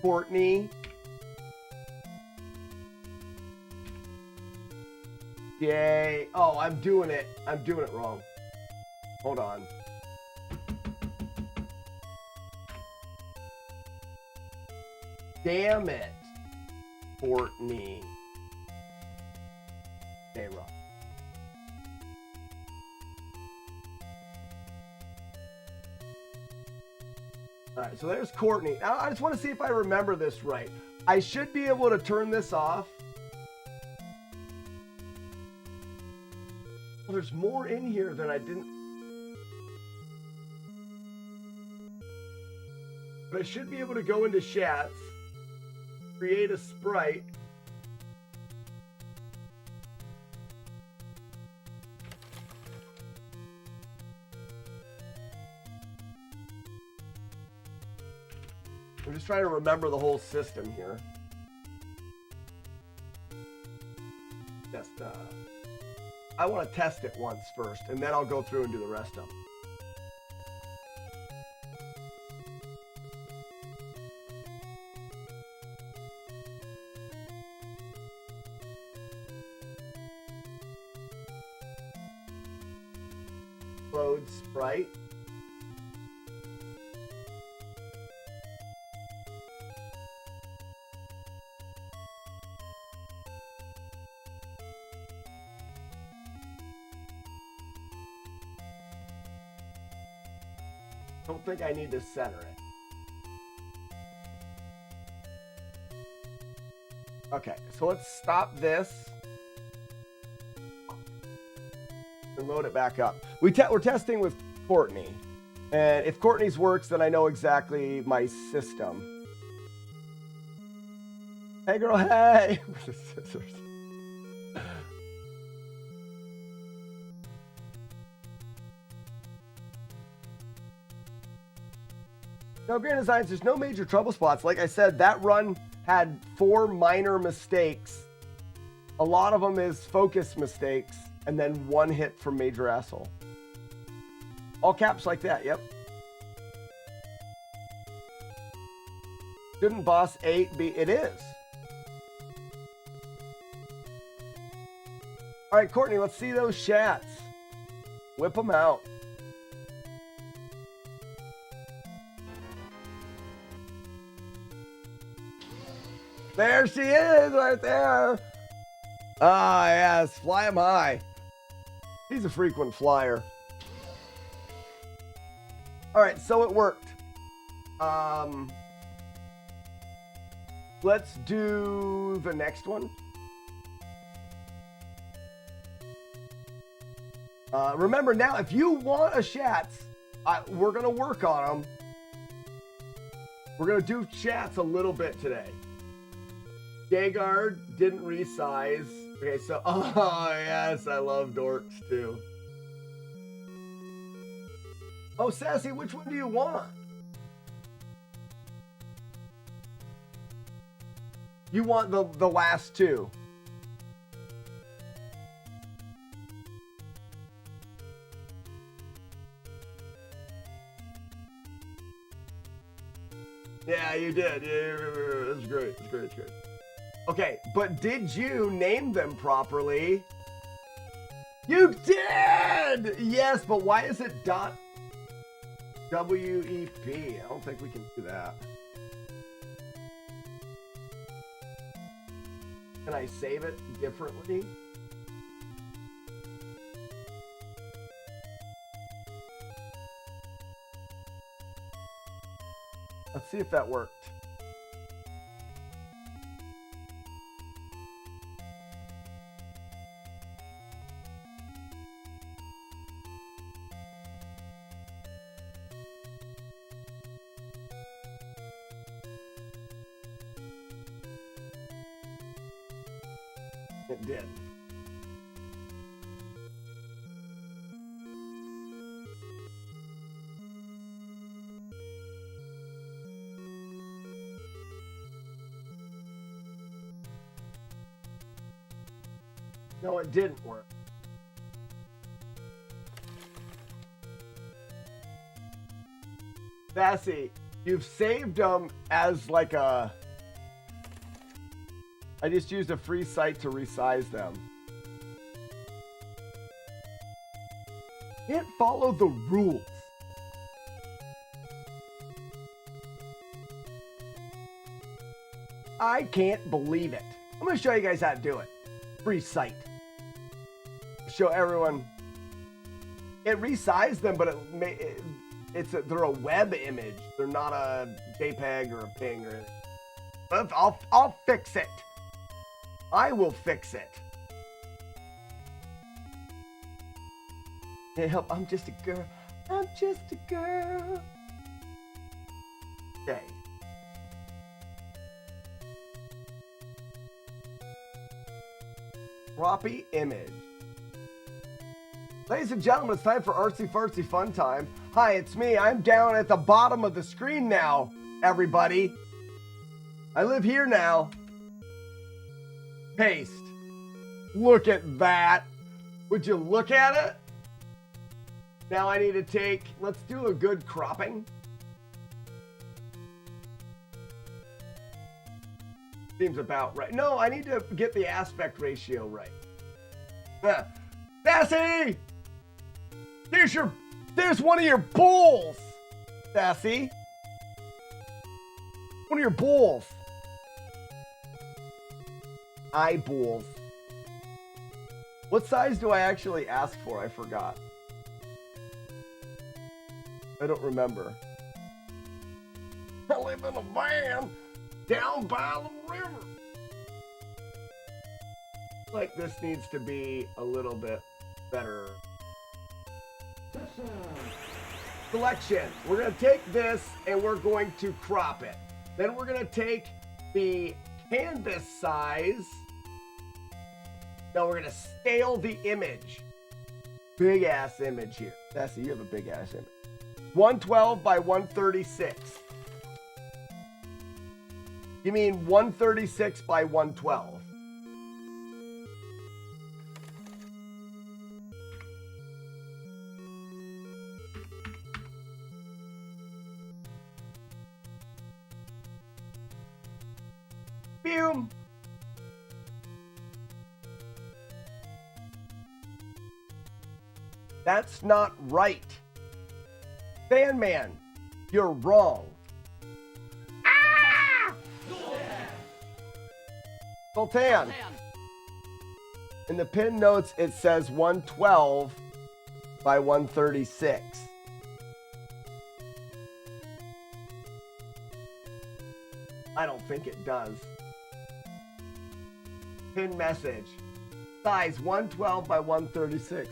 Courtney. Yay. Oh, I'm doing it. I'm doing it wrong. Hold on. Damn it. Courtney. Okay, wrong. All right, so there's Courtney. Now, I just want to see if I remember this right. I should be able to turn this off. Well, there's more in here than I didn't. But I should be able to go into Shats, create a sprite. I'm just trying to remember the whole system here. Just, I want to test it once first, and then I'll go through and do the rest of them. Load sprite. Don't think I need to center it. Okay, so let's stop this and load it back up. We're testing with Courtney, and if Courtney's works, then I know exactly my system. Hey, girl, hey! With the scissors. No, Grand Designs, there's no major trouble spots. Like I said, that run had 4 minor mistakes. A lot of them is focus mistakes, and then 1 hit from major asshole. All caps like that, yep. Shouldn't boss 8 be? It is. All right, Courtney, let's see those chats. Whip them out. There she is, right there. Ah, yes, fly 'em high. He's a frequent flyer. All right, so it worked. Let's do the next one. Remember now, if you want a Shats, we're gonna work on them. We're gonna do Shats a little bit today. Dagard didn't resize. Okay, so, oh yes, I love dorks too. Oh, Sassy, which one do you want? You want the last 2. Yeah, you did. Yeah, it's great. It's great. It's great. Okay, but did you name them properly? You did! Yes, but why is it .WEP? I don't think we can do that. Can I save it differently? Let's see if that worked. It did. No, it didn't work. Sassy, you've saved them as like a... I just used a free site to resize them. can't follow the rules. I can't believe it. I'm going to show you guys how to do it. Free site. Show everyone. It resized them, but they're a web image. They're not a JPEG or a PNG or anything. But I'll fix it. I will fix it. Hey, help! I'm just a girl. I'm just a girl. Okay. Croppy image. Ladies and gentlemen, it's time for Artsy Fartsy Fun Time. Hi, it's me. I'm down at the bottom of the screen now, everybody. I live here now. Paste. Look at that. Would you look at it? Now I need to take, let's do a good cropping. Seems about right. No, I need to get the aspect ratio right. Sassy! There's one of your bulls, Sassy. One of your bulls. Eyeballs. What size do I actually ask for? I forgot. I don't remember. I live in a van down by the river. Like this needs to be a little bit better. Selection. We're going to take this and we're going to crop it. Then we're going to take the canvas size. Now we're going to scale the image. Big ass image here. Sassy, you have a big ass image. 112 by 136. You mean 136 by 112? Boom. That's not right. Sandman, you're wrong. Ah! Sultan. In the pin notes, it says 112 by 136. I don't think it does. Pin message. Size 112 by 136.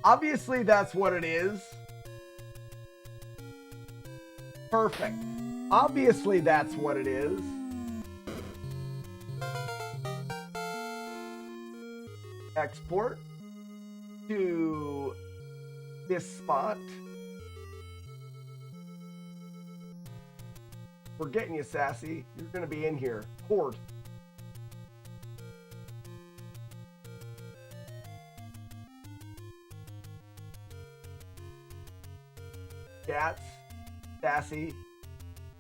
Obviously, that's what it is. Perfect. Obviously, that's what it is. Export to this spot. We're getting you, Sassy. You're going to be in here. Horde. Cats, Sassy,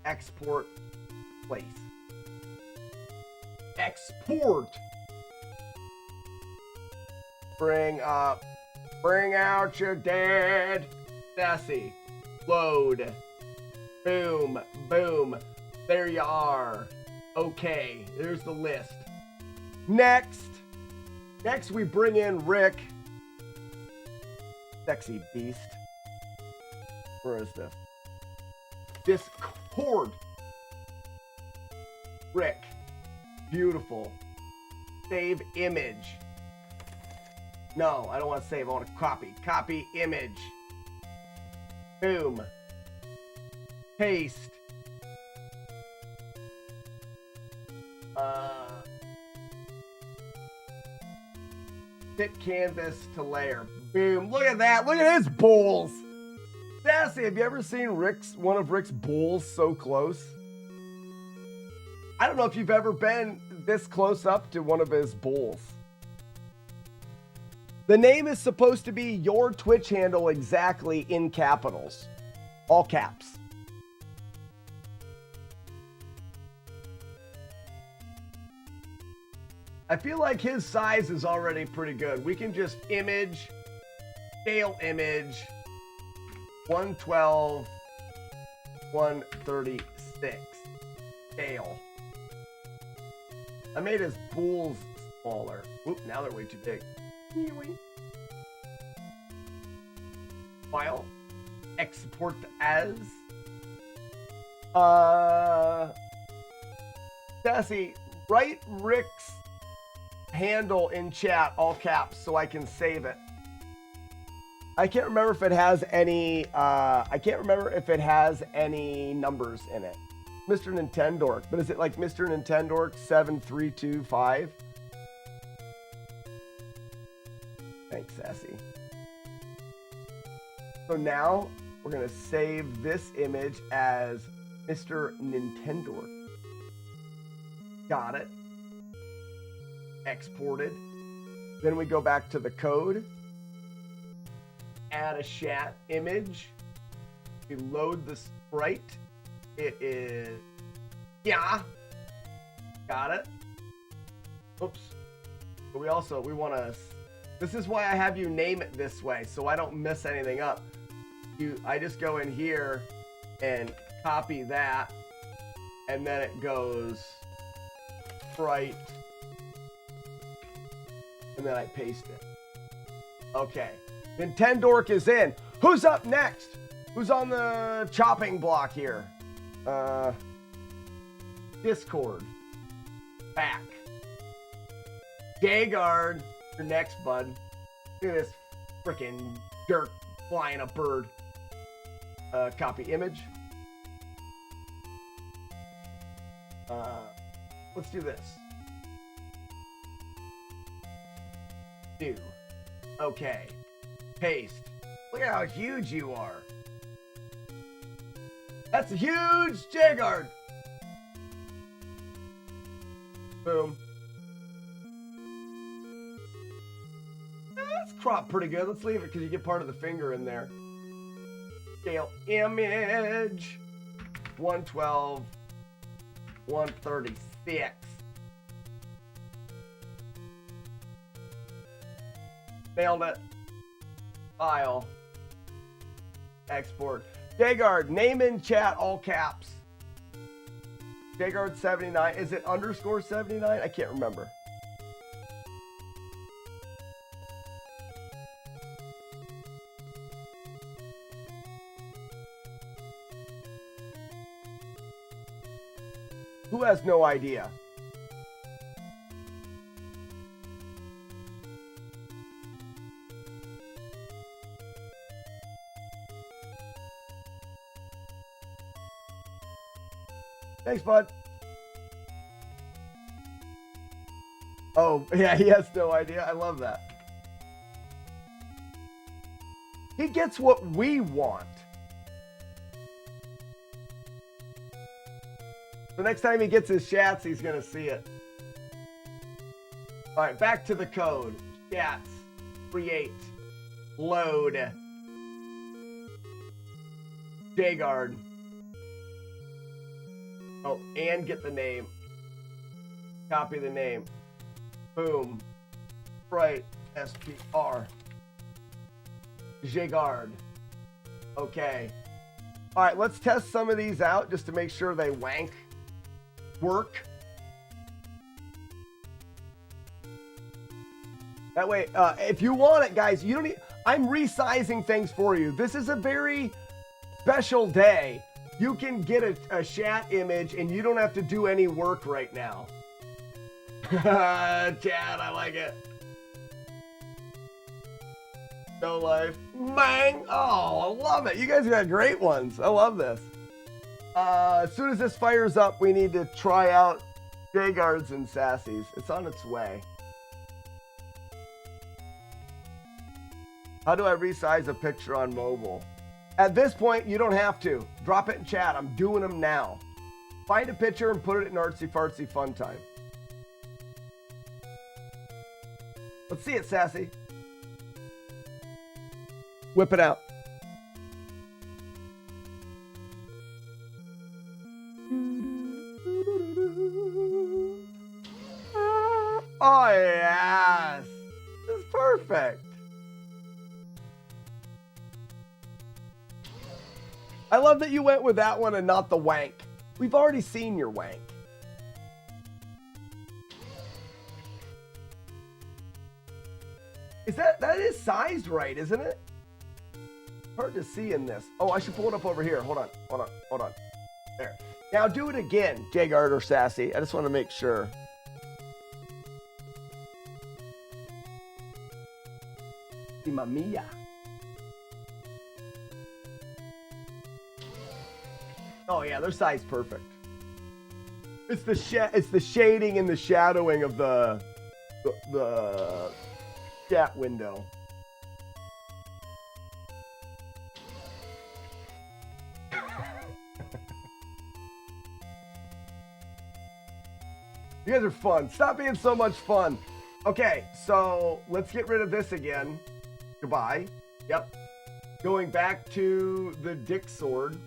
export, place. Export! Bring out your dead. Sassy, load. Boom, boom. There you are. Okay, there's the list. Next we bring in Rick. Sexy beast. Where is this? Discord. Rick. Beautiful. Save image. No, I don't want to save. I want to copy. Copy image. Boom. Paste. Fit canvas to layer. Boom. Look at that. Look at his balls. Sassy, have you ever seen one of Rick's bulls so close? I don't know if you've ever been this close up to one of his bulls. The name is supposed to be your Twitch handle exactly in capitals. All caps. I feel like his size is already pretty good. We can just image, scale image, 112, 136, scale. I made his pools smaller. Oop, now they're way too big. File, export as. Sassy, write Rick's handle in chat, all caps, so I can save it. I can't remember if it has any. I can't remember if it has any numbers in it. Mr. Nintendork, but is it like Mr. Nintendork 7325? Thanks, Sassy. So now we're gonna save this image as Mr. Nintendork. Got it. Exported. Then we go back to the code. Add a chat image. We load the sprite. It is, yeah. Got it. Oops. But we want to, this is why I have you name it this way, so I don't mess anything up. I just go in here and copy that, and then it goes sprite, and then I paste it. Okay. Nintendork is in. Who's up next? Who's on the chopping block here? Discord. Back. Jagard. Your next, bud. Look at this freaking jerk flying a bird. Copy image. Let's do this. Do. Okay. Paste. Look at how huge you are. That's a huge Jagard. Boom. That's cropped pretty good. Let's leave it because you get part of the finger in there. Scale image. 112. 136. Nailed it. File. Export. Jagard, name in chat, all caps. Jagard 79. Is it underscore 79? I can't remember. Who has no idea? Thanks, bud. Oh, yeah, he has no idea. I love that. He gets what we want. The next time he gets his chats, he's going to see it. All right, back to the code. Chats. Create. Load. Jagard. Oh, and get the name. Copy the name. Boom. Sprite. SPR. Jagard. Okay. All right, let's test some of these out just to make sure they work. That way, if you want it, guys, you don't need, I'm resizing things for you. This is a very special day. You can get a chat image and you don't have to do any work right now. Chat, I like it. No life. Bang! Oh, I love it. You guys got great ones. I love this. As soon as this fires up, we need to try out Jagard's and Sassy's. It's on its way. How do I resize a picture on mobile? At this point, you don't have to. Drop it in chat. I'm doing them now. Find a picture and put it in Artsy Fartsy Fun Time. Let's see it, Sassy. Whip it out. Oh, yes. This is perfect. I love that you went with that one and not the wank. We've already seen your wank. That is sized right, isn't it? Hard to see in this. Oh, I should pull it up over here. Hold on. There. Now do it again, Jagard or Sassy. I just want to make sure. Mamma mia. Oh yeah, they're sized perfect. It's the shading and the shadowing of the chat window. You guys are fun. Stop being so much fun. Okay, so let's get rid of this again. Goodbye. Yep. Going back to the dick sword.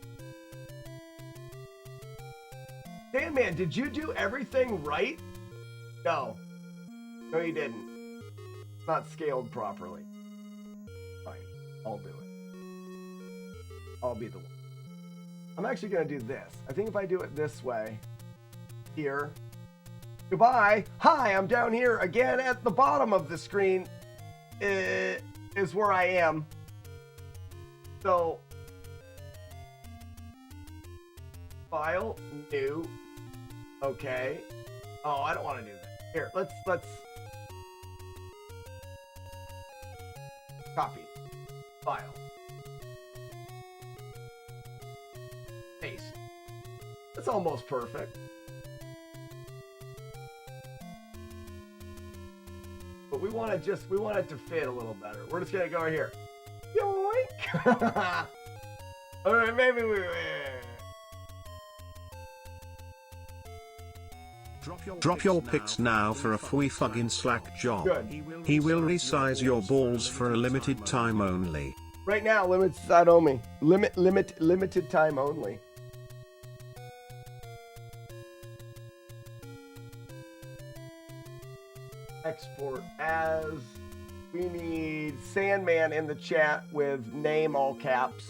Sandman, did you do everything right? No. No, you didn't. Not scaled properly. Fine. I'll do it. I'll be the one. I'm actually going to do this. I think if I do it this way, here. Goodbye. Hi, I'm down here again at the bottom of the screen is where I am. So, file, new. Okay. Oh, I don't want to do that. Here, let's copy. File. Paste. That's almost perfect. But we want it to fit a little better. We're just gonna go right here. Yoink! All right, maybe we. Drop your pics now for a free fucking Slack job. Good. He will resize your balls for a limited time only. Right now, limited time only. Limited time only. Export as. We need Sandman in the chat with name all caps.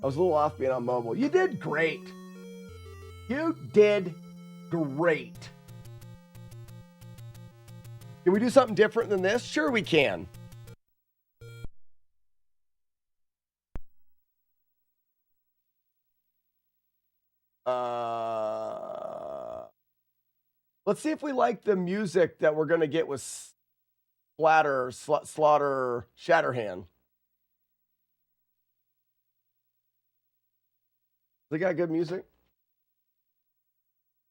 I was a little off being on mobile. You did great. You did great. Can we do something different than this? Sure we can. Let's see if we like the music that we're going to get with Slaughter Shatterhand. They got good music?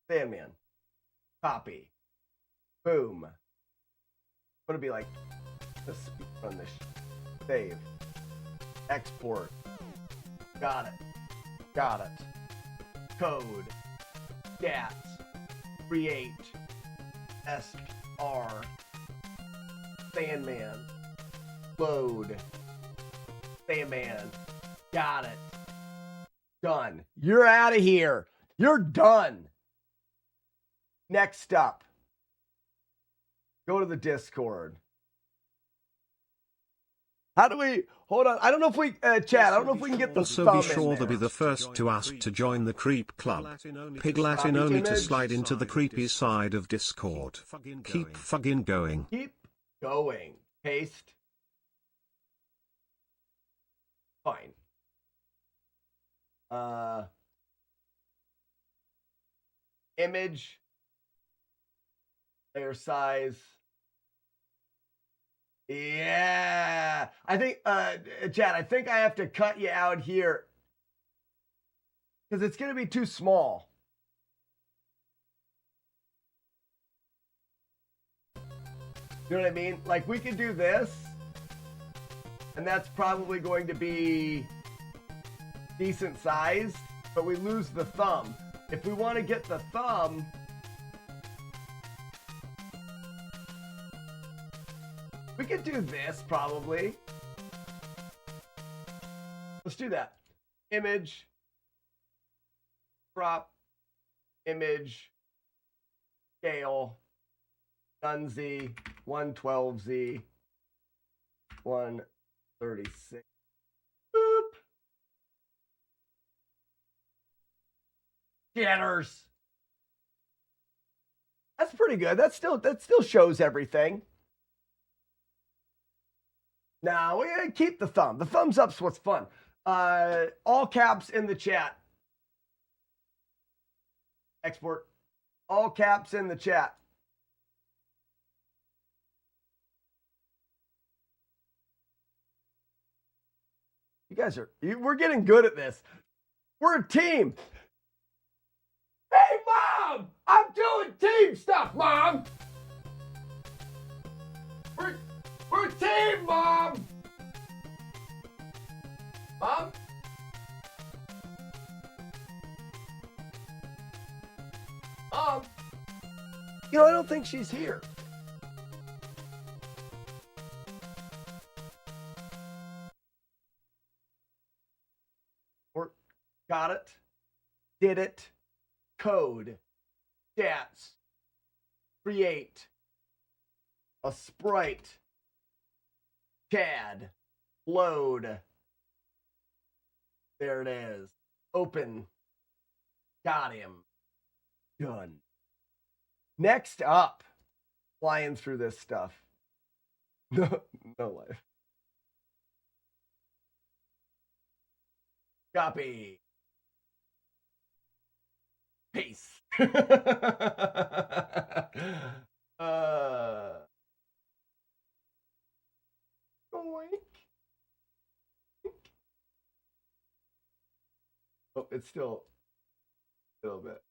Sandman. Copy. Boom. I'm going to be like, let's speak on this. Save. Export. Got it. Code. Stats. Create. SR. Sandman. Load. Sandman. Got it. Done. You're out of here. You're done. Next up. Go to the Discord. How do we... Hold on. I don't know if we... chat, I don't know if we can get the Also thumb be sure in to be there. the first to ask to join the Creep Club. Pig Latin only to slide into the creepy side of Discord. Keep fucking going. Keep going. Paste. Fine. Image. Layer size. Yeah. I think, Chad, I think I have to cut you out here because it's going to be too small. You know what I mean? Like, we could do this, and that's probably going to be decent size, but we lose the thumb. If we want to get the thumb, We could do this probably. Let's do that. Image, crop, image, scale, none Z, 112Z, 136. Boop. Jitters. That's pretty good. That still shows everything. Now we gotta keep the thumb. The thumbs up's what's fun. All caps in the chat. Export. All caps in the chat. You guys we're getting good at this. We're a team. Hey, Mom! I'm doing team stuff, Mom! We're a team, Mom! Mom? Mom? You know, I don't think she's here. Or got it. Did it. Code. Stats. Create. A sprite. CAD. Load. There it is. Open. Got him. Done. Next up. Flying through this stuff. No life. Copy. Paste. Oink. Oh, it's still a little bit.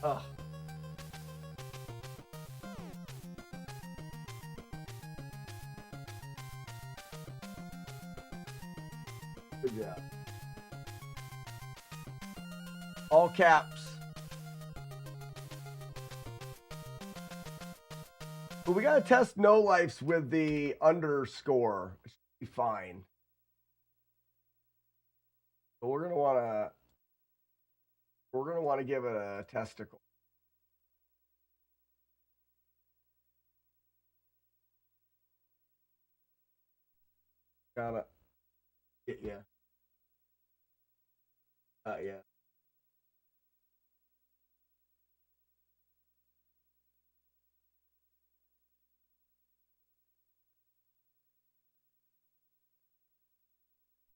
Oh. Good job. All caps. But we gotta test no lifes with the underscore. It should be fine. But we're gonna wanna give it a testicle. Gotta get ya. Yeah.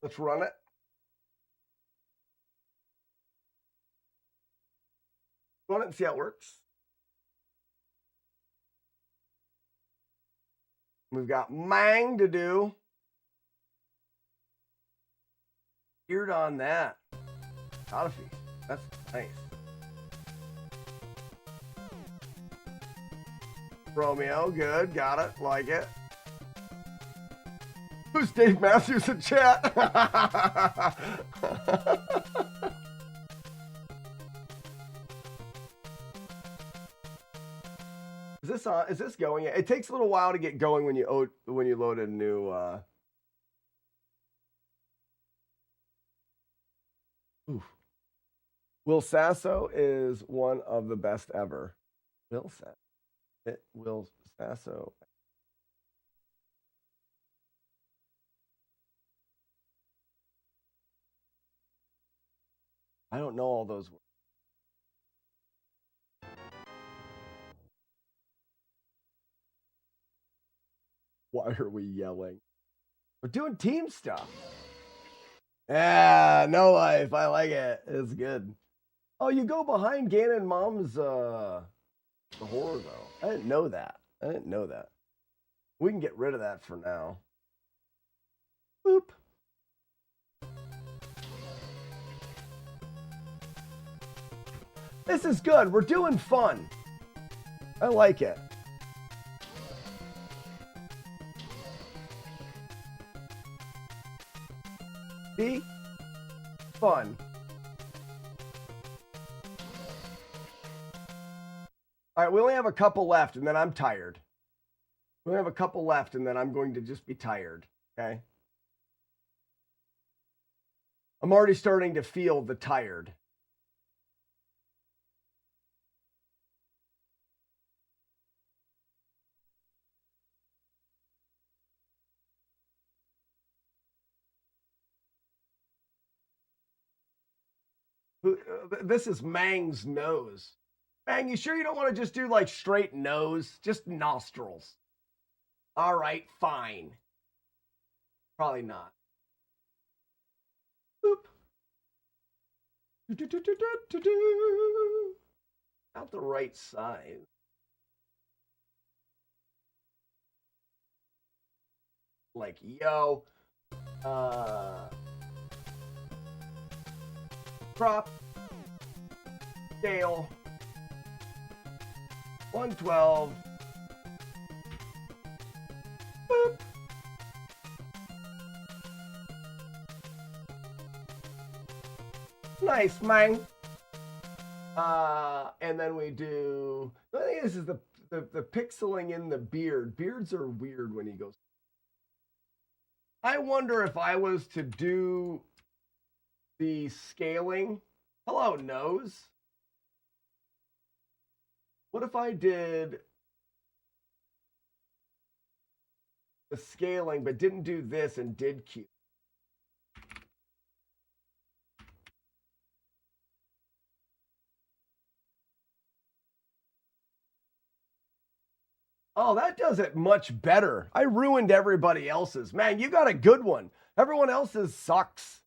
Let's run it. Run it and see how it works. We've got Mang to do. Geared on that. Got a feast. That's nice. Romeo, good. Got it. Like it. Who's Dave Matthews in chat? Is this on? Is this going? It takes a little while to get going when you load a new. Oof. Will Sasso is one of the best ever. Will Sasso. I don't know all those words. Why are we yelling? We're doing team stuff. Yeah, no life. I like it. It's good. Oh, you go behind Ganon Mom's the horror though. I didn't know that. We can get rid of that for now. Boop. This is good. We're doing fun. I like it. See? Fun. All right, we only have a couple left, and then I'm tired. We only have a couple left, and then I'm going to just be tired, okay? I'm already starting to feel the tired. This is Mang's nose. Mang, you sure you don't want to just do like straight nose? Just nostrils. All right, fine. Probably not. Boop. Not the right size. Like, yo. Crop. Scale. 112. Boop. Nice, man. And then we do. I think this is the pixeling in the beard. Beards are weird when he goes. I wonder if I was to do the scaling. Hello, nose. What if I did the scaling but didn't do this and did Q? Oh, that does it much better. I ruined everybody else's. Man, you got a good one. Everyone else's sucks.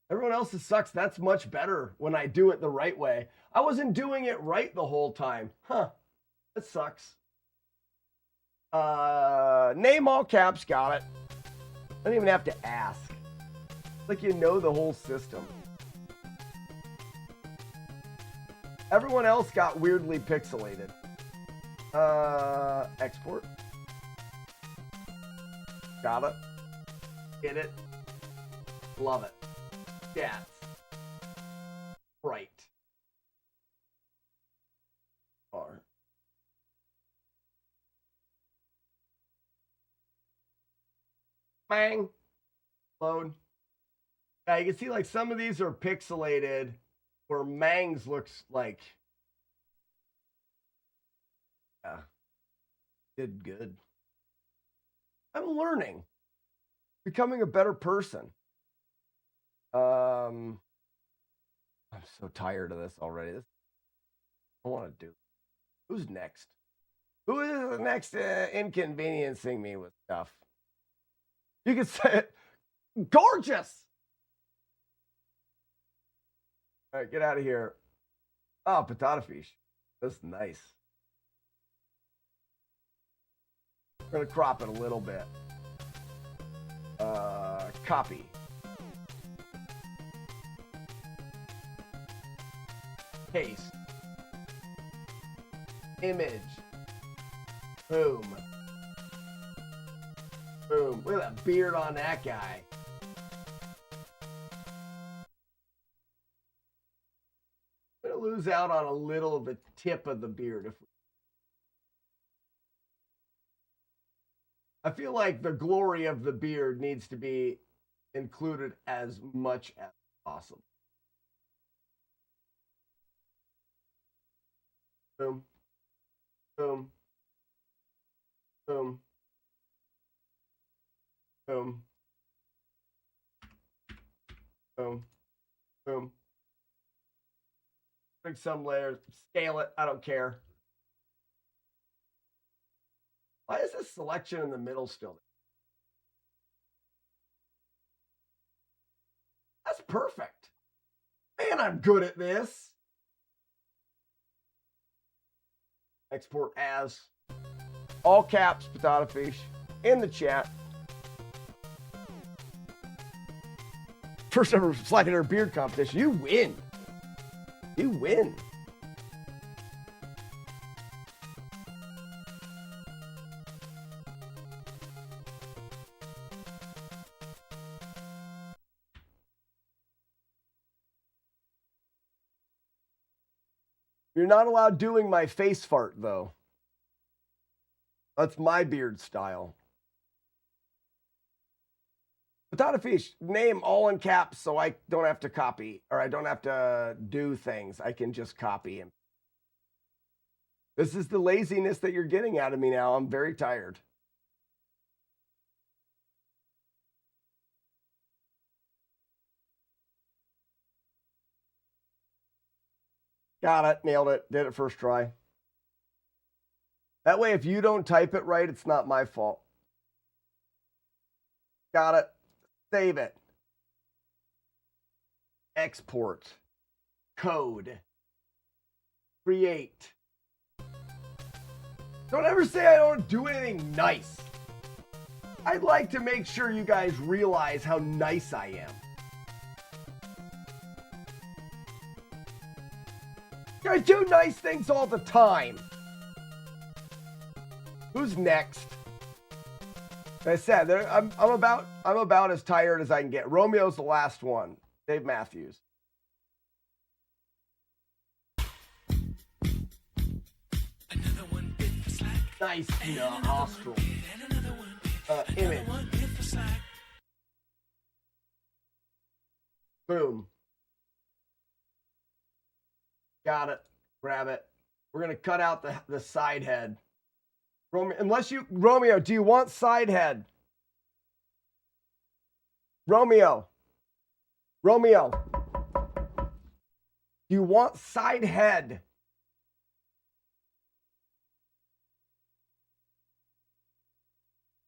Everyone else's sucks. That's much better when I do it the right way. I wasn't doing it right the whole time. Huh. That sucks. Name all caps. Got it. I don't even have to ask. It's like you know the whole system. Everyone else got weirdly pixelated. Export. Got it. Get it. Love it. Stats. Right. R. Bang. Load. Yeah, you can see like some of these are pixelated where Mang's looks like. Yeah. Did good. I'm learning. Becoming a better person. I'm so tired of this already. I want to do. Who's next? Who is the next inconveniencing me with stuff? You can say it. Gorgeous. All right, get out of here. Oh, potato fish. That's nice. We're going to crop it a little bit. Copy. Paste. Image. Boom. Boom. Look at that beard on that guy. I'm going to lose out on a little of the tip of the beard. I feel like the glory of the beard needs to be included as much as possible. Boom. Boom. Boom. Boom. Boom. Boom. Bring some layers. Scale it. I don't care. Why is this selection in the middle still? That's perfect. Man, I'm good at this. Export as. All caps, potato fish. In the chat. First ever sliding her beard competition. You win. You win. You're not allowed doing my face fart, though. That's my beard style. Without a fish, name all in caps so I don't have to copy, or I don't have to do things. I can just copy him. This is the laziness that you're getting out of me now. I'm very tired. Got it. Nailed it. Did it first try. That way, if you don't type it right, it's not my fault. Got it. Save it. Export. Code. Create. Don't ever say I don't do anything nice. I'd like to make sure you guys realize how nice I am. I do nice things all the time. Who's next? Like I said, I'm about as tired as I can get. Romeo's the last one. Dave Matthews. Nice nostril. Image. Boom. Got it. Grab it. We're gonna cut out the side head. Romeo, do you want side head? Romeo. Do you want side head?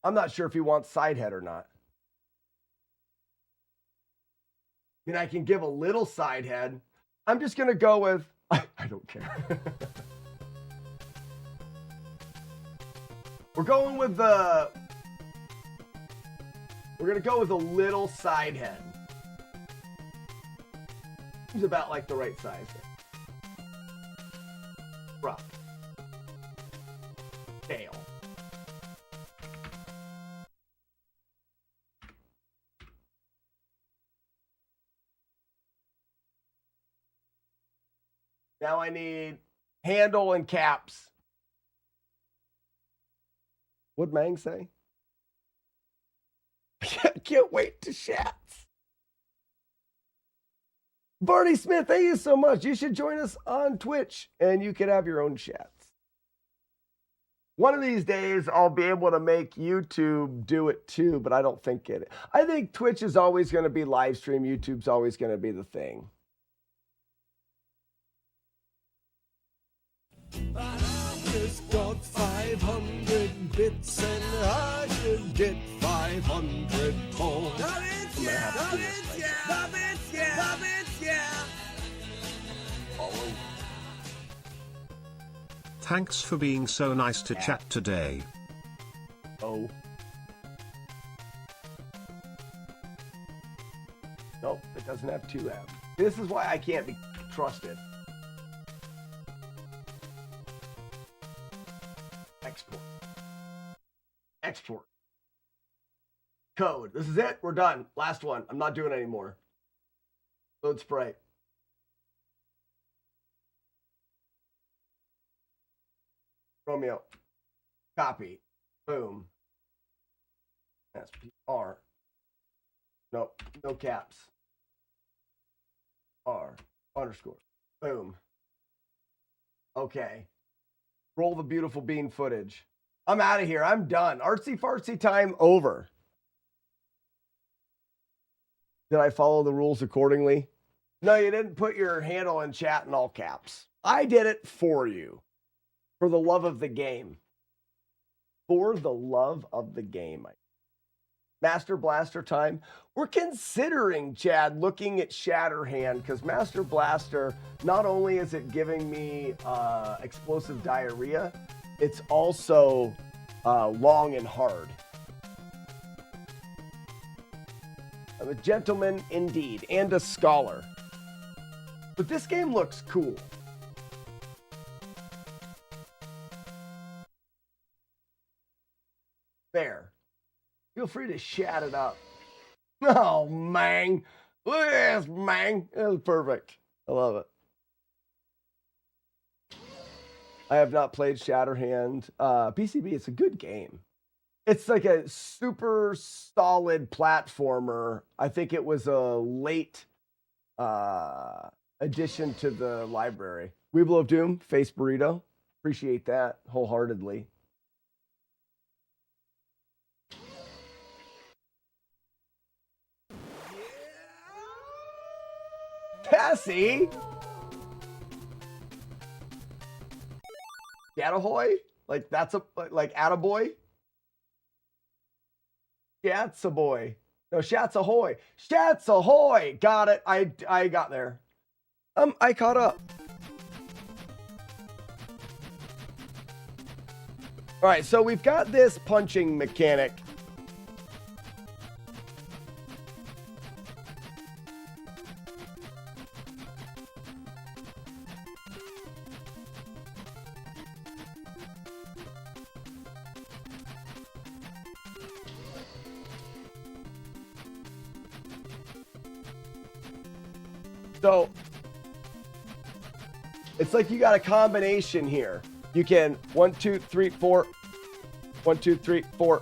I'm not sure if he wants side head or not. I mean, I can give a little side head. I'm just going to go with, I don't care. We're going with we're going to go with a little side head. Seems about like the right size. Rough. Tail. Now I need handle and caps. What'd Mang say? I can't wait to chats. Barney Smith, thank you so much. You should join us on Twitch and you could have your own chats. One of these days I'll be able to make YouTube do it too, but I don't think it. I think Twitch is always going to be live stream. YouTube's always going to be the thing. I just got 500 bits and I should get 500 more. Thanks for being so nice to chat today. Oh. Nope, it doesn't have two apps. This is why I can't be trusted. Export. Code. This is it. We're done. Last one. I'm not doing it anymore. Load sprite. Romeo. Copy. Boom. SPR. Nope. No caps. R. Underscore. Boom. Okay. Roll the beautiful bean footage. I'm out of here. I'm done. Artsy fartsy time over. Did I follow the rules accordingly? No, you didn't put your handle in chat in all caps. I did it for you. For the love of the game. For the love of the game. Master Blaster time. We're considering, Chad, looking at Shatterhand because Master Blaster, not only is it giving me explosive diarrhea, it's also long and hard. I'm a gentleman indeed, and a scholar. But this game looks cool. There. Feel free to chat it up. Oh, Mang. Look at this, Mang. It was perfect. I love it. I have not played Shatterhand. PCB, it's a good game. It's like a super solid platformer. I think it was a late addition to the library. Weeble of Doom, Face Burrito. Appreciate that wholeheartedly. Cassie? Gatahoy? Like that's a like attaboy? Shat's a boy. No, Shat's ahoy. Shat's ahoy. Got it. I got there. I caught up. All right, so we've got this punching mechanic. So it's like you got a combination here. You can 1, 2, 3, 4, 1, 2, 3, 4.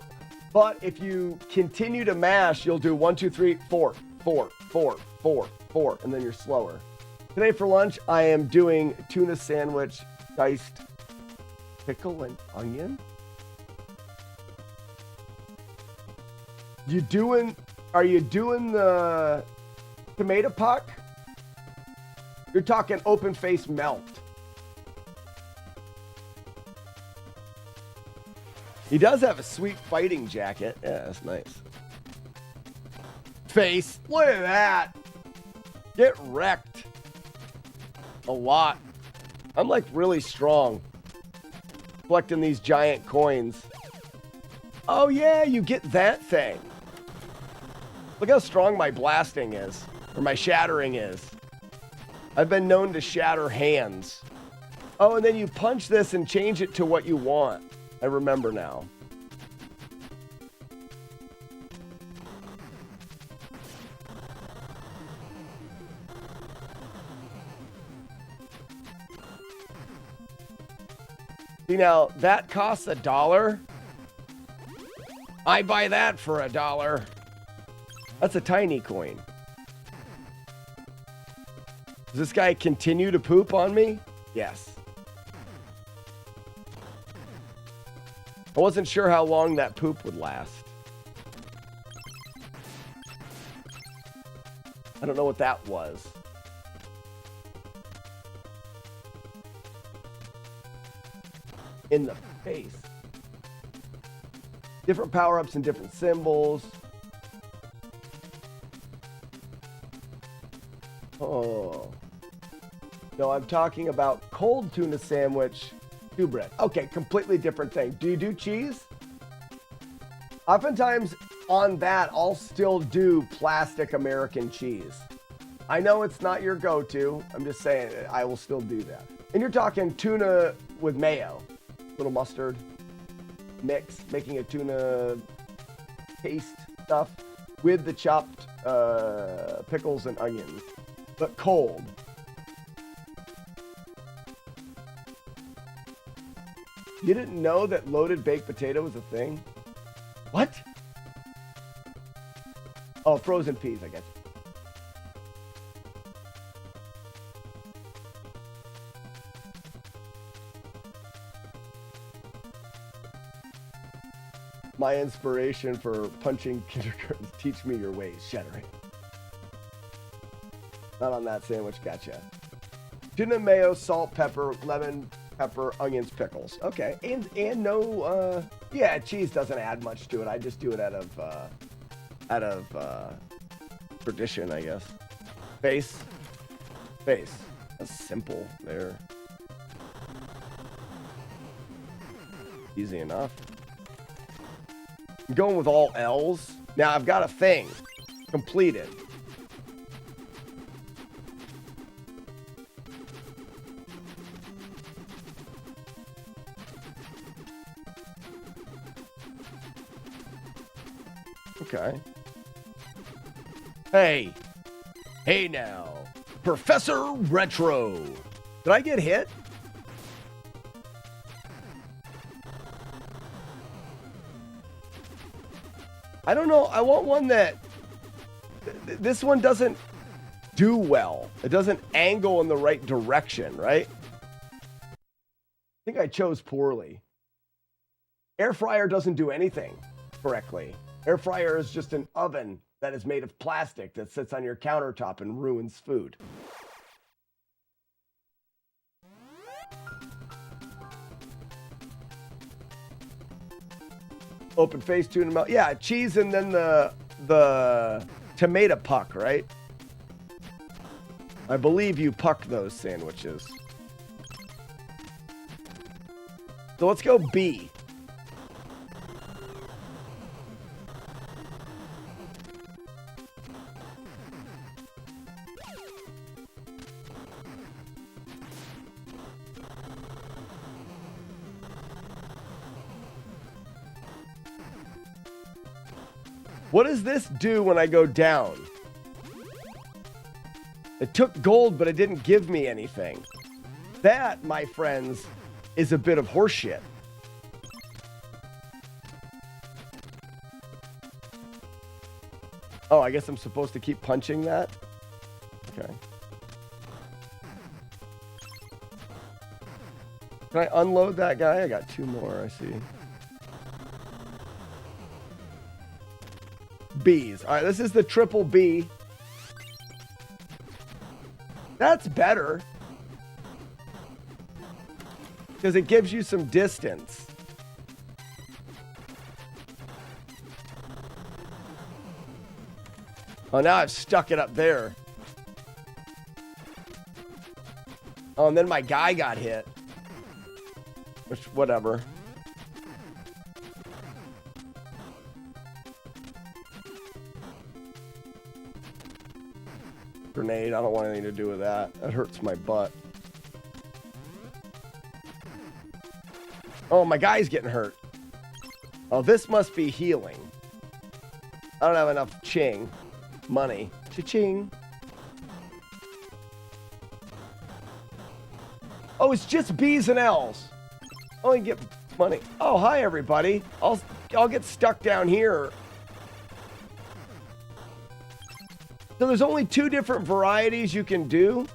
But if you continue to mash, you'll do 1, 2, 3, 4, 4, 4, 4, 4, and then you're slower. Today for lunch, I am doing tuna sandwich, diced pickle and onion. Are you doing the tomato puck? You're talking open face melt. He does have a sweet fighting jacket. Yeah, that's nice. Face, look at that. Get wrecked. A lot. I'm like really strong. Collecting these giant coins. Oh yeah, you get that thing. Look how strong my blasting is. Or my shattering is. I've been known to shatter hands. Oh, and then you punch this and change it to what you want. I remember now. See, now that costs $1. I buy that for $1. That's a tiny coin. Does this guy continue to poop on me? Yes. I wasn't sure how long that poop would last. I don't know what that was. In the face. Different power-ups and different symbols. Oh. No, I'm talking about cold tuna sandwich, stew bread. Okay, completely different thing. Do you do cheese? Oftentimes on that, I'll still do plastic American cheese. I know it's not your go-to. I'm just saying I will still do that. And you're talking tuna with mayo, little mustard mix, making a tuna paste stuff with the chopped pickles and onions, but cold. You didn't know that loaded baked potato was a thing? What? Oh, frozen peas, I guess. My inspiration for punching kindergarten. Teach me your ways, Shattering. Not on that sandwich, gotcha. Tuna, mayo, salt, pepper, lemon, pepper, onions, pickles. Okay, and no, yeah, cheese doesn't add much to it. I just do it out of tradition, I guess. Face. That's simple there. Easy enough. I'm going with all L's. Now I've got a thing completed. Okay. Hey now, Professor Retro. Did I get hit? I don't know. I want one that... This one doesn't do well. It doesn't angle in the right direction, right? I think I chose poorly. Air fryer doesn't do anything correctly. Air fryer is just an oven that is made of plastic that sits on your countertop and ruins food. Open face, tuna melt. Yeah, cheese and then the tomato puck, right? I believe you puck those sandwiches. So let's go B. What does this do when I go down? It took gold, but it didn't give me anything. That, my friends, is a bit of horseshit. Oh, I guess I'm supposed to keep punching that? Okay. Can I unload that guy? I got 2 more, I see. B's. All right, this is the triple B. That's better. Because it gives you some distance. Oh, now I've stuck it up there. Oh, and then my guy got hit. Which, whatever. Grenade, I don't want anything to do with that. That hurts my butt. Oh, my guy's getting hurt. Oh, this must be healing. I don't have enough ching. Money. Cha-ching. Oh, it's just B's and L's. Oh, you get money. Oh, hi, everybody. I'll get stuck down here. So there's only 2 different varieties you can do.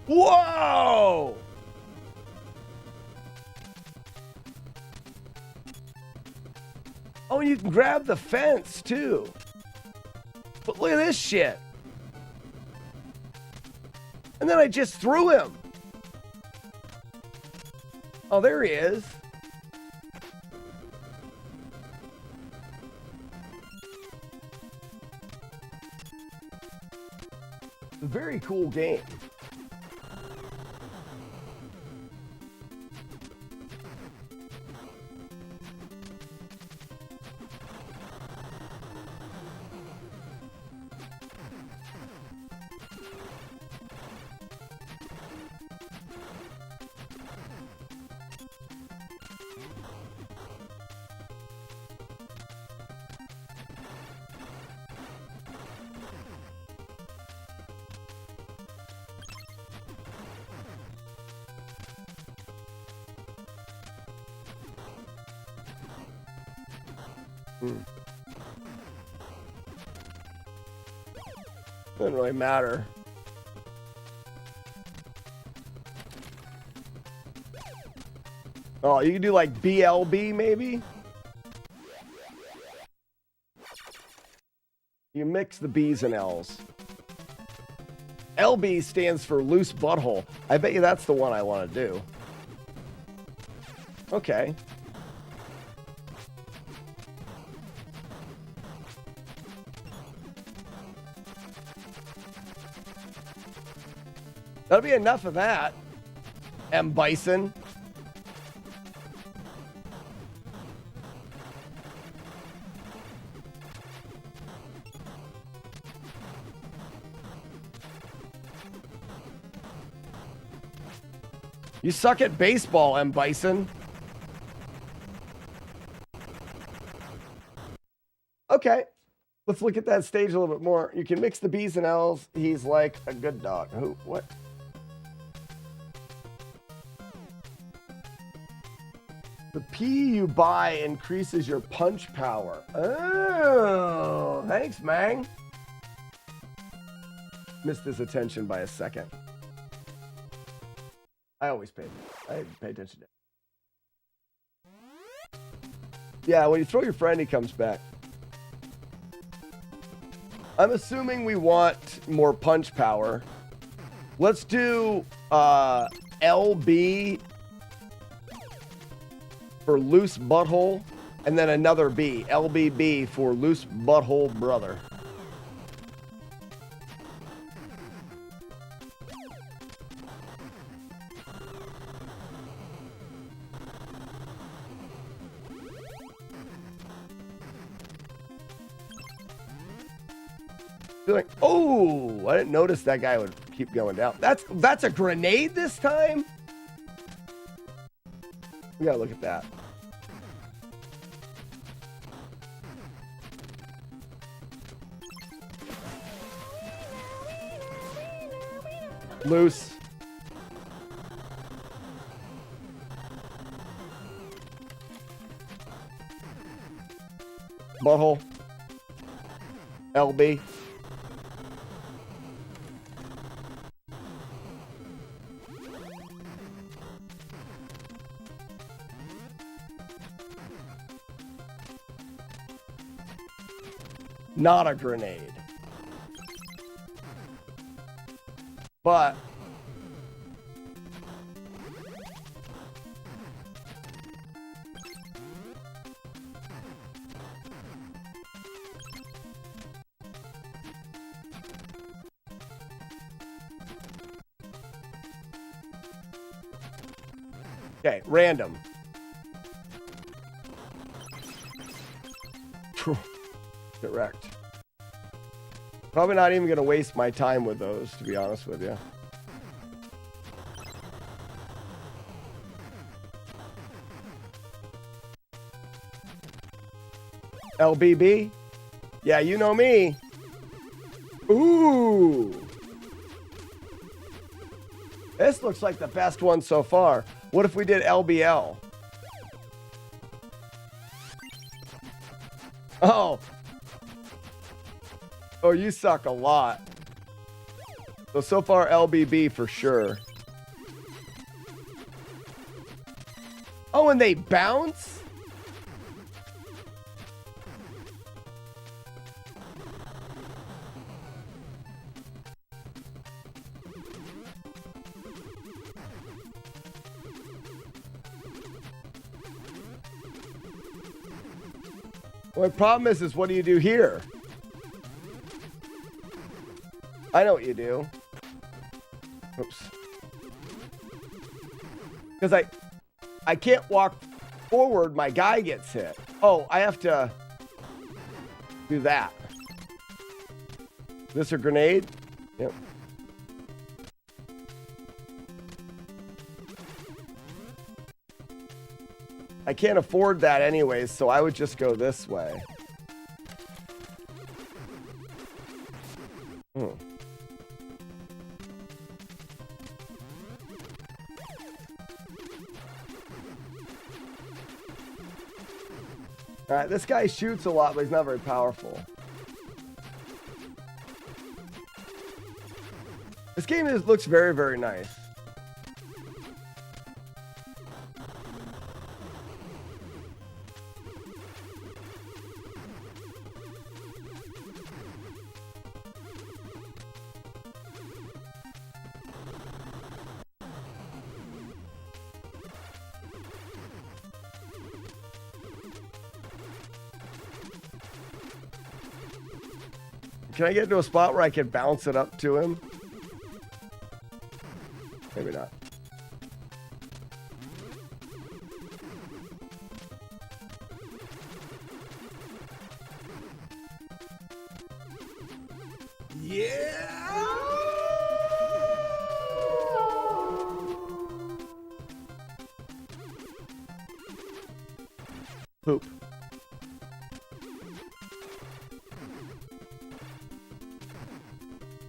Whoa! Oh, you can grab the fence too. But look at this shit. And then I just threw him. Oh, there he is. Very cool game. Doesn't really matter. Oh, you can do like BLB maybe? You mix the B's and L's. LB stands for loose butthole. I bet you that's the one I want to do. Okay. That'll be enough of that, M. Bison. You suck at baseball, M. Bison. Okay. Let's look at that stage a little bit more. You can mix the B's and L's. He's like a good dog. Who? What? The P you buy increases your punch power. Oh, thanks, Mang. Missed his attention by a second. I always pay attention to it. Yeah, when you throw your friend, he comes back. I'm assuming we want more punch power. Let's do LB for loose butthole, and then another B. LBB for loose butthole brother. Like, oh, I didn't notice that guy would keep going down. That's a grenade this time? We gotta look at that. Loose. Butthole. LB. Not a grenade. But okay, random. Get wrecked. Probably not even going to waste my time with those, to be honest with you. LBB? Yeah, you know me. Ooh. This looks like the best one so far. What if we did LBL? Oh, you suck a lot. So far, LBB for sure. Oh, and they bounce? Well, the problem is what do you do here? I know what you do. Oops. Because I can't walk forward, my guy gets hit. Oh, I have to do that. This a grenade? Yep. I can't afford that anyways, so I would just go this way. Alright, this guy shoots a lot, but he's not very powerful. This game looks very, very nice. Can I get into a spot where I can bounce it up to him? Maybe not. Yeah! Poop.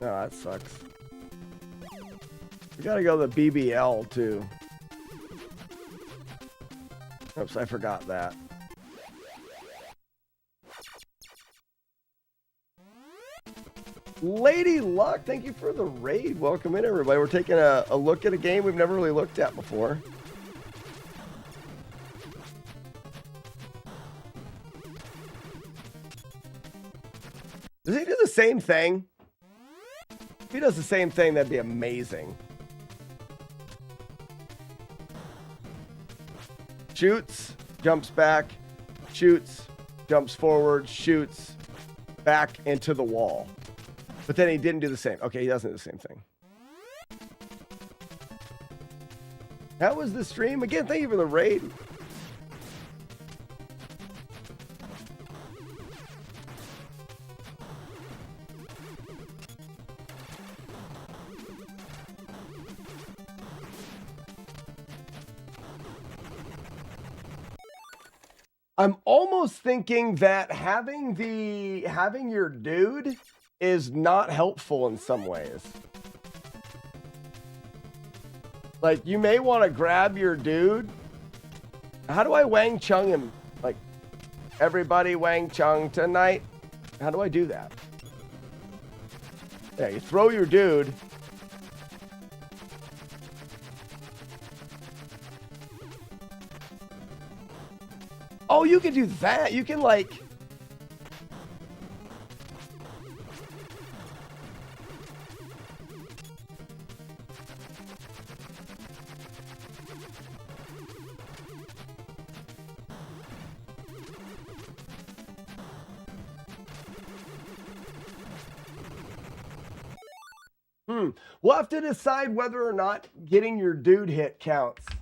Oh, that sucks. We gotta go to the BBL too. Oops, I forgot that. Lady Luck, thank you for the raid. Welcome in, everybody. We're taking a look at a game we've never really looked at before. Does he do the same thing? If he does the same thing, that'd be amazing. Shoots, jumps back, shoots, jumps forward, shoots, back into the wall. But then he didn't do the same. Okay, he doesn't do the same thing. That was the stream. Again, thank you for the raid. I'm almost thinking that having your dude is not helpful in some ways. Like, you may want to grab your dude. How do I Wang Chung him? Like, everybody Wang Chung tonight? How do I do that? Yeah, you throw your dude. Oh, you can do that. You can, like... We'll have to decide whether or not getting your dude hit counts. As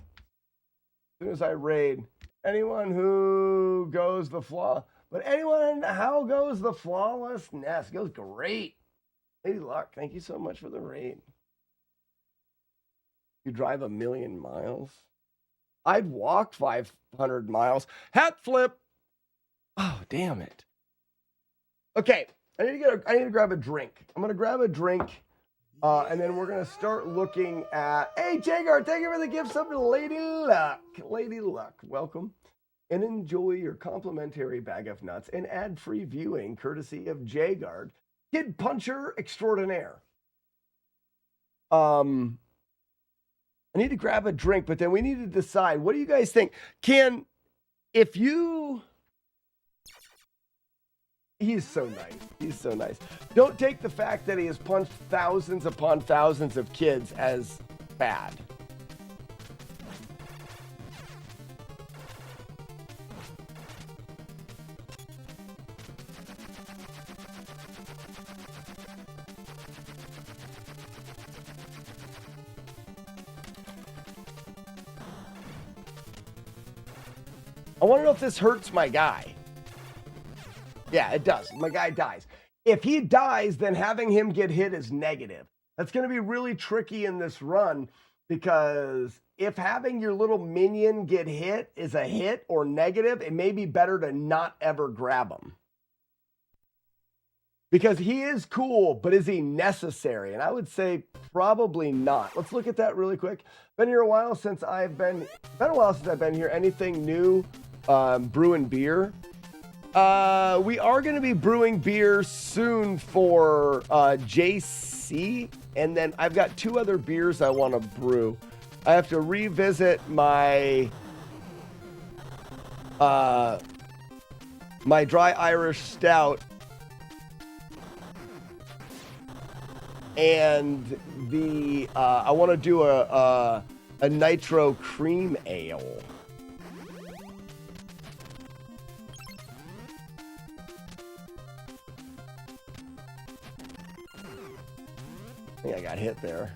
soon as I raid. Anyone who goes the flaw. But anyone, how goes the FlawlessNES? It goes great. Lady Luck, thank you so much for the raid. You drive 1,000,000 miles? I'd walk 500 miles. Hat flip. Oh, damn it. Okay, I need to grab a drink. I'm gonna grab a drink. And then we're going to start looking at... Hey, Jagar, thank you for the gift sub to Lady Luck. Lady Luck, welcome. And enjoy your complimentary bag of nuts and ad-free viewing courtesy of Jagar, Kid Puncher Extraordinaire. I need to grab a drink, but then we need to decide. What do you guys think? If you... He's so nice. He's so nice. Don't take the fact that he has punched thousands upon thousands of kids as bad. I want to know if this hurts my guy. Yeah, it does. My guy dies. If he dies, then having him get hit is negative. That's going to be really tricky in this run because if having your little minion get hit is a hit or negative, it may be better to not ever grab him. Because he is cool, but is he necessary? And I would say probably not. Let's look at that really quick. Been here a while since I've been here. Anything new brewing beer? We are going to be brewing beer soon for JC, and then I've got 2 other beers I want to brew. I have to revisit my my dry Irish stout and the I want to do a nitro cream ale. I think I got hit there.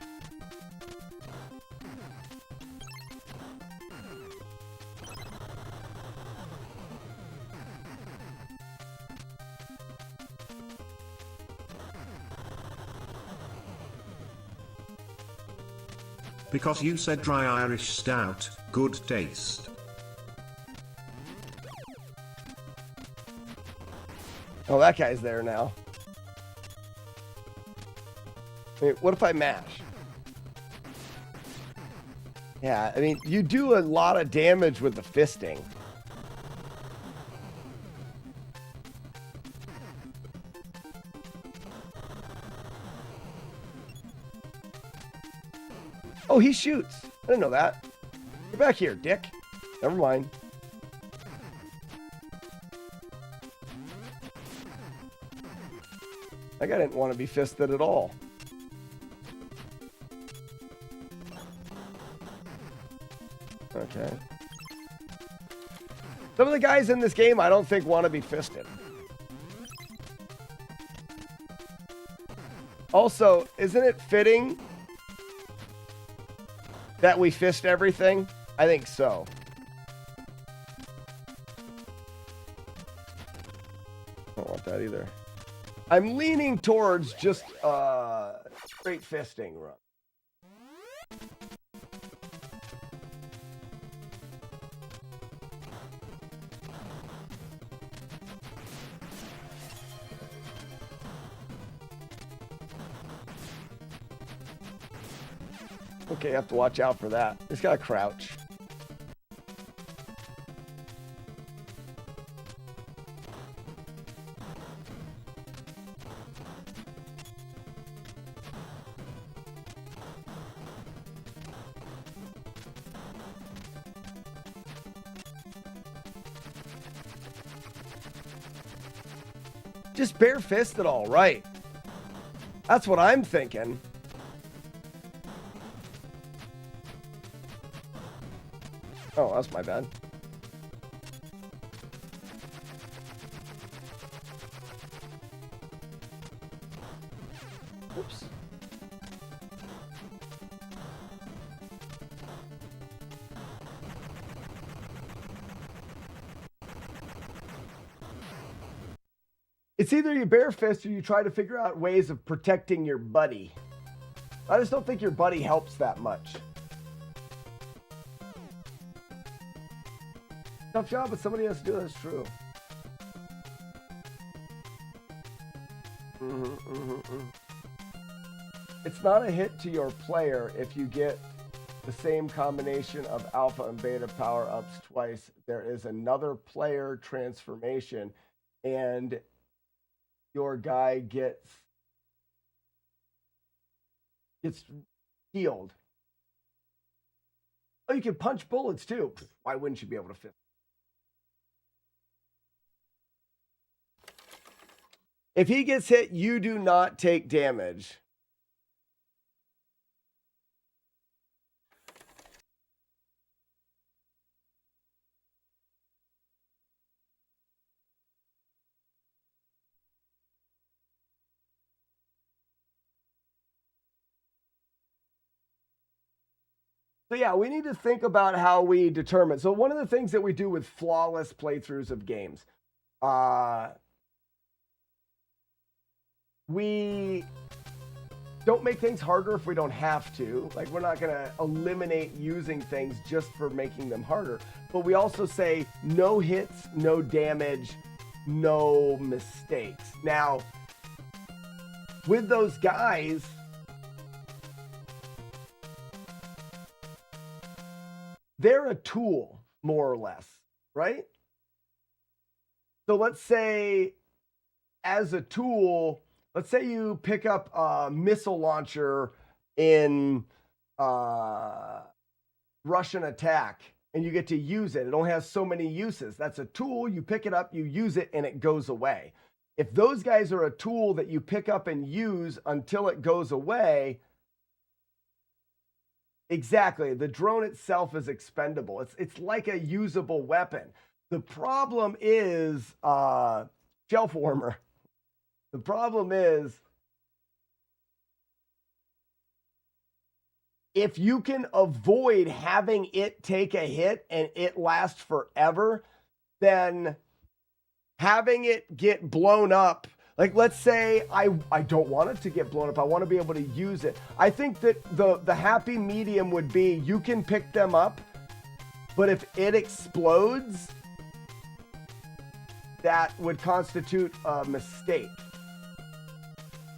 Because you said dry Irish stout, good taste. Oh, that guy's there now. Wait, what if I mash? Yeah, I mean, you do a lot of damage with the fisting. Oh, he shoots. I didn't know that. Get back here, dick. Never mind. That guy didn't want to be fisted at all. Okay. Some of the guys in this game I don't think want to be fisted. Also, isn't it fitting that we fist everything? I think so. I don't want that either. I'm leaning towards just straight fisting run. Okay, you have to watch out for that. He's got to crouch. Just bare fist it all, right? That's what I'm thinking. Oh, that's my bad. Oops. It's either you bare fist or you try to figure out ways of protecting your buddy. I just don't think your buddy helps that much. Tough job, but somebody has to do it. That's true. It's not a hit to your player if you get the same combination of alpha and beta power-ups twice. There is another player transformation, and your guy gets healed. Oh, you can punch bullets too. Why wouldn't you be able to fit? If he gets hit, you do not take damage. So yeah, we need to think about how we determine. So one of the things that we do with flawless playthroughs of games, we don't make things harder if we don't have to. Like, we're not going to eliminate using things just for making them harder. But we also say no hits, no damage, no mistakes. Now, with those guys, they're a tool, more or less, right? So let's say, as a tool, let's say you pick up a missile launcher in Russian attack and you get to use it. It only has so many uses. That's a tool. You pick it up, you use it, and it goes away. If those guys are a tool that you pick up and use until it goes away, exactly, the drone itself is expendable. It's like a usable weapon. The problem is shelf warmer. The problem is, if you can avoid having it take a hit and it last forever, then having it get blown up, like, let's say I don't want it to get blown up. I want to be able to use it. I think that the happy medium would be you can pick them up, but if it explodes, that would constitute a mistake.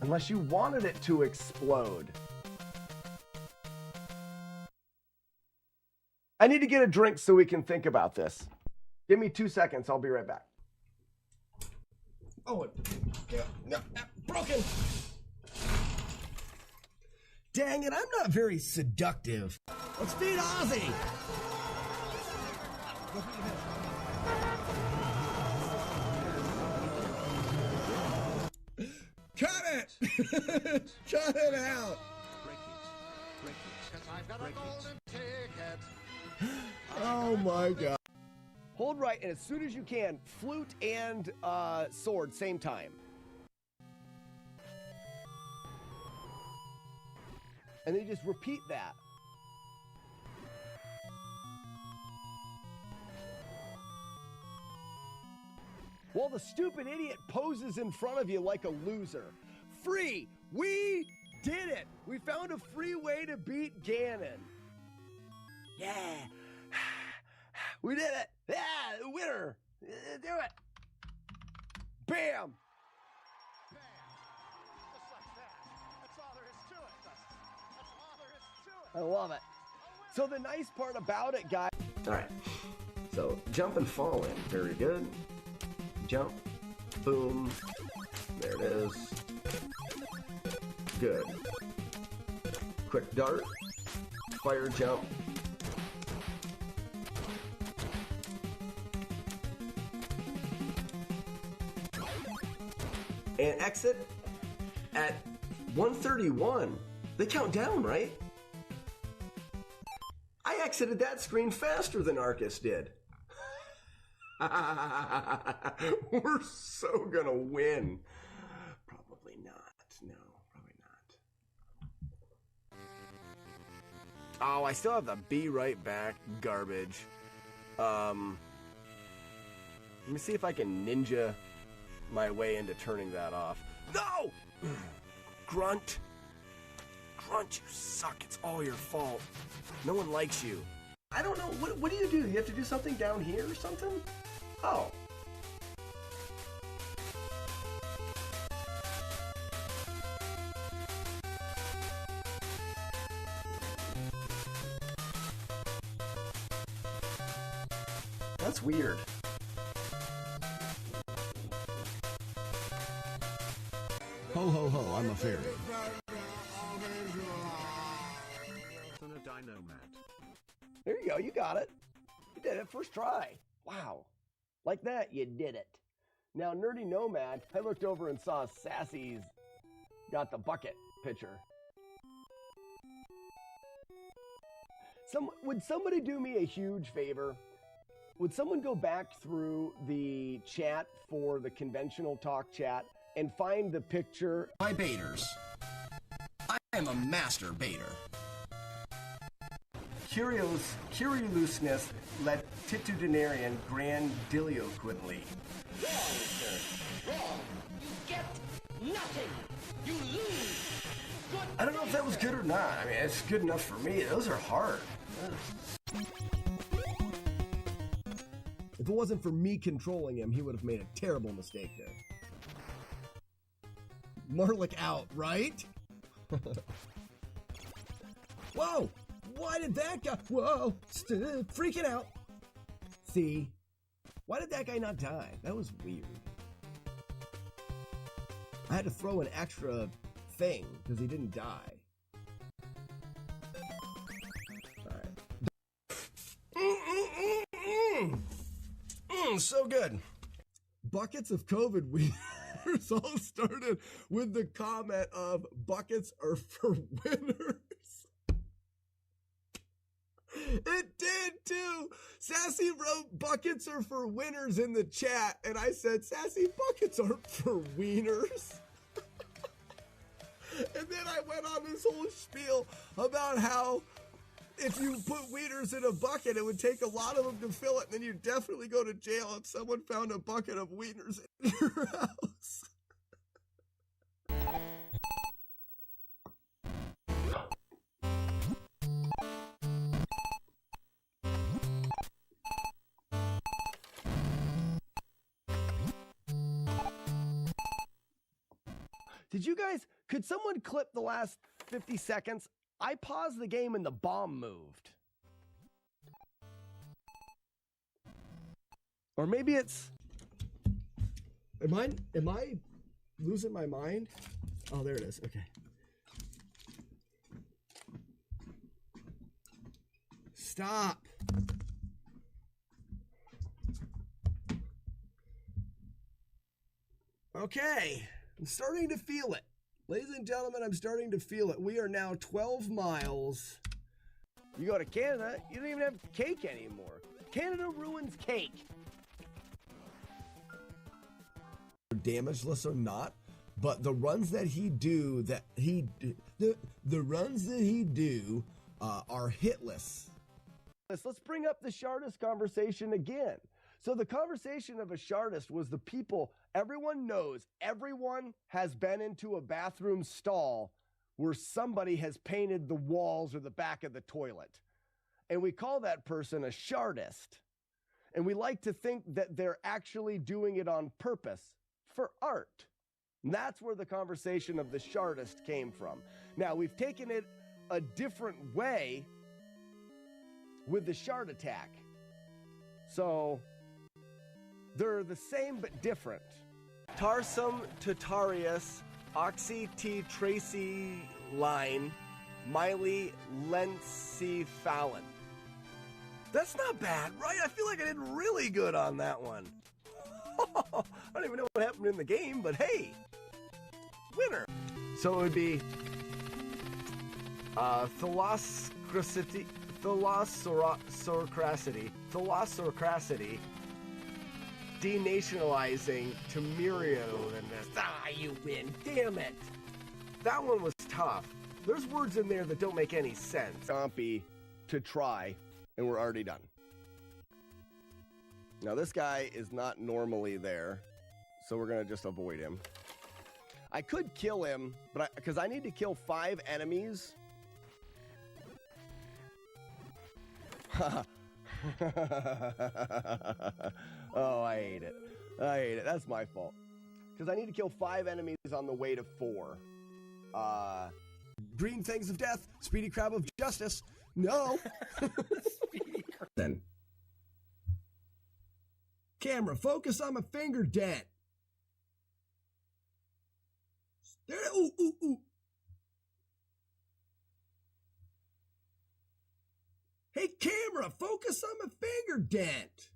Unless you wanted it to explode. I need to get a drink so we can think about this. Give me 2 seconds. I'll be right back. Oh, no, broken. Dang it, I'm not very seductive. Let's feed Ozzy. Cut it! Cut it out! Oh my god. Hold right, and as soon as you can, flute and sword, same time. And then you just repeat that. While the stupid idiot poses in front of you like a loser. Free! We did it! We found a free way to beat Ganon. Yeah! We did it! Yeah! Winner! Do it! Bam! I love it. So the nice part about it, guys. All right. So jump and fall in. Very good. Jump. Boom. There it is. Good. Quick dart. Fire jump. And exit at 131. They count down, right? I exited that screen faster than Arcus did. We're so gonna win. Probably not. No, probably not. Oh, I still have the be right back garbage. Let me see if I can ninja my way into turning that off. No! Grunt. Grunt, you suck. It's all your fault. No one likes you. I don't know. What do? You have to do something down here or something? Oh. That's weird. Ho, ho, ho, I'm a fairy. There you go, you got it. You did it, first try. Wow. Like that, you did it. Now, Nerdy Nomad, I looked over and saw Sassy's got the bucket picture. Would somebody do me a huge favor? Would someone go back through the chat for the conventional talk chat and find the picture? My baiters. I am a master baiter. Curiousness latitudinarian grandiloquently. Wrong. You get nothing. You lose. Good. I don't know if that was good or not. I mean, it's good enough for me. Those are hard. If it wasn't for me controlling him, he would have made a terrible mistake there. Marlick out, right? Whoa! Why did that guy... Whoa! Freaking out! See? Why did that guy not die? That was weird. I had to throw an extra thing because he didn't die. Alright. So good. Buckets of COVID wieners all started with the comment of buckets are for winners. It did too. Sassy wrote buckets are for winners in the chat, and I said, Sassy, buckets aren't for wieners. And then I went on this whole spiel about how if you put wieners in a bucket, it would take a lot of them to fill it, and then you'd definitely go to jail if someone found a bucket of wieners in your house. Did you guys, could someone clip the last 50 seconds? I paused the game and the bomb moved. Or maybe it's... Am I losing my mind? Oh, there it is. Okay. Stop. Okay. I'm starting to feel it. Ladies and gentlemen, I'm starting to feel it. We are now 12 miles. You go to Canada, you don't even have cake anymore. Canada ruins cake. Damageless or not, but the runs that he do, the runs that he do are hitless. Let's bring up the Shardist conversation again. So the conversation of a Shardist was the people, everyone knows, everyone has been into a bathroom stall where somebody has painted the walls or the back of the toilet. And we call that person a Shardist. And we like to think that they're actually doing it on purpose for art. And that's where the conversation of the Shardist came from. Now, we've taken it a different way with the Shard attack. So they're the same but different. Tarsum Titarius, Oxy T Tracy Line, Miley Lencephalon. That's not bad, right? I feel like I did really good on that one. I don't even know what happened in the game, but hey, winner. So it would be Thalassocracy, denationalizing Tamirio, and you win, damn it. That one was tough. There's words in there that don't make any sense. Stompy to try, and we're already done. Now this guy is not normally there, so we're gonna just avoid him. I could kill him, but because I need to kill 5 enemies. Oh, I hate it. I hate it. That's my fault. Because I need to kill 5 enemies on the way to 4. Green Things of Death, Speedy Crab of Justice. No. Then. Camera, focus on my finger dent. There. Ooh, ooh, ooh. Hey, camera, focus on my finger dent.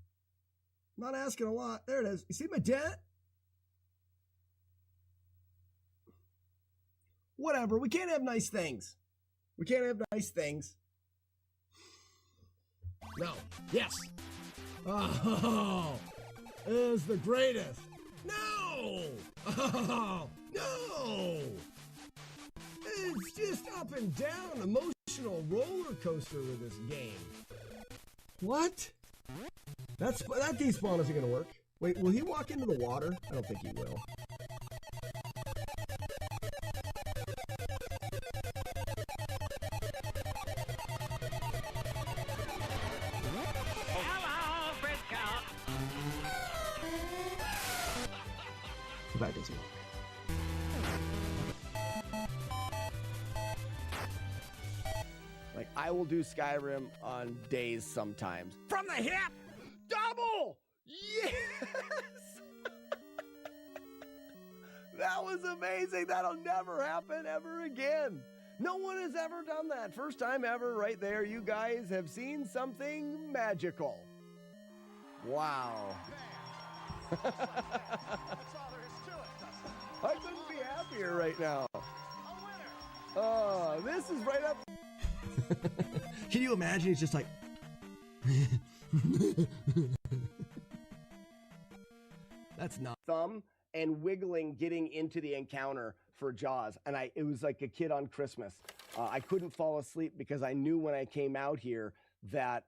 I'm not asking a lot. There it is. You see my dent? Whatever. We can't have nice things. We can't have nice things. No. Yes. Oh, it is the greatest. No. Oh, no. It's just up and down, emotional roller coaster with this game. What? That despawn isn't gonna work. Wait, will he walk into the water? I don't think he will. That doesn't work. Like, I will do Skyrim on days sometimes. From the hip! Double! Yes! That was amazing. That'll never happen ever again. No one has ever done that. First time ever right there. You guys have seen something magical. Wow. I couldn't be happier right now. Oh, this is right up. Can you imagine? He's just like. That's not thumb and wiggling, getting into the encounter for Jaws, and it was like a kid on Christmas. I couldn't fall asleep because I knew when I came out here that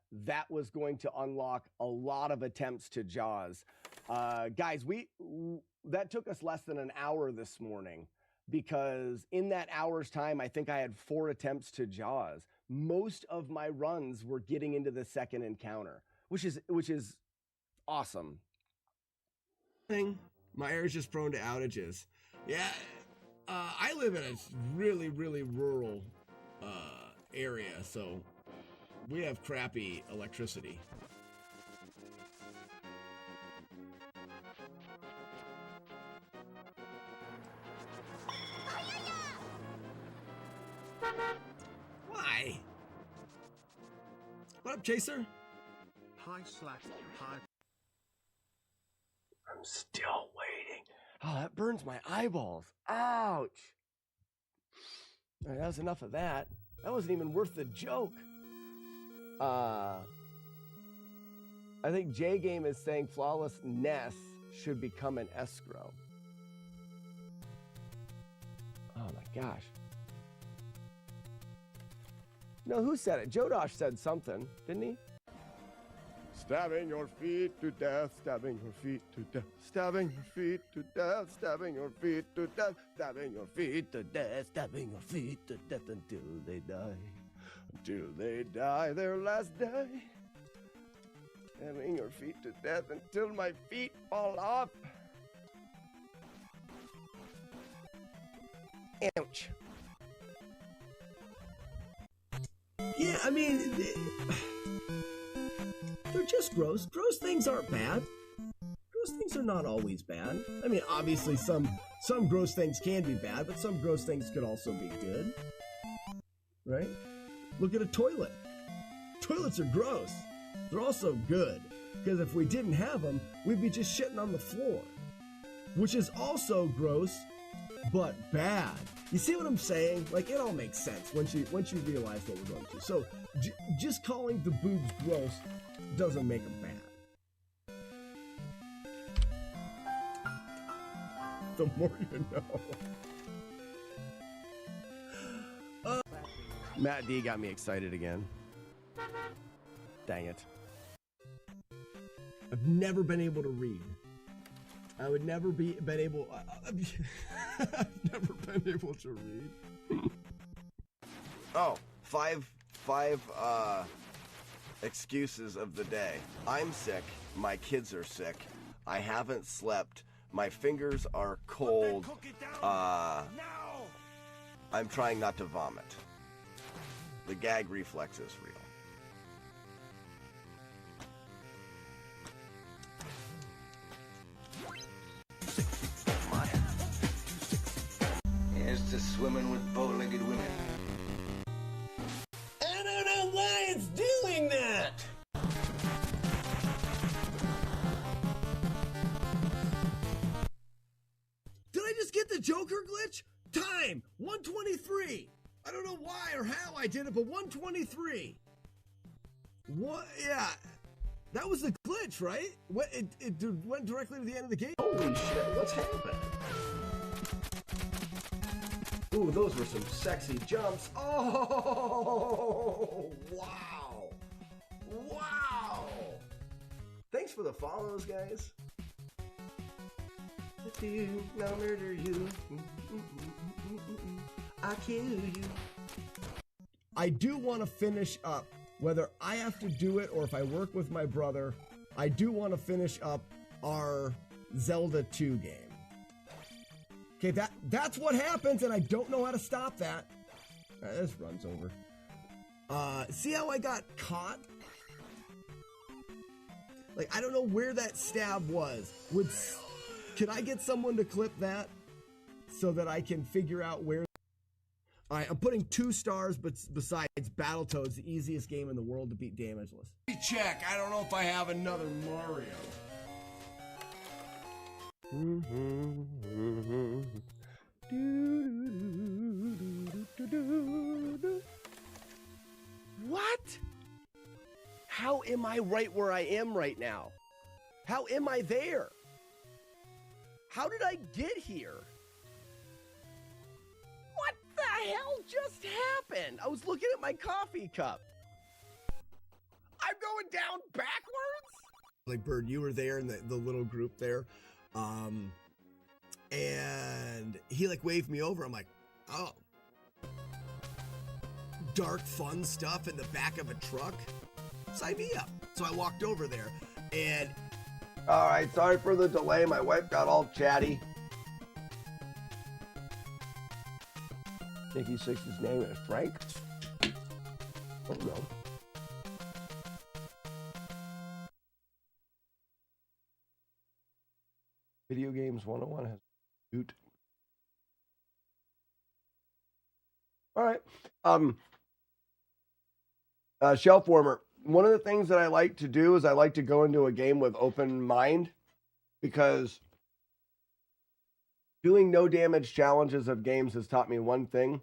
was going to unlock a lot of attempts to Jaws. Guys, that took us less than an hour this morning, because in that hour's time, I think I had 4 attempts to Jaws. Most of my runs were getting into the second encounter, which is awesome. My area is just prone to outages. Yeah, I live in a really, really rural area, so we have crappy electricity. What up, Chaser? Hi slash hi. I'm still waiting. Oh, that burns my eyeballs. Ouch. All right, that was enough of that. That wasn't even worth the joke. I think J Game is saying FlawlessNES should become an escrow. Oh my gosh. No, who said it? Jodosh said something, didn't he? Stabbing your feet to death, stabbing your feet to death, stabbing your feet to death, stabbing your feet to death, stabbing your feet to death, stabbing your feet to death until they die their last day. Stabbing your feet to death until my feet fall off. Ouch. Yeah, I mean, they're just gross. Gross things aren't bad. Gross things are not always bad. I mean, obviously some gross things can be bad, but some gross things could also be good. Right? Look at a toilet. Toilets are gross. They're also good, because if we didn't have them, we'd be just shitting on the floor, which is also gross, but bad. You see what I'm saying? Like, it all makes sense once you realize what we're going through. So, just calling the boobs gross doesn't make them bad. The more you know. Matt D got me excited again. Dang it. I've never been able to read. I would never been able. I've never been able to read. Oh, five excuses of the day. I'm sick. My kids are sick. I haven't slept. My fingers are cold. I'm trying not to vomit. The gag reflex is real. Here's to swimming with bow-legged women. I don't know why it's doing that! Did I just get the Joker glitch? Time! 123! I don't know why or how I did it, but 123! What? Yeah. That was the glitch, right? It went directly to the end of the game? Holy shit, what's happening? Ooh, those were some sexy jumps. Oh, wow. Wow. Thanks for the follows, guys. I'll murder you. I'll kill you. I do want to finish up, whether I have to do it or if I work with my brother, I do want to finish up our Zelda 2 game. Okay, that's what happens, and I don't know how to stop that. This runs over. See how I got caught? Like, I don't know where that stab was. Can I get someone to clip that so that I can figure out where? All right, I'm putting 2 stars, but besides, Battletoads, the easiest game in the world to beat damageless. Check. I don't know if I have another Mario. What? How am I right where I am right now? How am I there? How did I get here? What the hell just happened? I was looking at my coffee cup. I'm going down backwards? Like, Bird, you were there in the little group there. And he like waved me over. I'm like, oh. Dark fun stuff in the back of a truck? Sign me up. So I walked over there and... All right, sorry for the delay. My wife got all chatty. Nikki Six's name is Frank. Oh no. Video Games 101 has boot. All right. Shelf warmer. one of the things that I like to do is I like to go into a game with open mind, because doing no damage challenges of games has taught me one thing.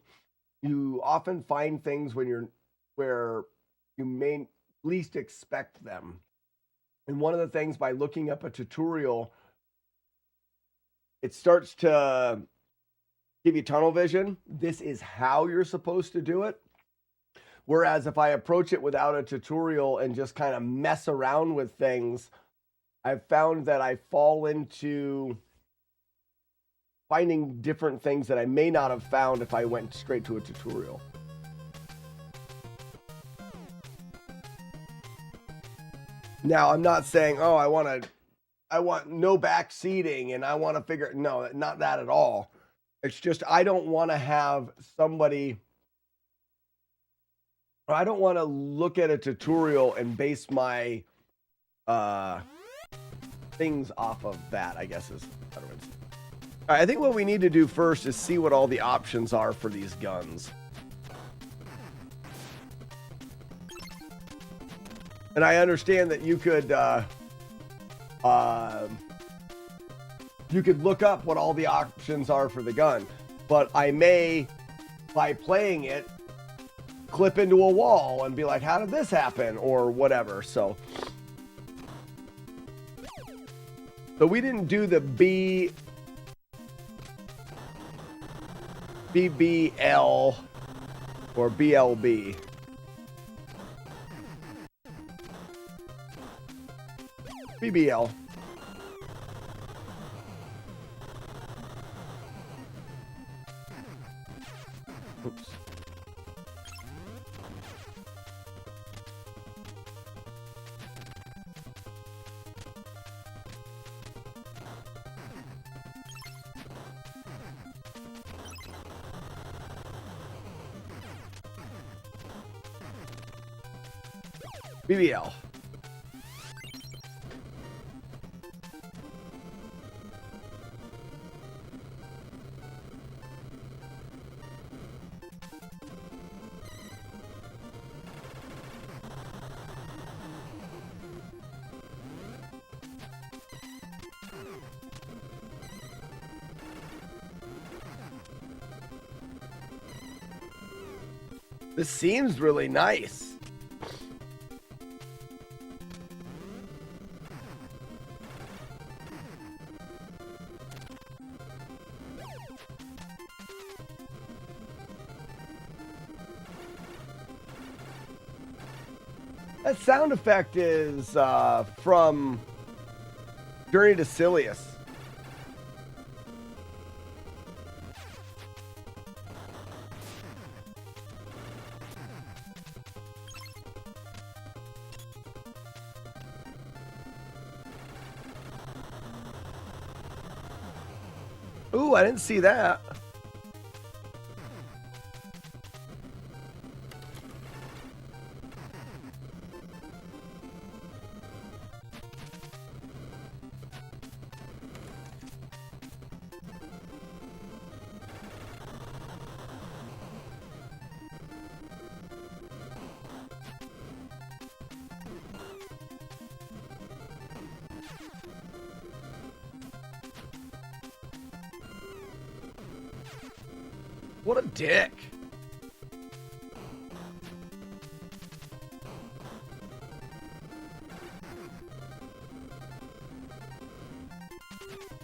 You often find things where you may least expect them. And one of the things, by looking up a tutorial, it starts to give you tunnel vision. This is how you're supposed to do it. Whereas if I approach it without a tutorial and just kind of mess around with things, I've found that I fall into finding different things that I may not have found if I went straight to a tutorial. Now, I'm not saying, oh, I want no back seating and I want to figure, no, not that at all. It's just, I don't want to have somebody, or I don't want to look at a tutorial and base my things off of that, I guess is better way to say. All right, I think what we need to do first is see what all the options are for these guns. And I understand that you could look up what all the options are for the gun, but I may, by playing it, clip into a wall and be like, how did this happen, or whatever. So we didn't do the BBL or BLB. BBL. Oops. BBL. This seems really nice. That sound effect is from Journey to Silius. Ooh, I didn't see that. What a dick.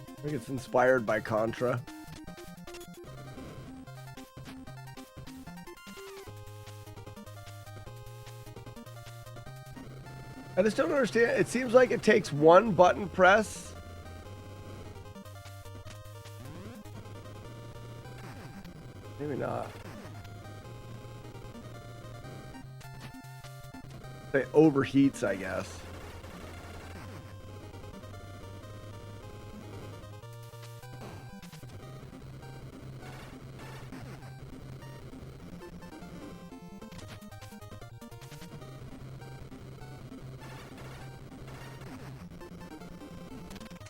I think it's inspired by Contra. I just don't understand. It seems like it takes one button press. Maybe not. It overheats, I guess.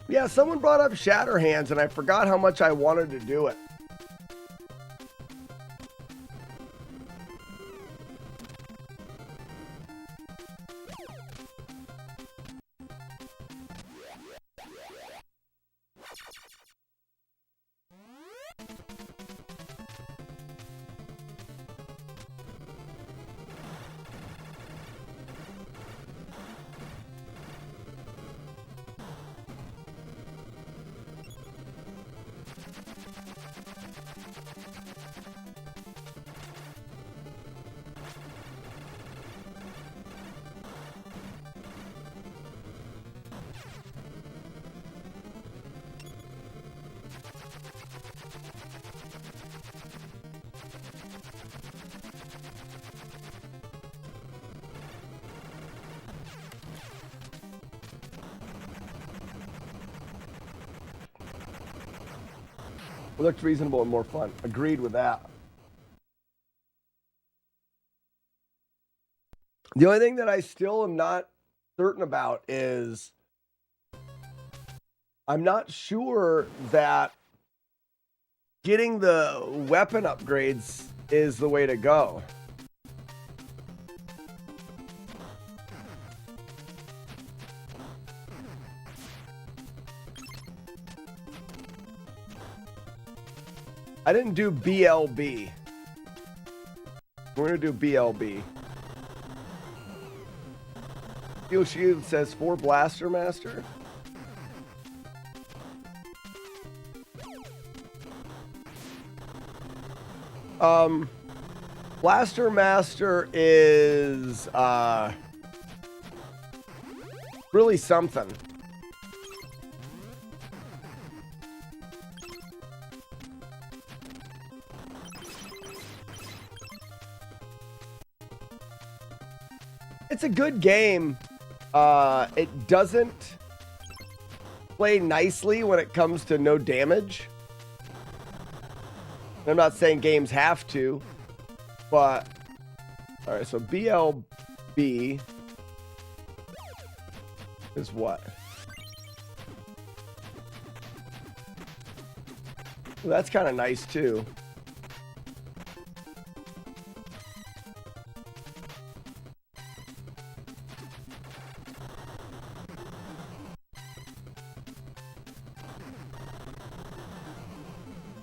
Yeah, someone brought up Shatterhands, and I forgot how much I wanted to do it. It looked reasonable and more fun. Agreed with that. The only thing that I still am not certain about is I'm not sure that getting the weapon upgrades is the way to go. I didn't do BLB. We're going to do BLB. Steel Shield says for Blaster Master. Blaster Master is really something. It's a good game. It doesn't play nicely when it comes to no damage. I'm not saying games have to, but all right, so BLB is what? Well, that's kind of nice too.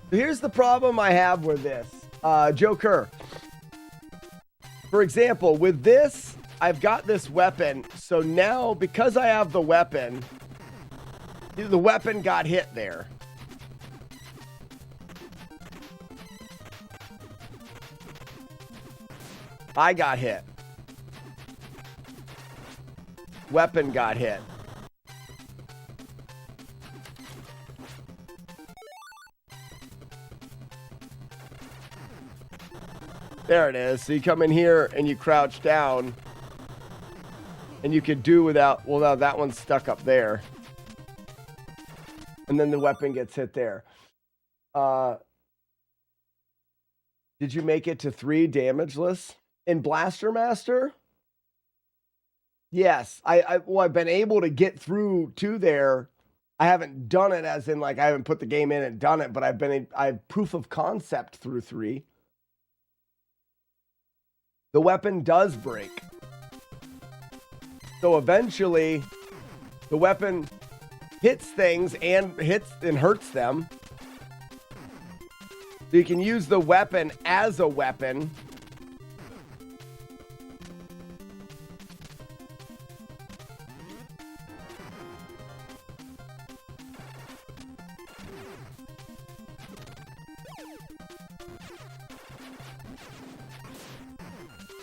Here's the problem I have with this, Joker. For example, with this, I've got this weapon. So now, because I have the weapon got hit there. I got hit. Weapon got hit. There it is. So you come in here and you crouch down and you could do without, well, now that one's stuck up there. And then the weapon gets hit there. Did you make it to 3 damageless? In Blaster Master? Yes. I've been able to get through to there. I haven't done it as in like I haven't put the game in and done it, but I've proof of concept through 3. The weapon does break. So eventually, the weapon hits things and hurts them. So you can use the weapon as a weapon.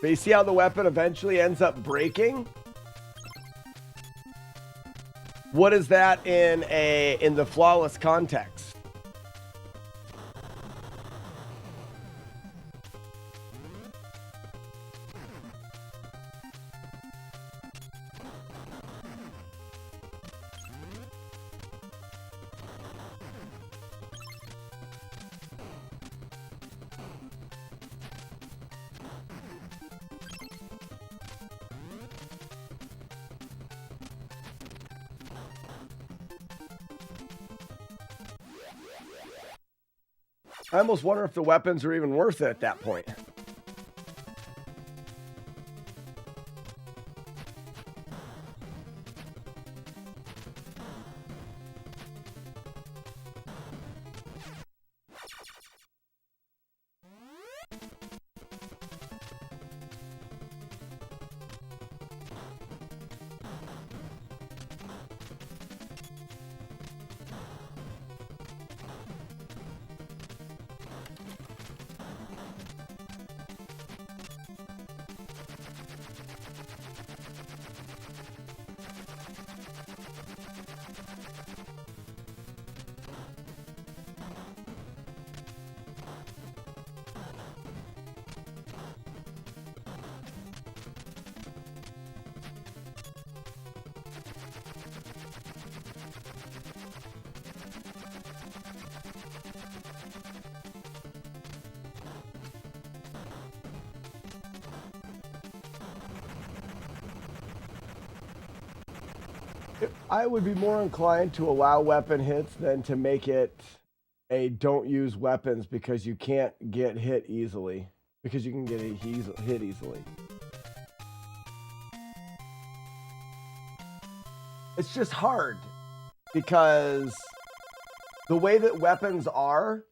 But you see how the weapon eventually ends up breaking? What is that in the flawless context? I almost wonder if the weapons are even worth it at that point. I would be more inclined to allow weapon hits than to make it a don't use weapons because you can't get hit easily. Because you can get hit easily. It's just hard because the way that weapons are,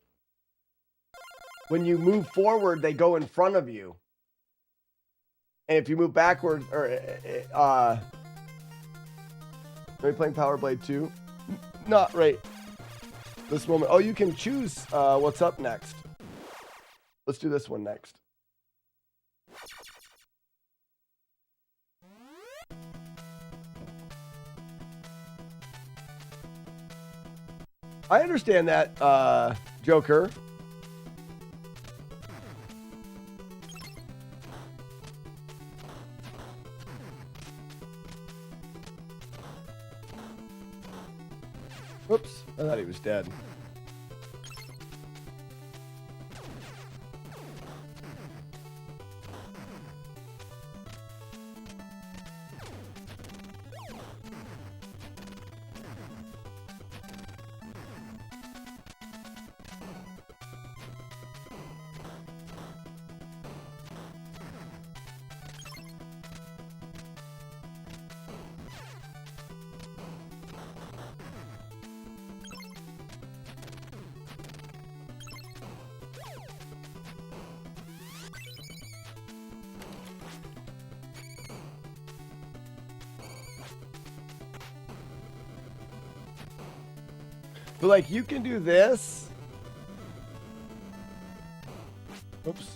when you move forward, they go in front of you. And if you move backwards, or are you playing Power Blade 2? Not right this moment. Oh, you can choose what's up next. Let's do this one next. I understand that, Joker. Whoops, I thought he was dead. But like you can do this. Oops.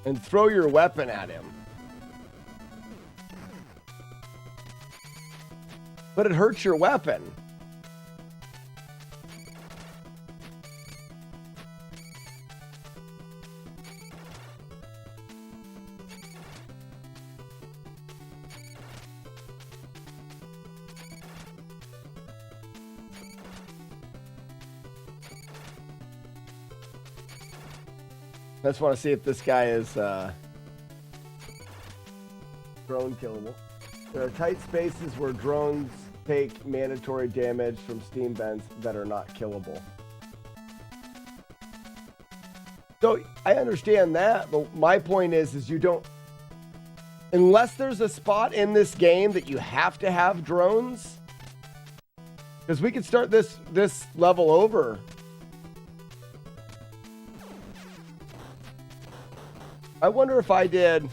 And throw your weapon at him. But it hurts your weapon. I just want to see if this guy is drone killable. There are tight spaces where drones take mandatory damage from steam vents that are not killable. So I understand that, but my point is you don't, unless there's a spot in this game that you have to have drones, because we could start this level over. I wonder if I did.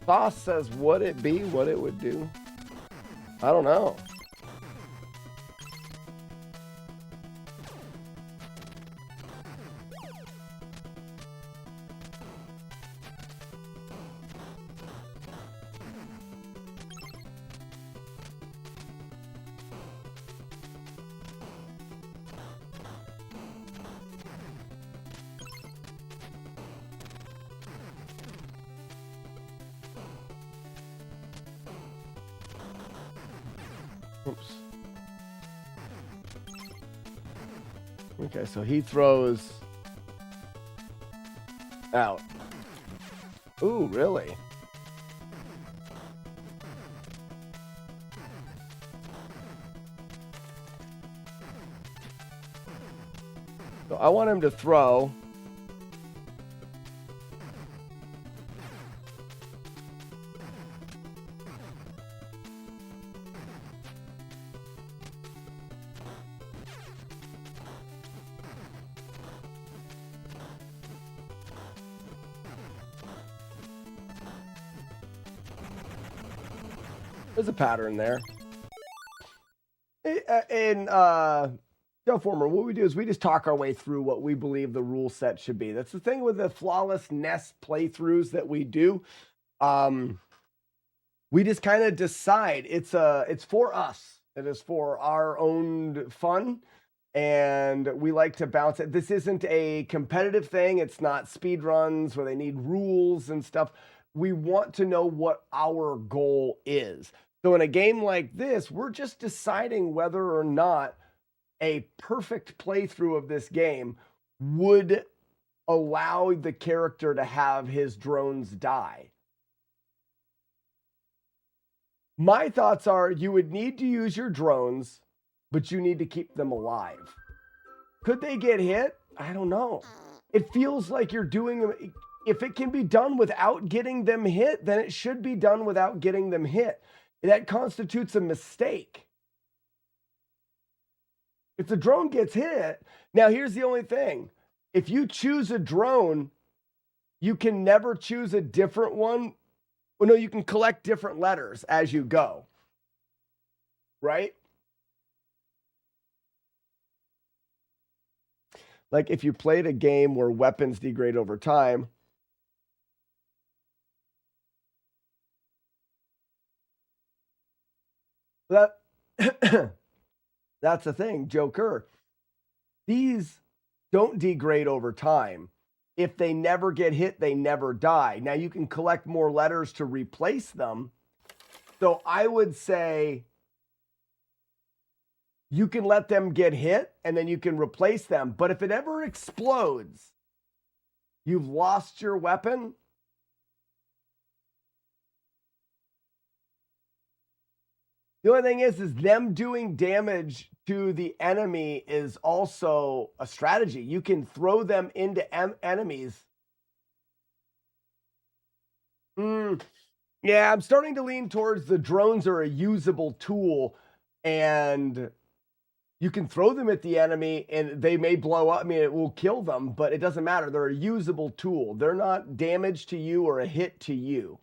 Boss says, would it be what it would do? I don't know. Oops. Okay, so he throws out. Ooh, really? So I want him to throw. There's a pattern there. In Former, what we do is we just talk our way through what we believe the rule set should be. That's the thing with the FlawlessNES playthroughs that we do. We just kind of decide it's for us. It is for our own fun. and we like to bounce it. This isn't a competitive thing. It's not speed runs where they need rules and stuff. We want to know what our goal is. So in a game like this, we're just deciding whether or not a perfect playthrough of this game would allow the character to have his drones die. My thoughts are you would need to use your drones, but you need to keep them alive. Could they get hit? I don't know. It feels like you're doing, if it can be done without getting them hit, then it should be done without getting them hit. That constitutes a mistake. If the drone gets hit, now here's the only thing. If you choose a drone, you can never choose a different one. Well, no, you can collect different letters as you go. Right? Like if you played a game where weapons degrade over time, that's the thing, Joker. These don't degrade over time. If they never get hit, they never die. Now you can collect more letters to replace them. So I would say you can let them get hit and then you can replace them. But if it ever explodes, you've lost your weapon. The only thing is them doing damage to the enemy is also a strategy. You can throw them into enemies. Yeah, I'm starting to lean towards the drones are a usable tool, and you can throw them at the enemy and they may blow up. I mean, it will kill them, but it doesn't matter. They're a usable tool. They're not damage to you or a hit to you.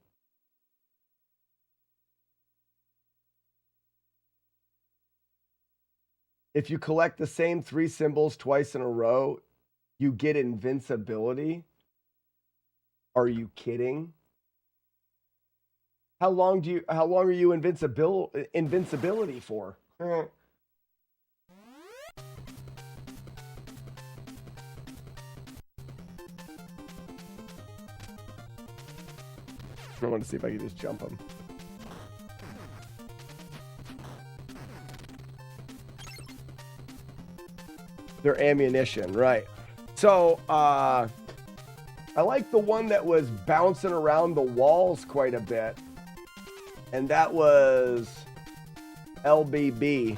If you collect the same 3 symbols twice in a row, you get invincibility. Are you kidding? How long are you invincibility for? I want to see if I can just jump them. Their ammunition, right. So, I like the one that was bouncing around the walls quite a bit. And that was LBB.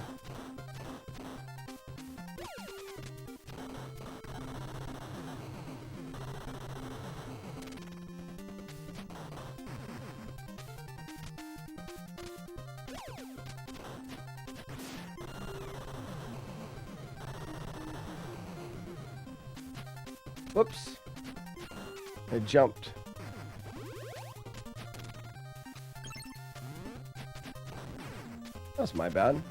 Whoops. I jumped. That's my bad.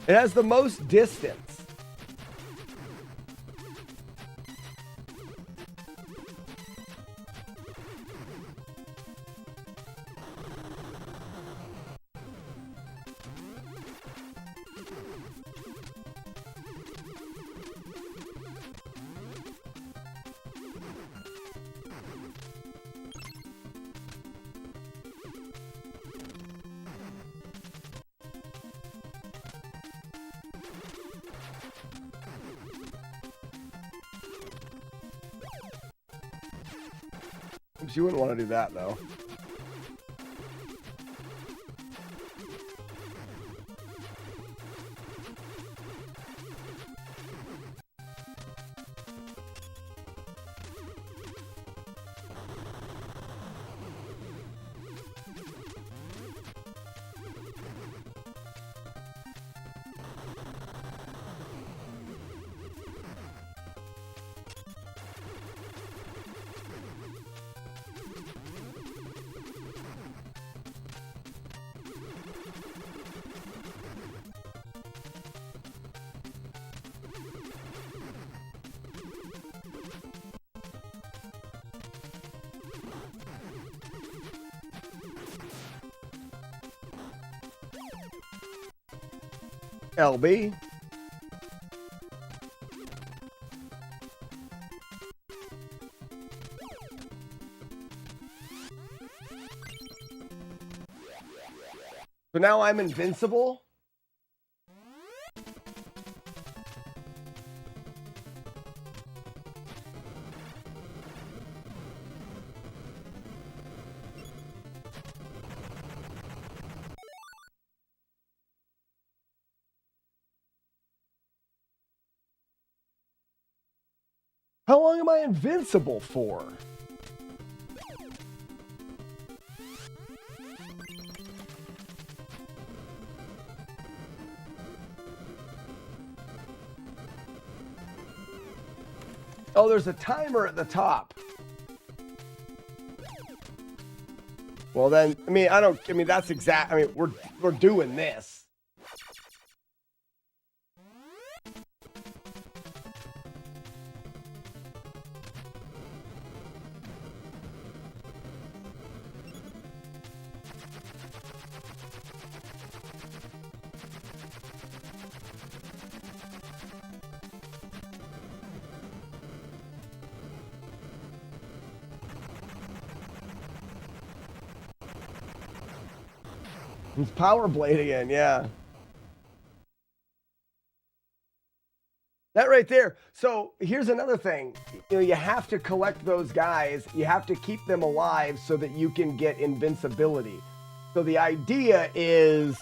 It has the most distance. You wouldn't want to do that, though. LB. So now I'm invincible? How long am I invincible for? Oh, there's a timer at the top. Well then, that's exact. We're doing this. It's Power Blade again, yeah. That right there. So here's another thing. You have to collect those guys. You have to keep them alive so that you can get invincibility. So the idea is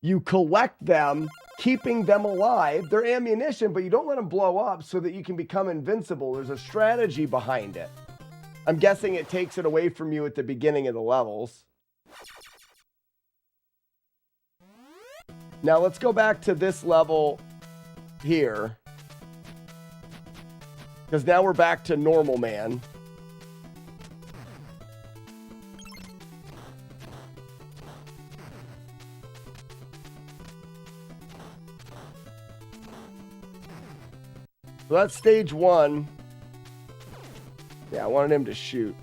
you collect them, keeping them alive. They're ammunition, but you don't let them blow up so that you can become invincible. There's a strategy behind it. I'm guessing it takes it away from you at the beginning of the levels. Now let's go back to this level here. Because now we're back to normal man. So that's stage 1. Yeah, I wanted him to shoot.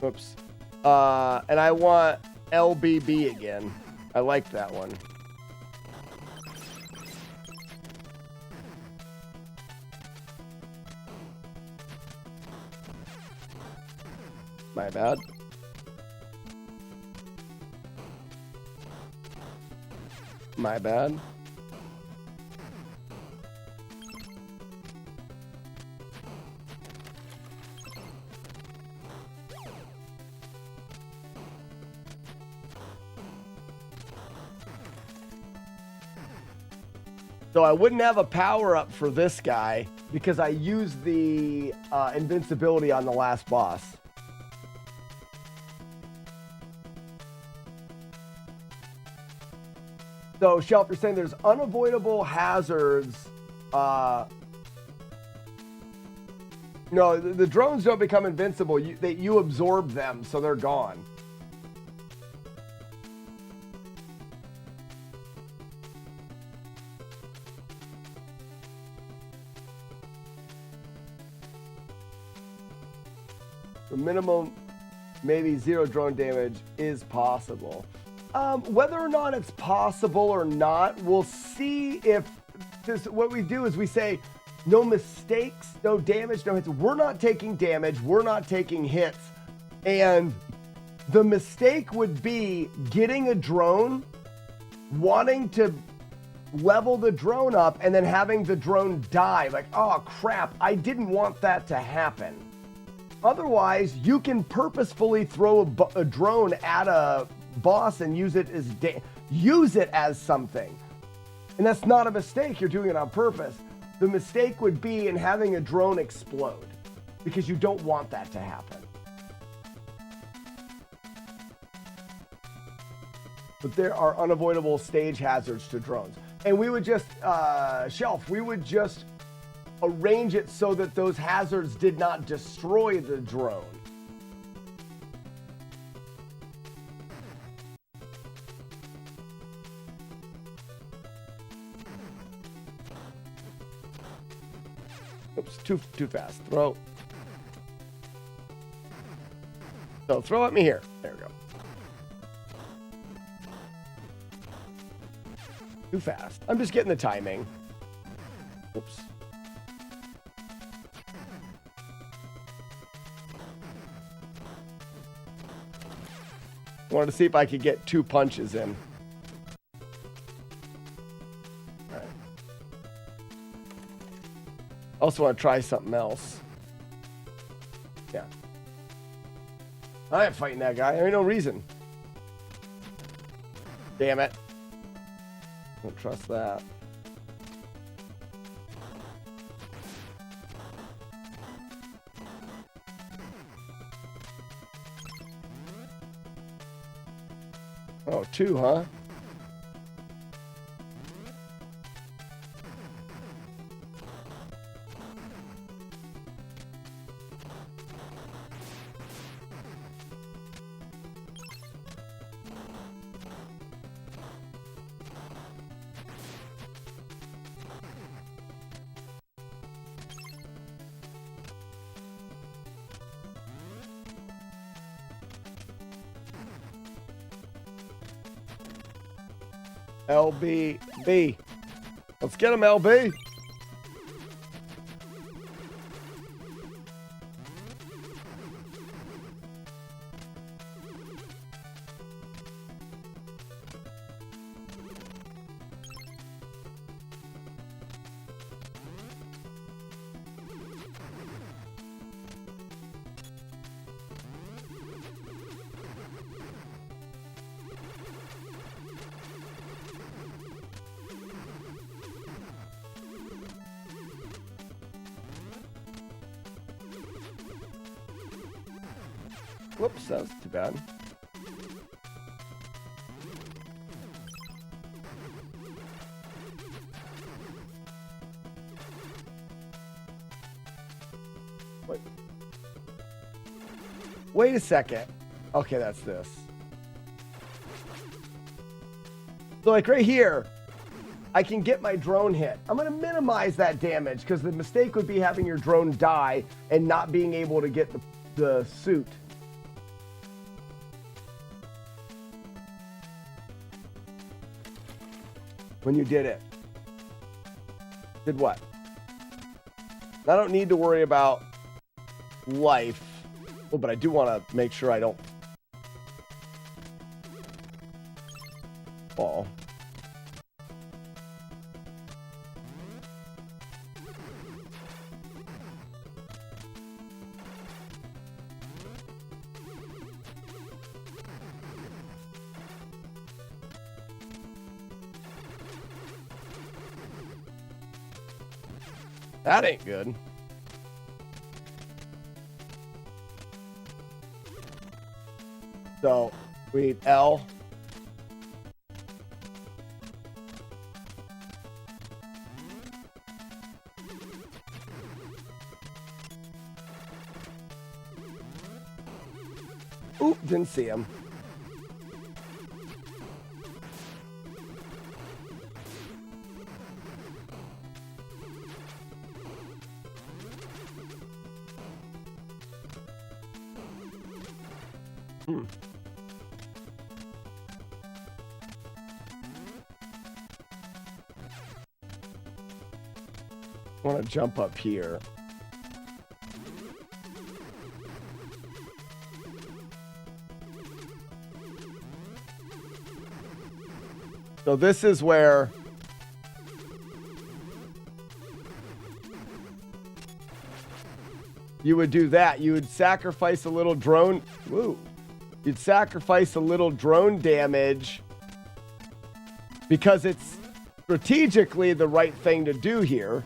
Oops. And I want LBB again. I like that one. My bad. My bad. So I wouldn't have a power-up for this guy because I used the invincibility on the last boss. So, Shelf, you're saying there's unavoidable hazards. No, the drones don't become invincible. You absorb them, so they're gone. The minimum, maybe 0 drone damage is possible. Whether or not it's possible or not, we'll see if this, what we do is we say no mistakes, no damage, no hits. We're not taking damage. We're not taking hits. And the mistake would be getting a drone, wanting to level the drone up, and then having the drone die. Like, oh, crap, I didn't want that to happen. Otherwise, you can purposefully throw a drone at a boss and use it as something. And that's not a mistake. You're doing it on purpose. The mistake would be in having a drone explode because you don't want that to happen. But there are unavoidable stage hazards to drones. And we would just, Shelf, we would just arrange it so that those hazards did not destroy the drone. Oops, too fast. Throw. So throw at me here. There we go. Too fast. I'm just getting the timing. Oops. Wanted to see if I could get 2 punches in. All right. Also want to try something else. Yeah. I ain't fighting that guy. There ain't no reason. Damn it. Don't trust that. Oh, 2, huh? LB. Let's get him, LB. Whoops, that was too bad. Wait a second. Okay, that's this. So like right here, I can get my drone hit. I'm going to minimize that damage because the mistake would be having your drone die and not being able to get the suit. When you did it. Did what? I don't need to worry about life. Oh, but I do want to make sure I don't fall. That ain't good. So we need L. Oop, didn't see him. I want to jump up here. So this is where you would do that. You would sacrifice a little drone. Woo. You'd sacrifice a little drone damage because it's strategically the right thing to do here.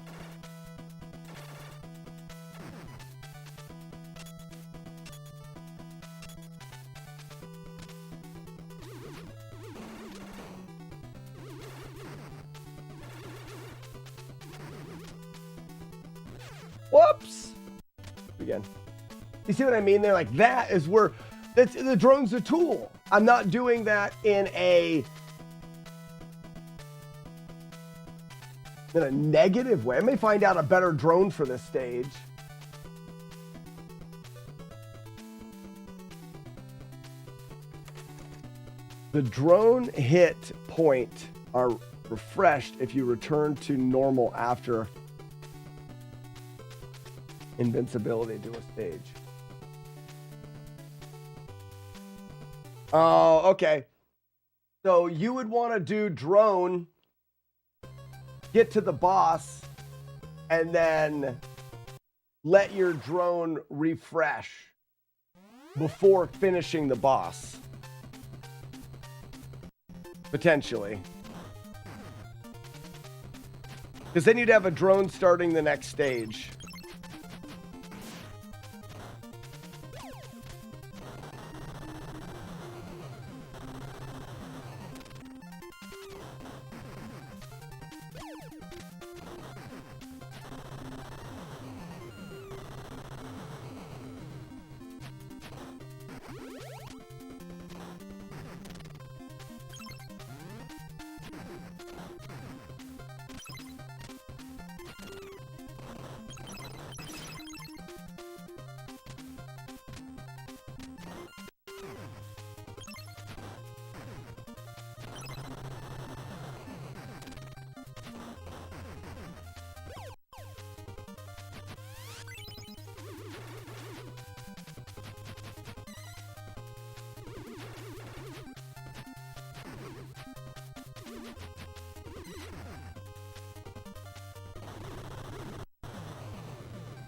Whoops. Again. You see what I mean? They're like, that is where the drone's a tool. I'm not doing that in a In a negative way. I may find out a better drone for this stage. The drone hit point are refreshed if you return to normal after invincibility to a stage. Oh, okay. So you would want to do drone, get to the boss, and then let your drone refresh before finishing the boss. Potentially. Because then you'd have a drone starting the next stage.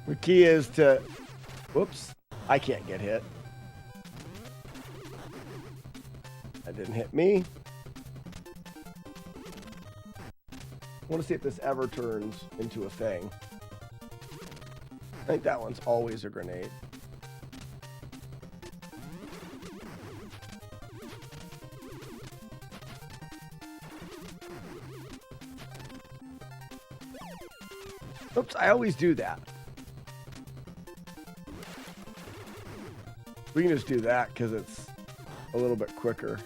The key is to, whoops, I can't get hit. That didn't hit me. I want to see if this ever turns into a thing. I think that one's always a grenade. Oops, I always do that. We can just do that because it's a little bit quicker.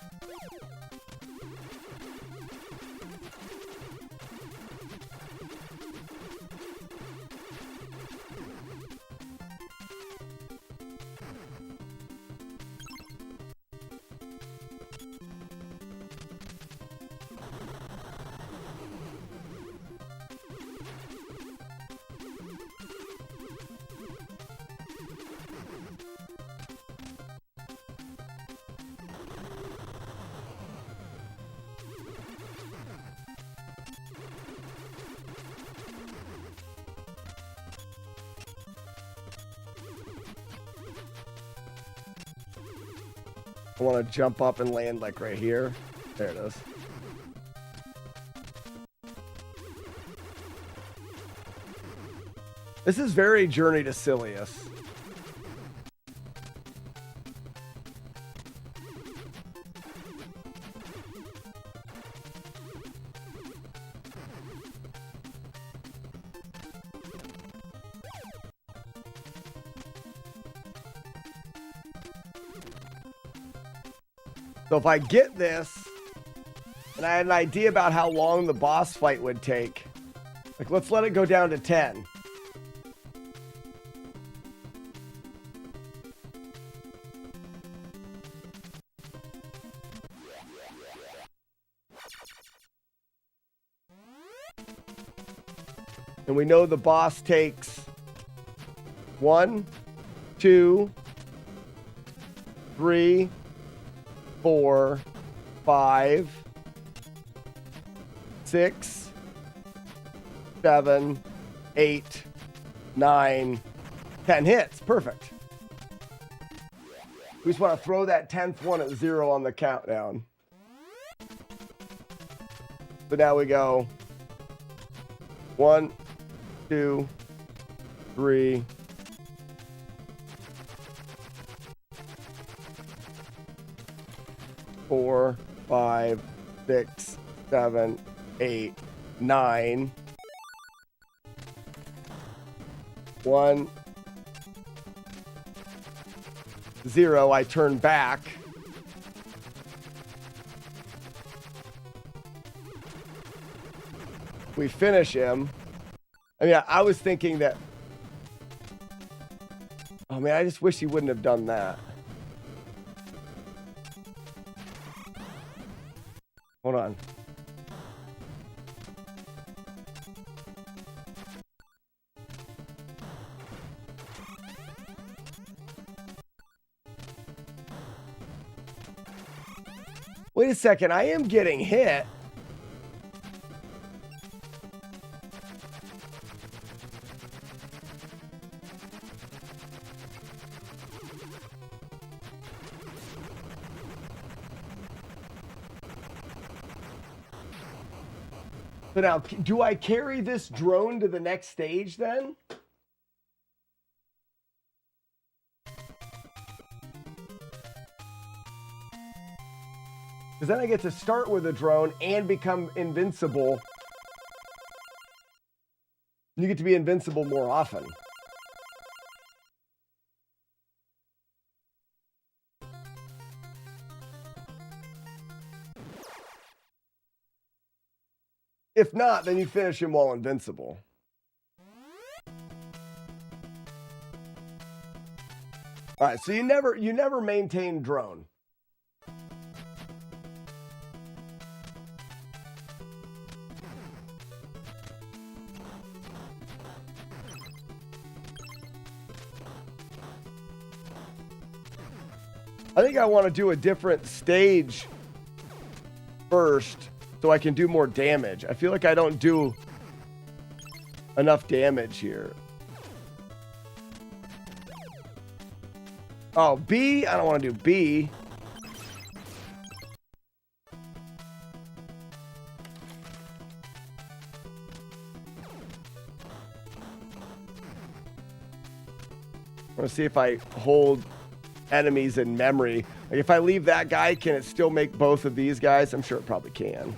I want to jump up and land like right here. There it is. This is very Journey to Silius. So if I get this, and I had an idea about how long the boss fight would take, like let's let it go down to 10. And we know the boss takes 1, 2, 3, 4, 5, 6, 7, 8, 9, 10 hits. Perfect. We just want to throw that 10th one at 0 on the countdown. So now we go 1, 2, 3, 4, 5, 6, 7, 8, 9. 1, 0. I turn back. we finish him. I mean, I was thinking that... Oh, man, I just wish he wouldn't have done that. Hold on. Wait a second, I am getting hit. So now, do I carry this drone to the next stage then? Because then I get to start with a drone and become invincible. You get to be invincible more often. If not, then you finish him while invincible. All right, so you never maintain drone. I think I want to do a different stage first so I can do more damage. I feel like I don't do enough damage here. Oh, B? I don't want to do B. I want to see if I hold enemies in memory. Like if I leave that guy, can it still make both of these guys? I'm sure it probably can.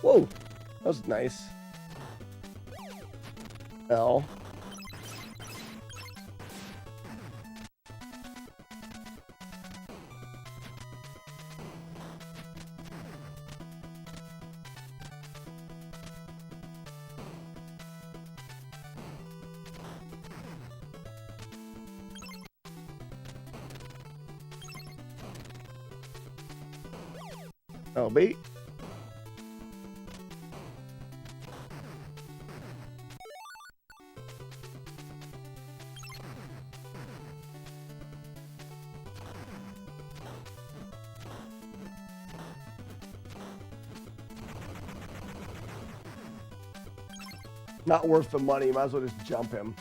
Whoa, that was nice. L. LB. Not worth the money. Might as well just jump him.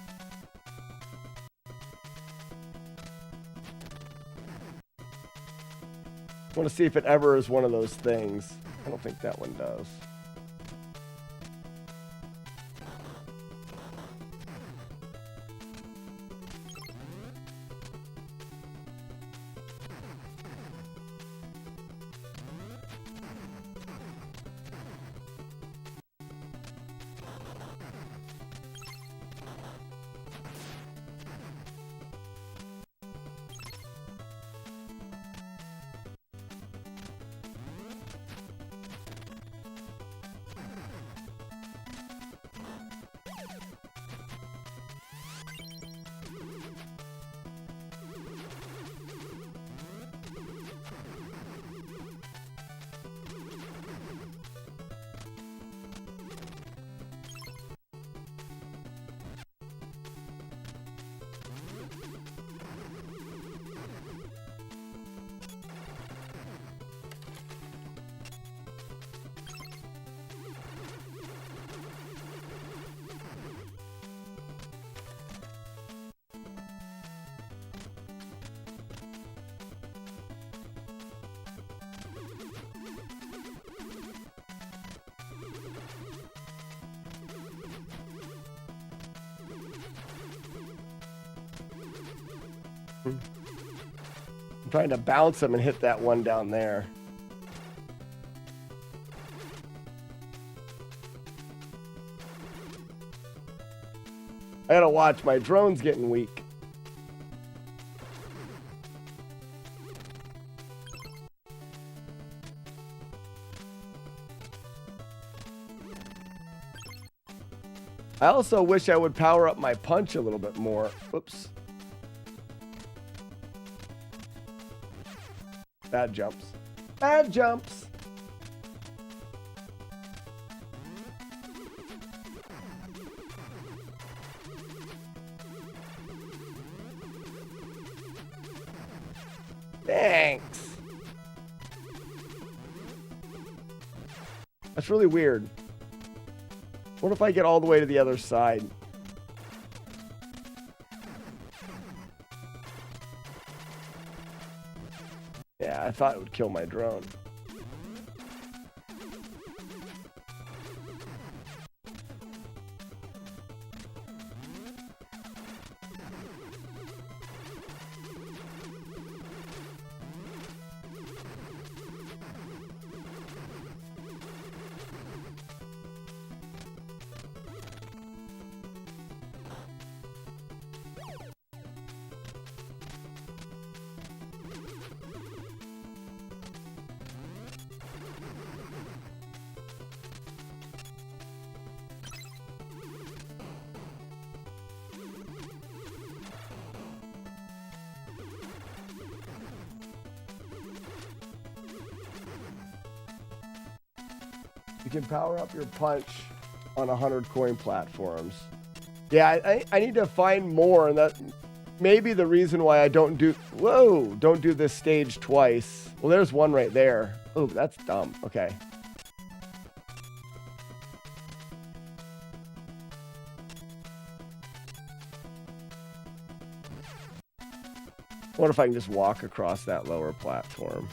I want to see if it ever is one of those things. I don't think that one does. I'm trying to bounce him and hit that one down there. I gotta watch, my drone's getting weak. I also wish I would power up my punch a little bit more. Oops. Bad jumps. Bad jumps. Thanks. That's really weird. What if I get all the way to the other side? Yeah, I thought it would kill my drone. You can power up your punch on 100 coin platforms. Yeah, I need to find more, and that may be the reason why I don't do this stage twice. Well, there's one right there. Oh, that's dumb. Okay. What if I can just walk across that lower platform?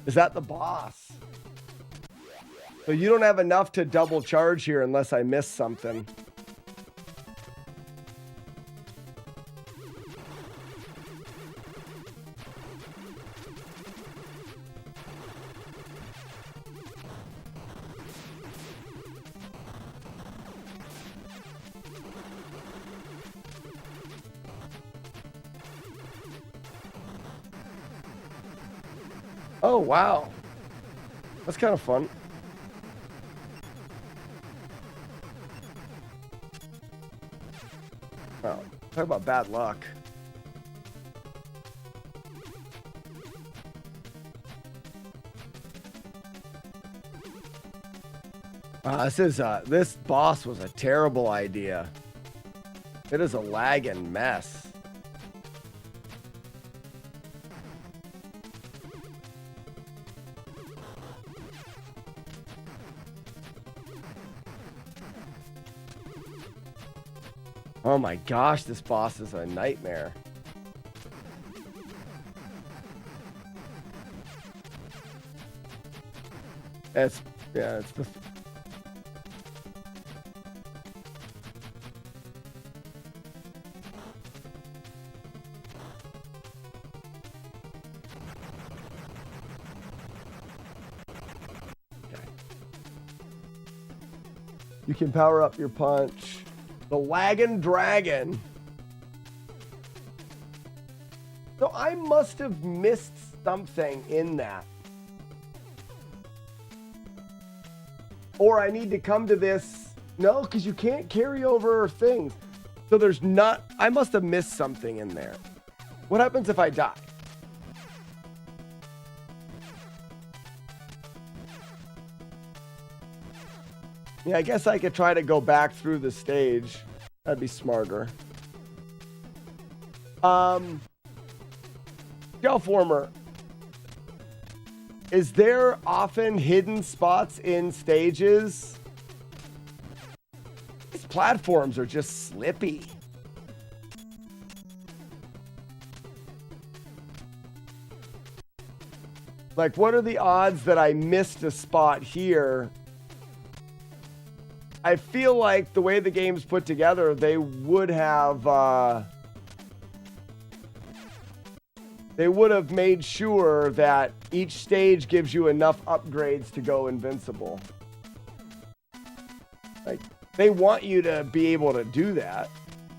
Is that the boss? So you don't have enough to double charge here unless I miss something. Oh, wow. That's kind of fun. Oh, talk about bad luck. This boss was a terrible idea. It is a lagging mess. Oh my gosh, this boss is a nightmare. It's the You can power up your punch. The Laggin' Dragon. So I must have missed something in that. Or I need to come to this. No, because you can't carry over things. So there's not. I must have missed something in there. What happens if I die? Yeah, I guess I could try to go back through the stage. That'd be smarter. Shelf warmer. Is there often hidden spots in stages? These platforms are just slippy. Like, what are the odds that I missed a spot here? I feel like the way the game's put together, they would have made sure that each stage gives you enough upgrades to go invincible. Like, they want you to be able to do that.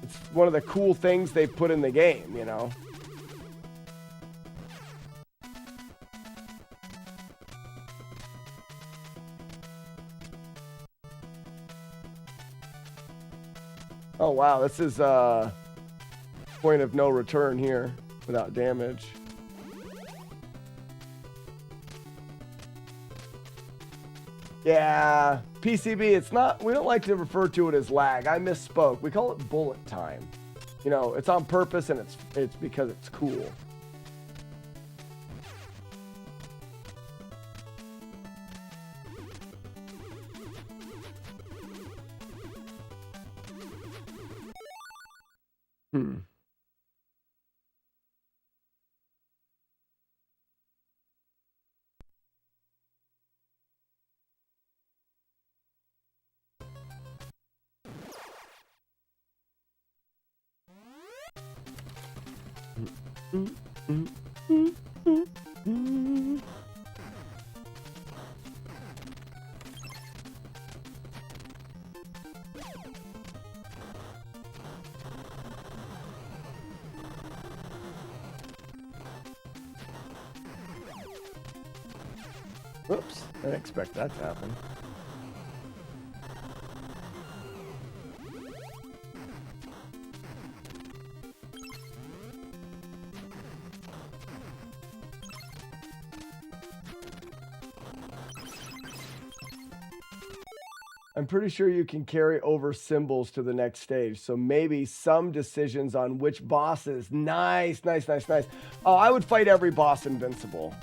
It's one of the cool things they put in the game, you know? Oh, wow. This is point of no return here without damage. Yeah, PCB, it's not, we don't like to refer to it as lag. I misspoke. We call it bullet time. You know, it's on purpose and it's because it's cool. Whoops, I didn't expect that to happen. I'm pretty sure you can carry over symbols to the next stage. So maybe some decisions on which bosses. Nice, nice, nice, nice. Oh, I would fight every boss invincible.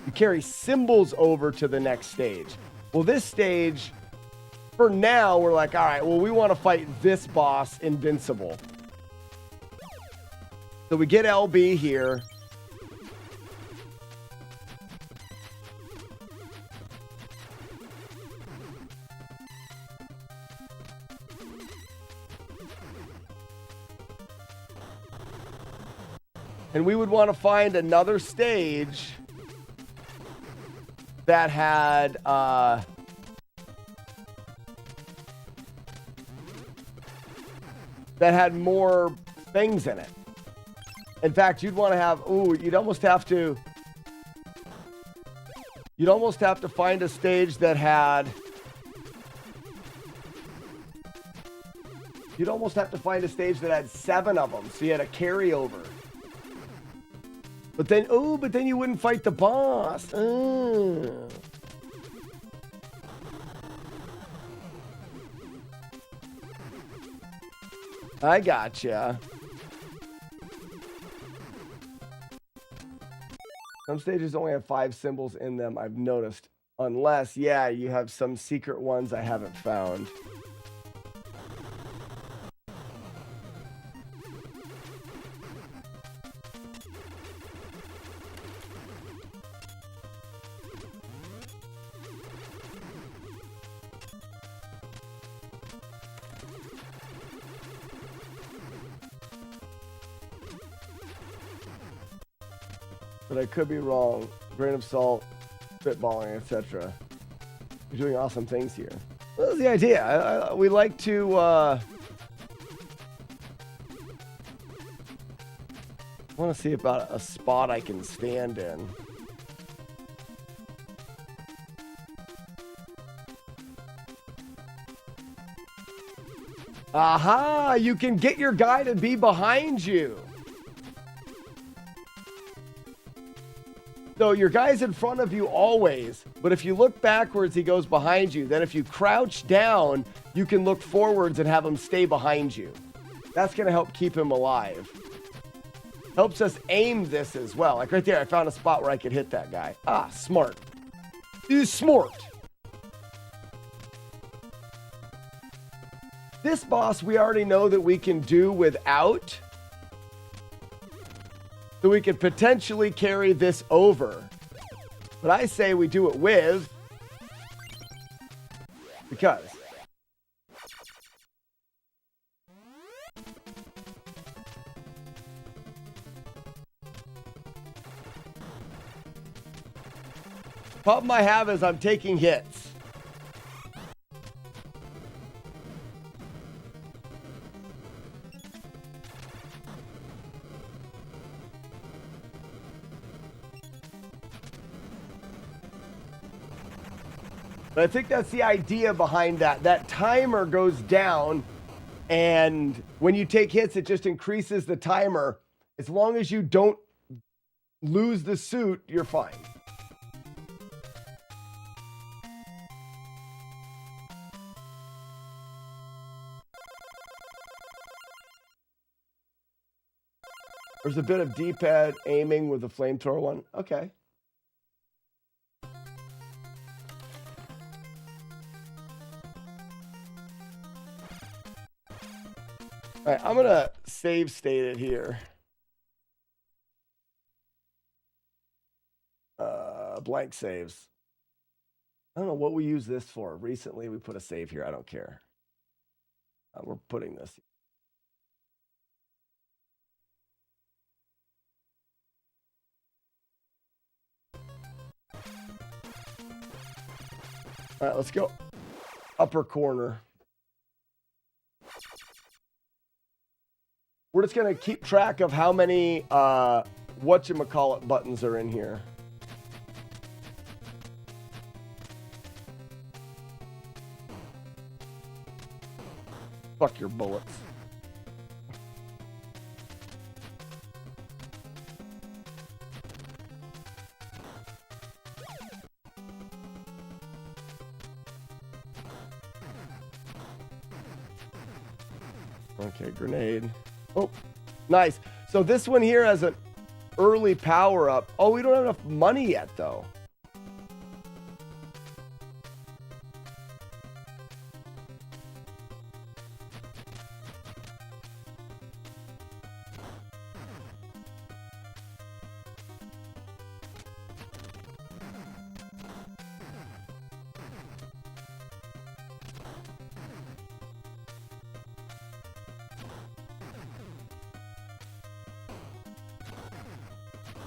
You carry symbols over to the next stage. Well, this stage, for now, we're like, all right, well, we want to fight this boss invincible. So we get LB here. And we would want to find another stage that had more things in it. In fact, you'd want to have, you'd almost have to find a stage that had, you'd almost have to find a stage that had 7 of them. So you had a carryover. But then you wouldn't fight the boss. I gotcha. Some stages only have 5 symbols in them, I've noticed. Unless, yeah, you have some secret ones I haven't found. But I could be wrong. Grain of salt, spitballing, etc. You're doing awesome things here. What was the idea? We like to want to see about a spot I can stand in. Aha! You can get your guy to be behind you. So your guy's in front of you always, but if you look backwards, he goes behind you. Then if you crouch down, you can look forwards and have him stay behind you. That's going to help keep him alive. Helps us aim this as well. Like right there, I found a spot where I could hit that guy. Ah, smart. He's smart. This boss, we already know that we can do without. So we could potentially carry this over. But I say we do it with. Because. Problem I have is I'm taking hits. But I think that's the idea behind that. That timer goes down, and when you take hits, it just increases the timer. As long as you don't lose the suit, you're fine. There's a bit of D-pad aiming with the flamethrower one. Okay. All right, I'm going to save state it here. Blank saves. I don't know what we use this for. Recently, we put a save here. I don't care. We're putting this. All right, let's go upper corner. We're just going to keep track of how many whatchamacallit buttons are in here. Fuck your bullets. Okay, grenade. Oh, nice. So this one here has an early power up. Oh, we don't have enough money yet, though.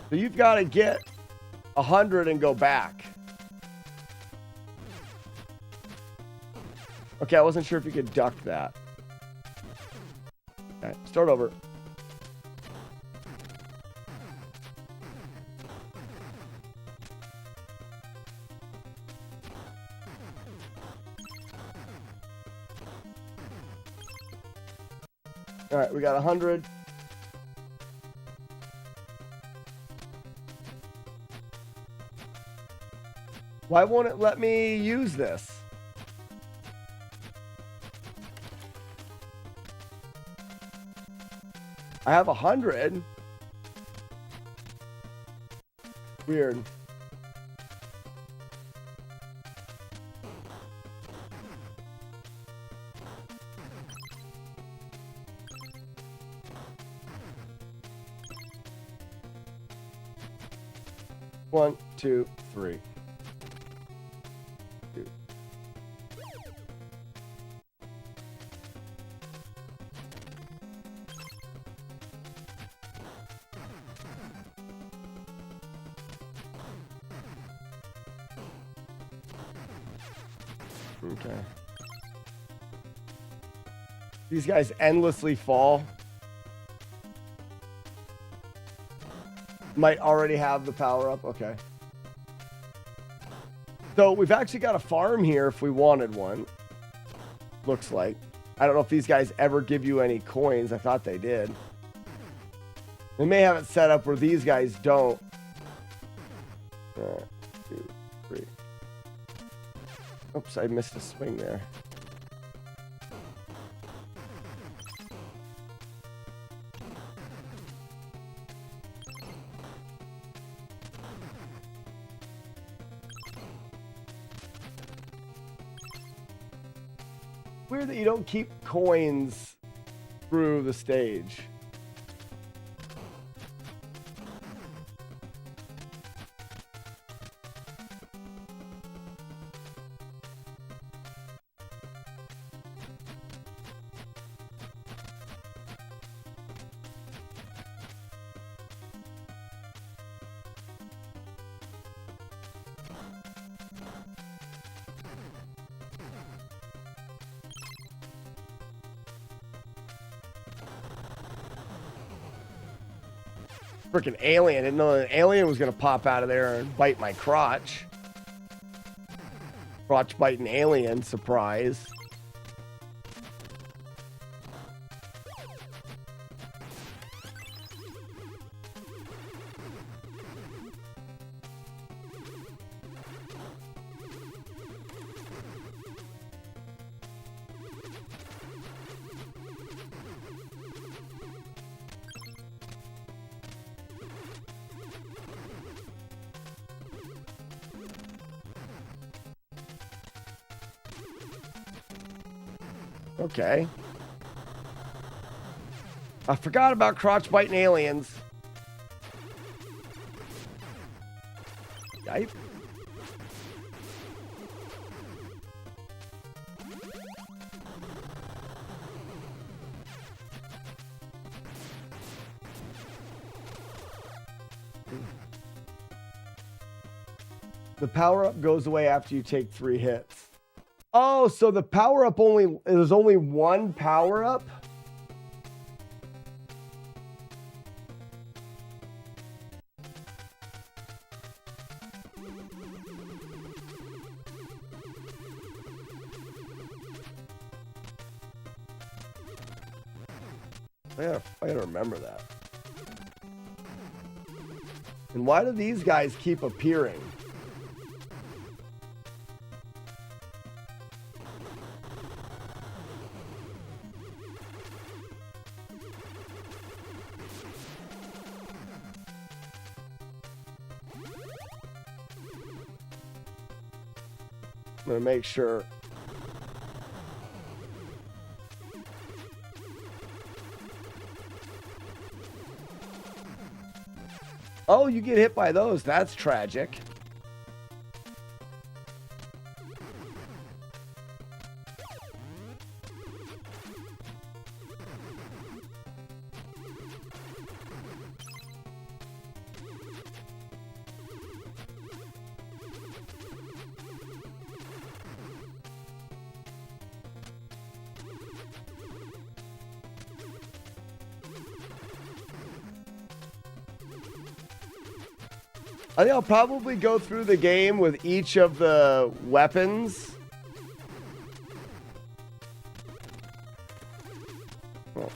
So you've got to get 100 and go back. Okay, I wasn't sure if you could duck that. Okay, start over. All right, we got 100. Why won't it let me use this? I have 100. Weird. One, two, three. Okay. These guys endlessly fall. Might already have the power up. Okay. So we've actually got a farm here if we wanted one. Looks like. I don't know if these guys ever give you any coins. I thought they did. They may have it set up where these guys don't. 1, 2, 3. Oops, I missed a swing there. Weird that you don't keep coins through the stage. Freaking alien. Didn't know an alien was going to pop out of there and bite my crotch. Crotch biting alien, surprise. Okay. I forgot about crotch biting aliens. Yipe. The power-up goes away after you take 3 hits. Oh, so the power-up there's only one power-up? I gotta remember that. And why do these guys keep appearing? I'm gonna make sure. Oh, you get hit by those. That's tragic. I think I'll probably go through the game with each of the weapons. Oh. All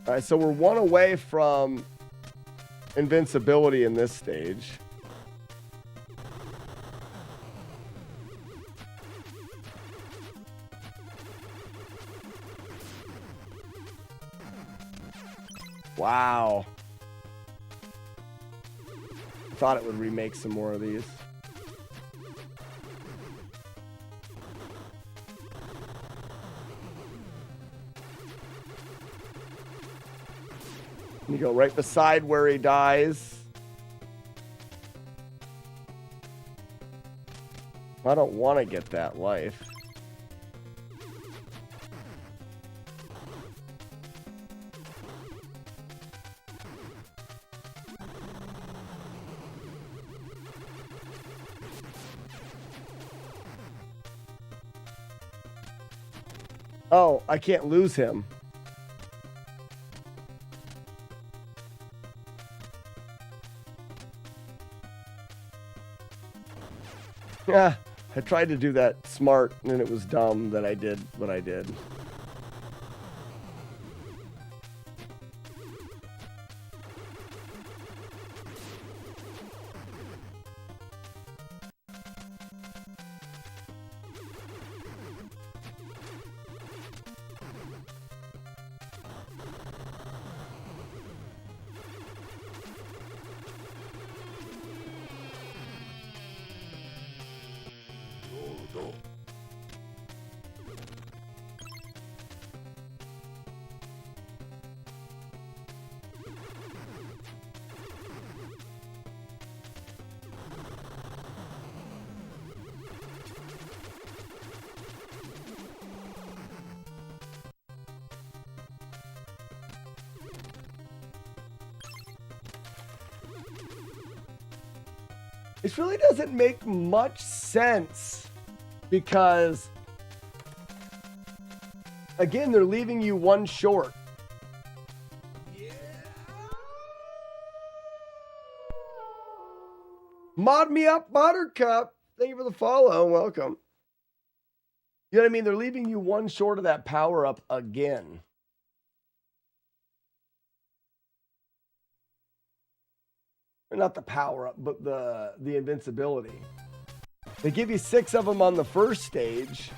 right, so we're 1 away from invincibility in this stage. Wow. I thought it would remake some more of these. You go right beside where he dies. I don't want to get that life. Oh, I can't lose him. Yeah, I tried to do that smart, and it was dumb that I did what I did. This really doesn't make much sense because, again, they're leaving you 1 short. Mod me up, Buttercup. Thank you for the follow. Welcome. You know what I mean? They're leaving you one short of that power up again. Or not the power up, but the invincibility. They give you 6 of them on the first stage.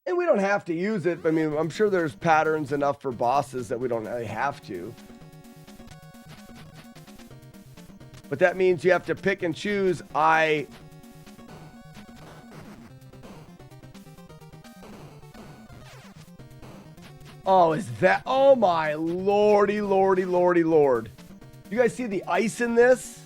And we don't have to use it. I mean, I'm sure there's patterns enough for bosses that we don't really have to. But that means you have to pick and choose. Oh, is that? Oh my lordy, lordy, lordy, lord. You guys see the ice in this?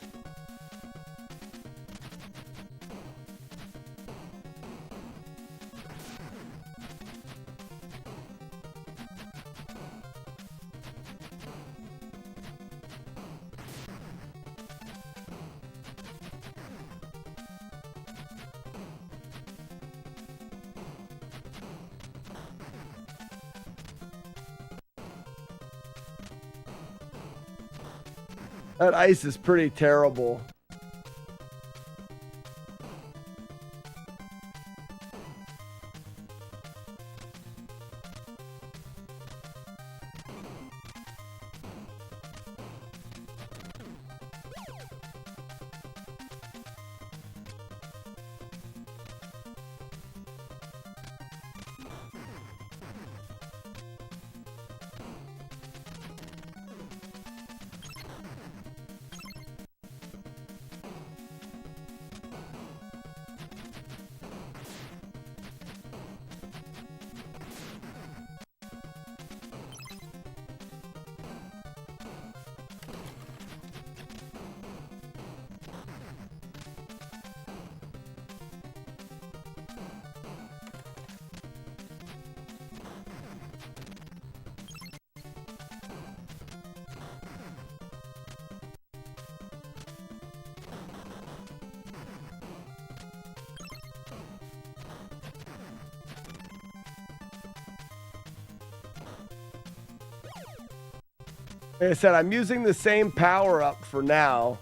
That ice is pretty terrible. Like I said, I'm using the same power up for now.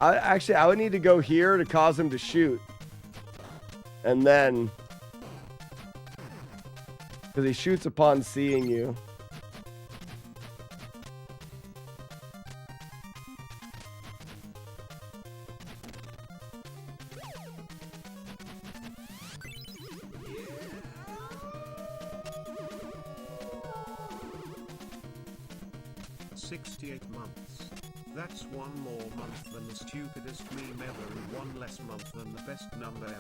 I would need to go here to cause him to shoot. And then, because he shoots upon seeing you. That's one more month than the stupidest meme ever and one less month than the best number ever.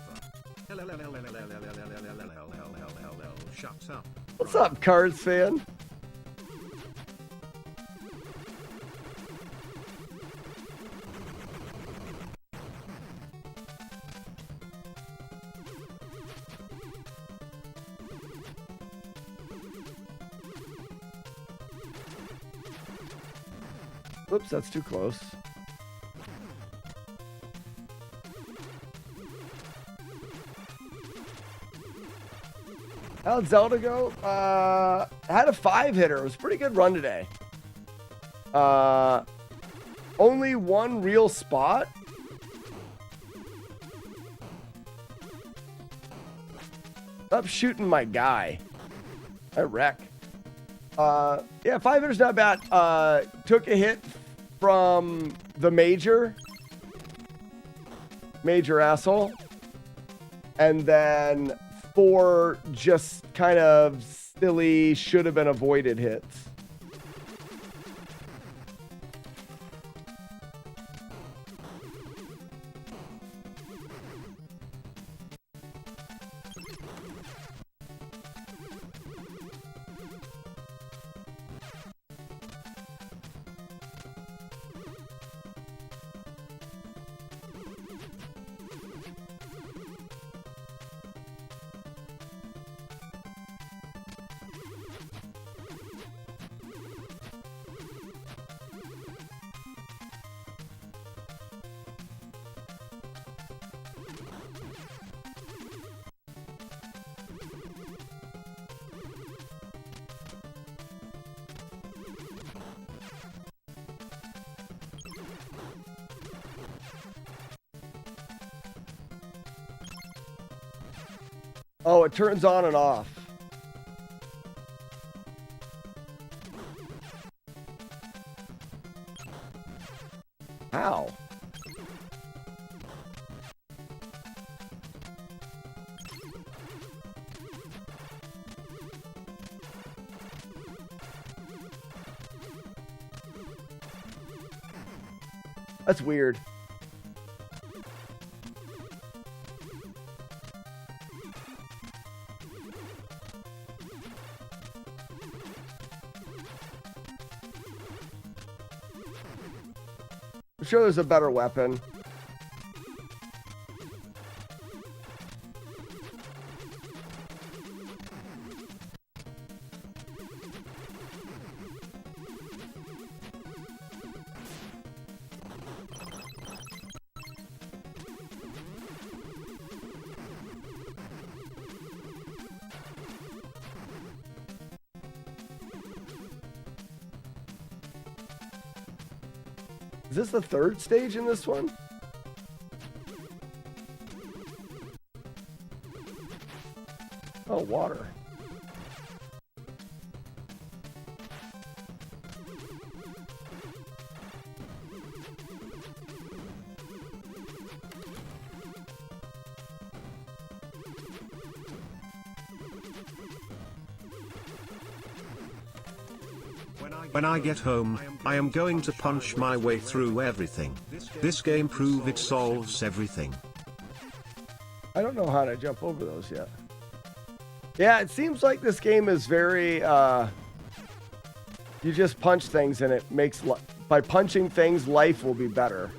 Shut up. What's up, Cards fan? Oops, that's too close. How'd Zelda go? I had a 5-hitter. It was a pretty good run today. Only one real spot. Stop shooting my guy. I wreck. Yeah, 5-hitter's not bad. Took a hit from the major asshole, and then 4 just kind of silly should have been avoided hits. Oh, it turns on and off. How? That's weird. I'm sure there's a better weapon. Is this the third stage in this one? Oh, water. When I get home, I am going to punch my way through everything. This game proves it solves everything. I don't know how to jump over those yet. Yeah, it seems like this game is very, you just punch things and it makes, by punching things, life will be better.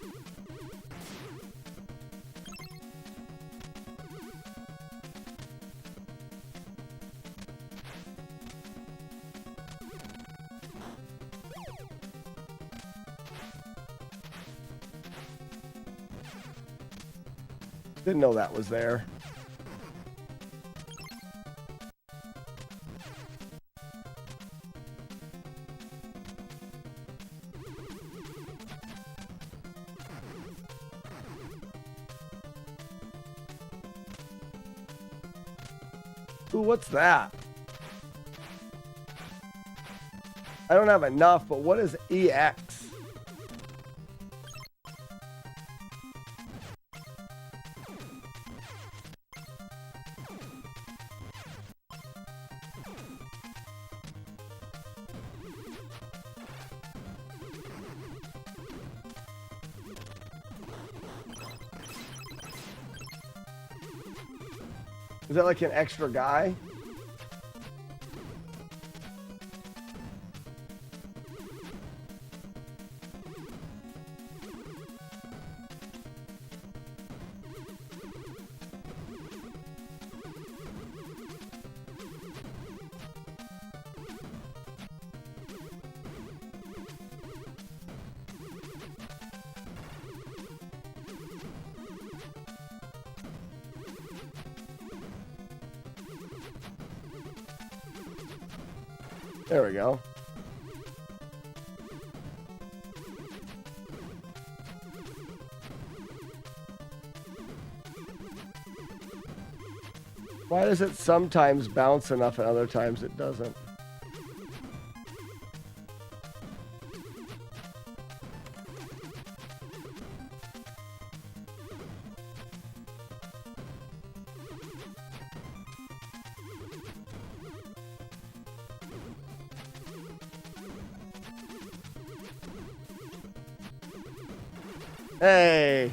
Didn't know that was there. Ooh, what's that? I don't have enough, but what is EX? Is that like an extra guy? There we go. Why does it sometimes bounce enough and other times it doesn't? Hey.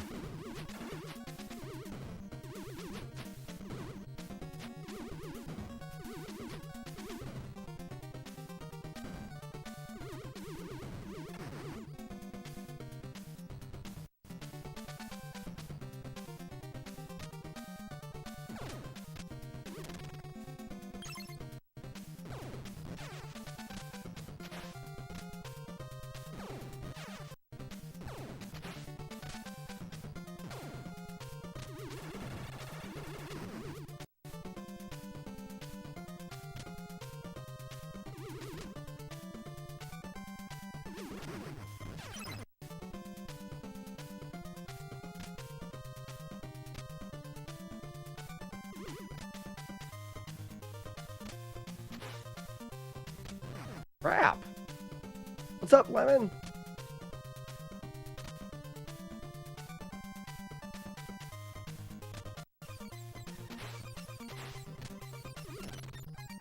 Crap. What's up, Lemon?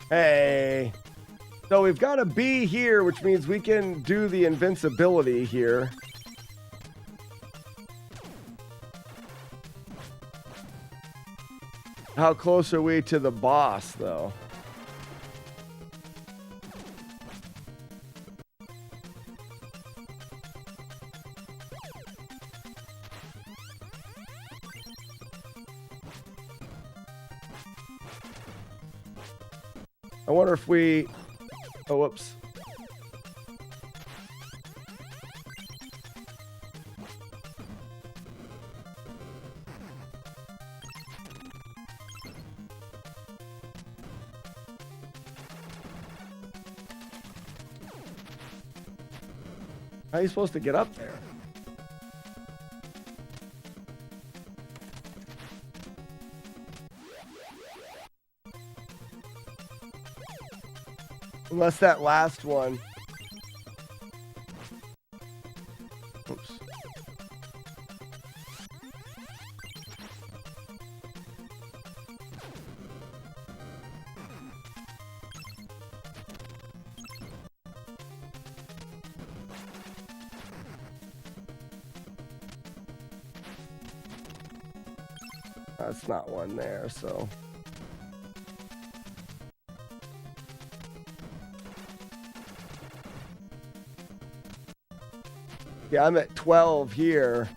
Hey. So we've got a B here, which means we can do the invincibility here. How close are we to the boss, though? I wonder if we... Oh, whoops. How are you supposed to get up there? Unless that last one. Oops. That's not one there, so. Yeah, I'm at 12 here.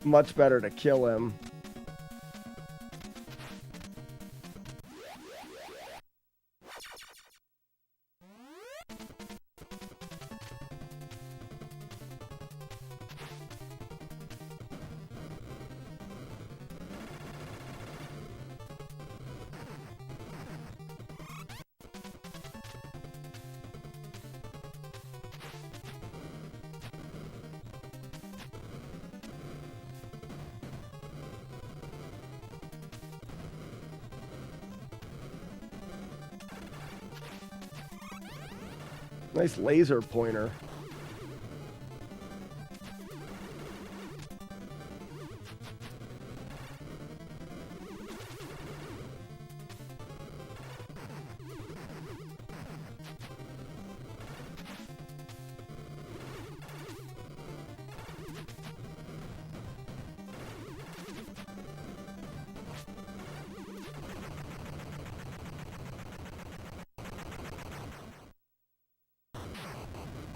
Much better to kill him. Nice laser pointer.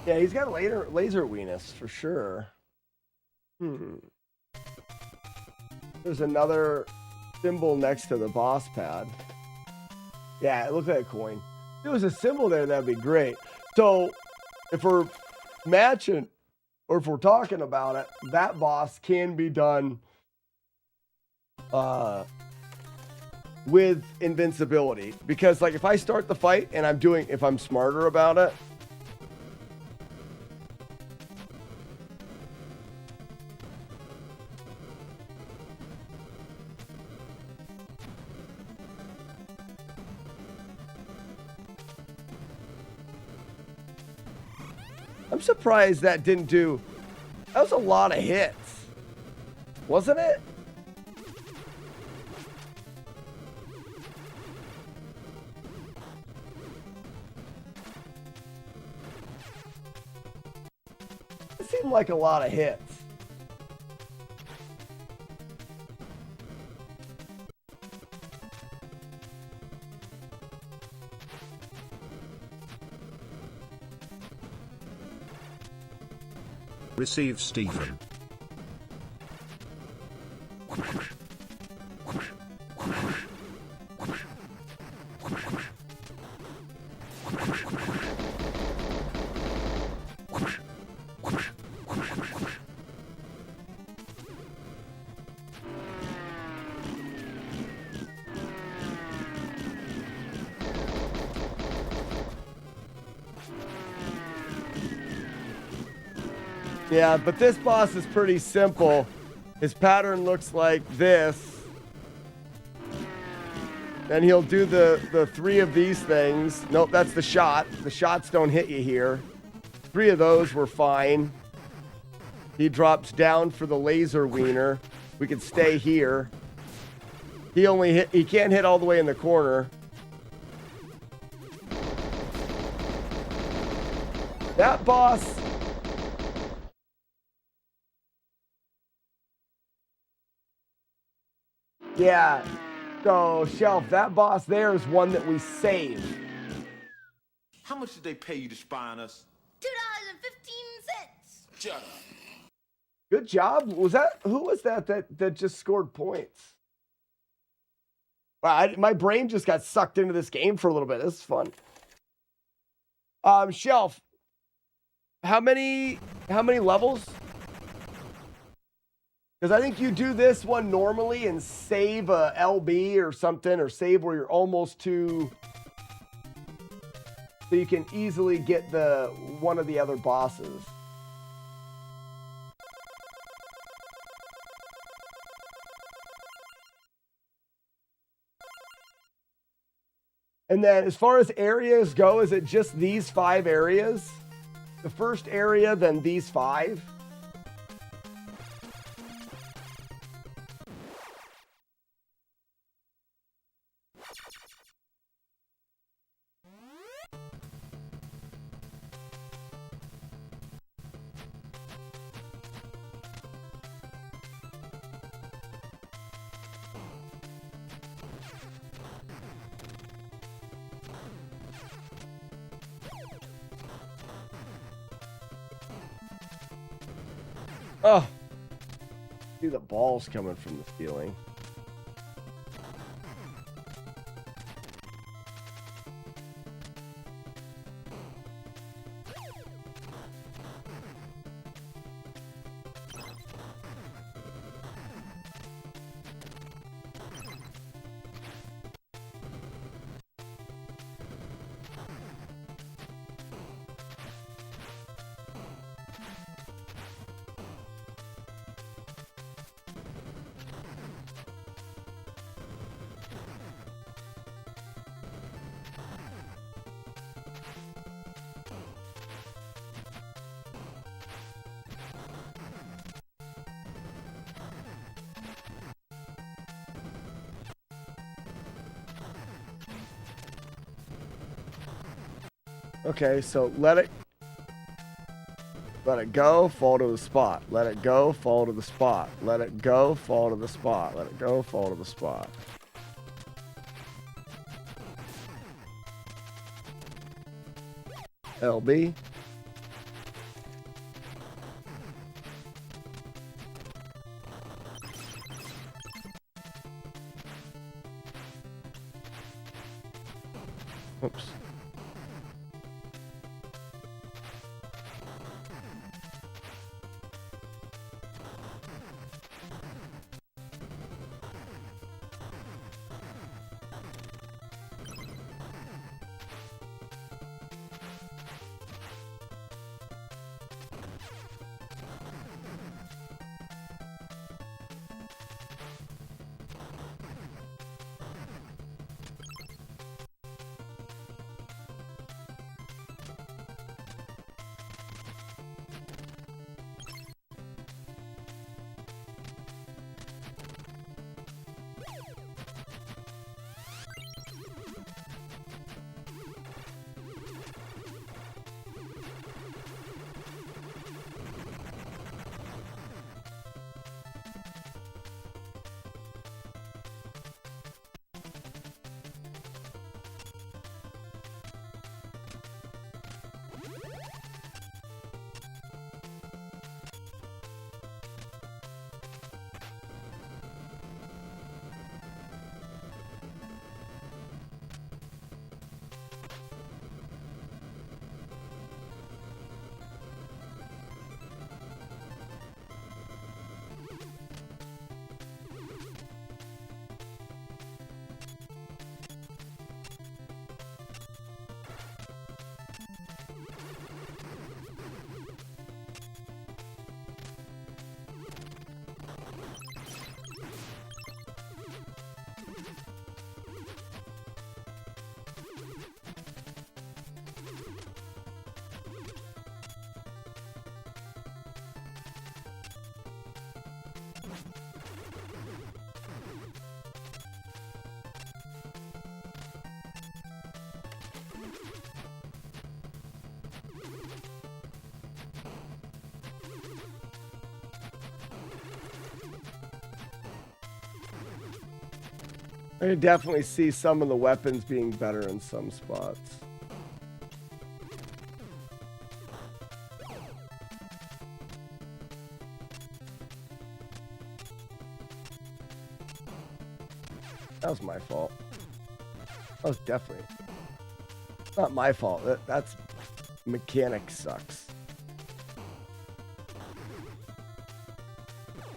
Yeah, he's got laser weenus for sure. There's another symbol next to the boss pad. Yeah, it looks like a coin. If there was a symbol there, that'd be great. So if we're matching, or if we're talking about it, that boss can be done with invincibility. Because like if I start the fight and if I'm smarter about it, I'm surprised that didn't do... That was a lot of hits. Wasn't it? It seemed like a lot of hits. Receive Stephen. Yeah, but this boss is pretty simple. His pattern looks like this. Then he'll do the 3 of these things. Nope, that's the shot. The shots don't hit you here. 3 of those were fine. He drops down for the laser wiener. We can stay here. He can't hit all the way in the corner. That boss. Yeah. So, Shelf, that boss there is one that we saved. How much did they pay you to spy on us? $2.15. Shut up. Good job. Who was that just scored points? Wow, my brain just got sucked into this game for a little bit. This is fun. Shelf. How many levels? Because I think you do this one normally and save a LB or something, or save where you're almost to, so you can easily get one of the other bosses. And then as far as areas go, is it just these 5 areas? The first area, then these 5? Oh, see the balls coming from the ceiling. Okay, so let it go, fall to the spot. Let it go, fall to the spot. Let it go, fall to the spot. Let it go, fall to the spot. LB. Oops. I can definitely see some of the weapons being better in some spots. That was my fault. That was definitely not my fault. That's mechanic sucks.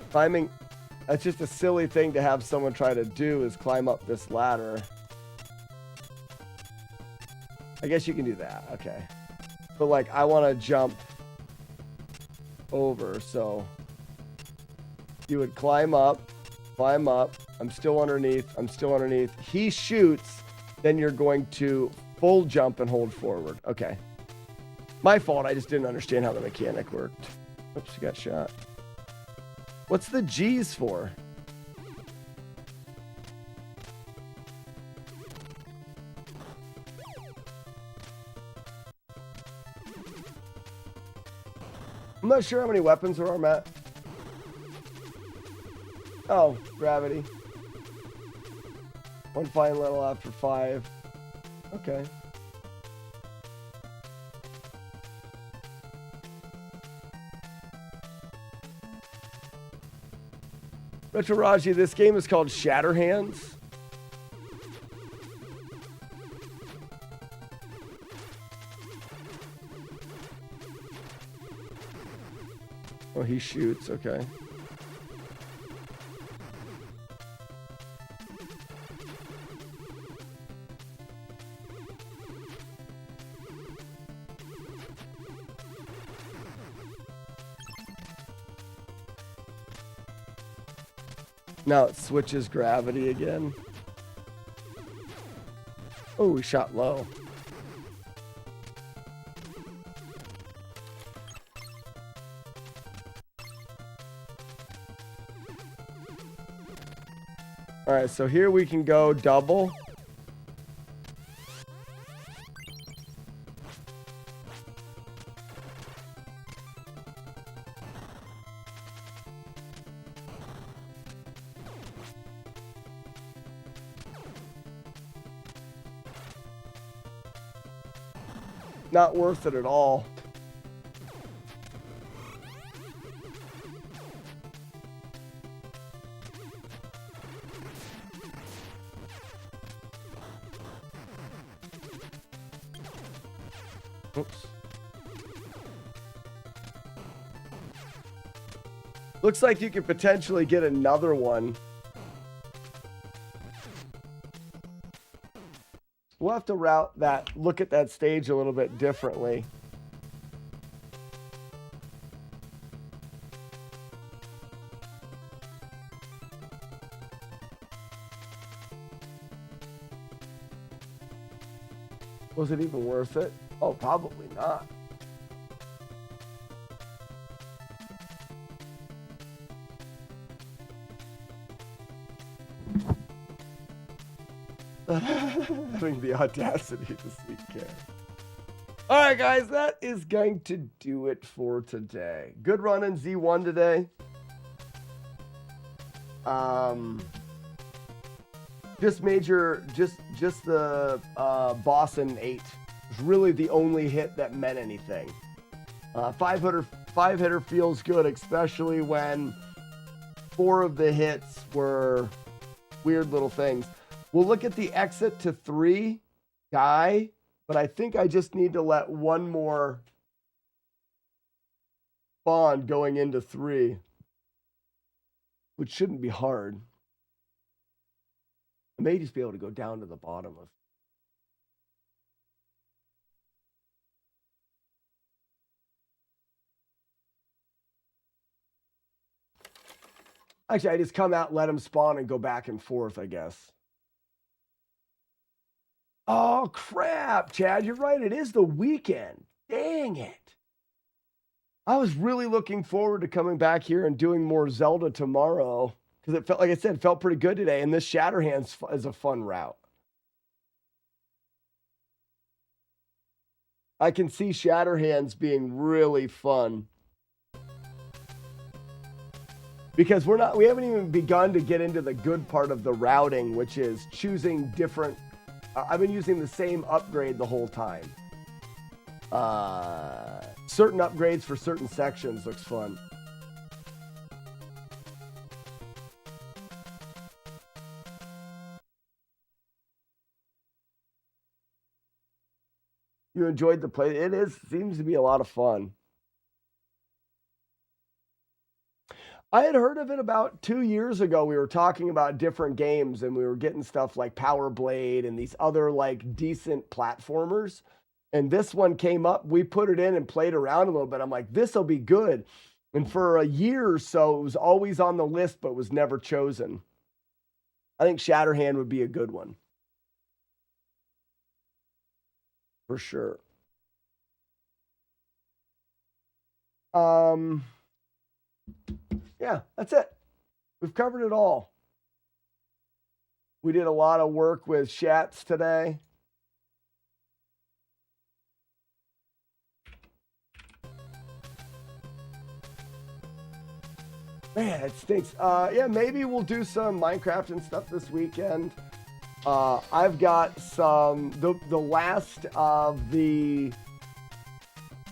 Climbing, that's just a silly thing to have someone try to do, is climb up this ladder. I guess you can do that, okay. But like, I want to jump over, so you would climb up. I'm still underneath. He shoots, then you're going to full jump and hold forward. Okay. My fault, I just didn't understand how the mechanic worked. Oops, you got shot. What's the G's for? I'm not sure how many weapons there are, Matt. Oh, gravity. One fine level after 5. Okay. Retroraji, this game is called Shatterhands. Oh, he shoots, okay. Now it switches gravity again. Oh, we shot low. All right, so here we can go double. Not worth it at all. Oops. Looks like you could potentially get another one. We'll have to look at that stage a little bit differently. Was it even worth it? Oh, probably not. Having the audacity to speak care. All right, guys, that is going to do it for today. Good run in Z1 today. Just the boss in 8 was really the only hit that meant anything. 5-hitter feels good, especially when 4 of the hits were weird little things. We'll look at the exit to 3 guy, but I think I just need to let one more spawn going into 3, which shouldn't be hard. I may just be able to go down to the bottom of. Actually, I just come out, let him spawn, and go back and forth, I guess. Oh, crap, Chad. You're right. It is the weekend. Dang it. I was really looking forward to coming back here and doing more Zelda tomorrow because it felt, like I said, it felt pretty good today. And this Shatterhands is a fun route. I can see Shatterhands being really fun. because we haven't even begun to get into the good part of the routing, which is choosing different. I've been using the same upgrade the whole time. Certain upgrades for certain sections looks fun. You enjoyed the play. Seems to be a lot of fun. I had heard of it about 2 years ago. We were talking about different games and we were getting stuff like Power Blade and these other like decent platformers. And this one came up. We put it in and played around a little bit. I'm like, this will be good. And for a year or so, it was always on the list, but was never chosen. I think Shatterhand would be a good one. For sure. Yeah, that's it. We've covered it all. We did a lot of work with Shats today. Man, it stinks. Yeah, maybe we'll do some Minecraft and stuff this weekend. I've got some the last of the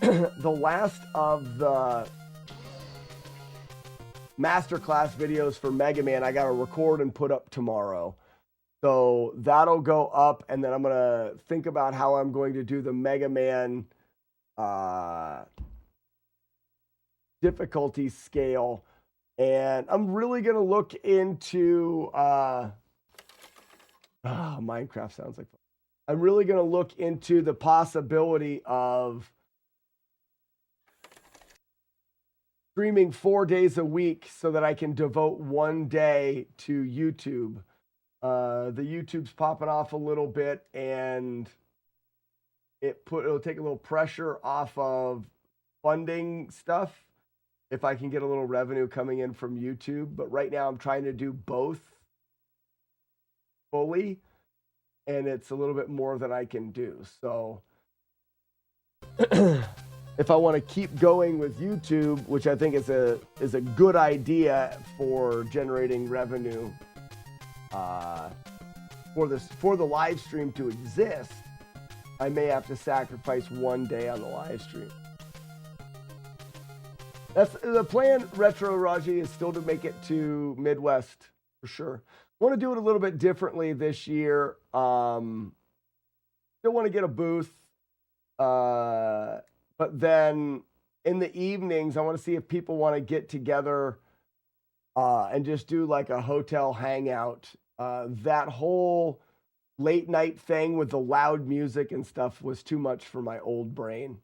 the last of the masterclass videos for Mega Man. I got to record and put up tomorrow, so that'll go up, and then I'm gonna think about how I'm going to do the Mega Man difficulty scale, and I'm really gonna look into. Minecraft sounds like fun. I'm really going to look into the possibility of streaming 4 days a week so that I can devote 1 day to YouTube. The YouTube's popping off a little bit, and it'll take a little pressure off of funding stuff if I can get a little revenue coming in from YouTube. But right now I'm trying to do both fully, and it's a little bit more than I can do. So if I want to keep going with YouTube, which I think is a good idea for generating revenue for the live stream to exist, I may have to sacrifice 1 day on the live stream. That's the plan. Retro Raji is still to make it to Midwest for sure. Want to do it a little bit differently this year. Still want to get a booth. But then in the evenings, I want to see if people want to get together and just do like a hotel hangout. That whole late night thing with the loud music and stuff was too much for my old brain.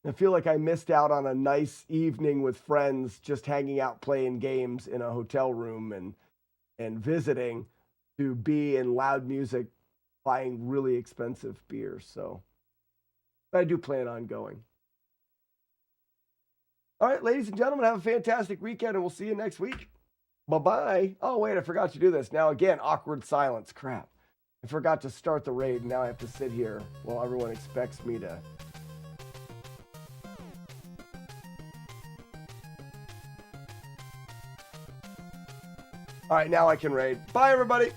I feel like I missed out on a nice evening with friends, just hanging out, playing games in a hotel room and visiting, to be in loud music, buying really expensive beers. So but I do plan on going. All right, ladies and gentlemen, have a fantastic weekend, and we'll see you next week. Bye-bye. Oh, wait, I forgot to do this. Now, again, awkward silence. Crap. I forgot to start the raid. Now I have to sit here while everyone expects me to... All right, now I can raid. Bye, everybody.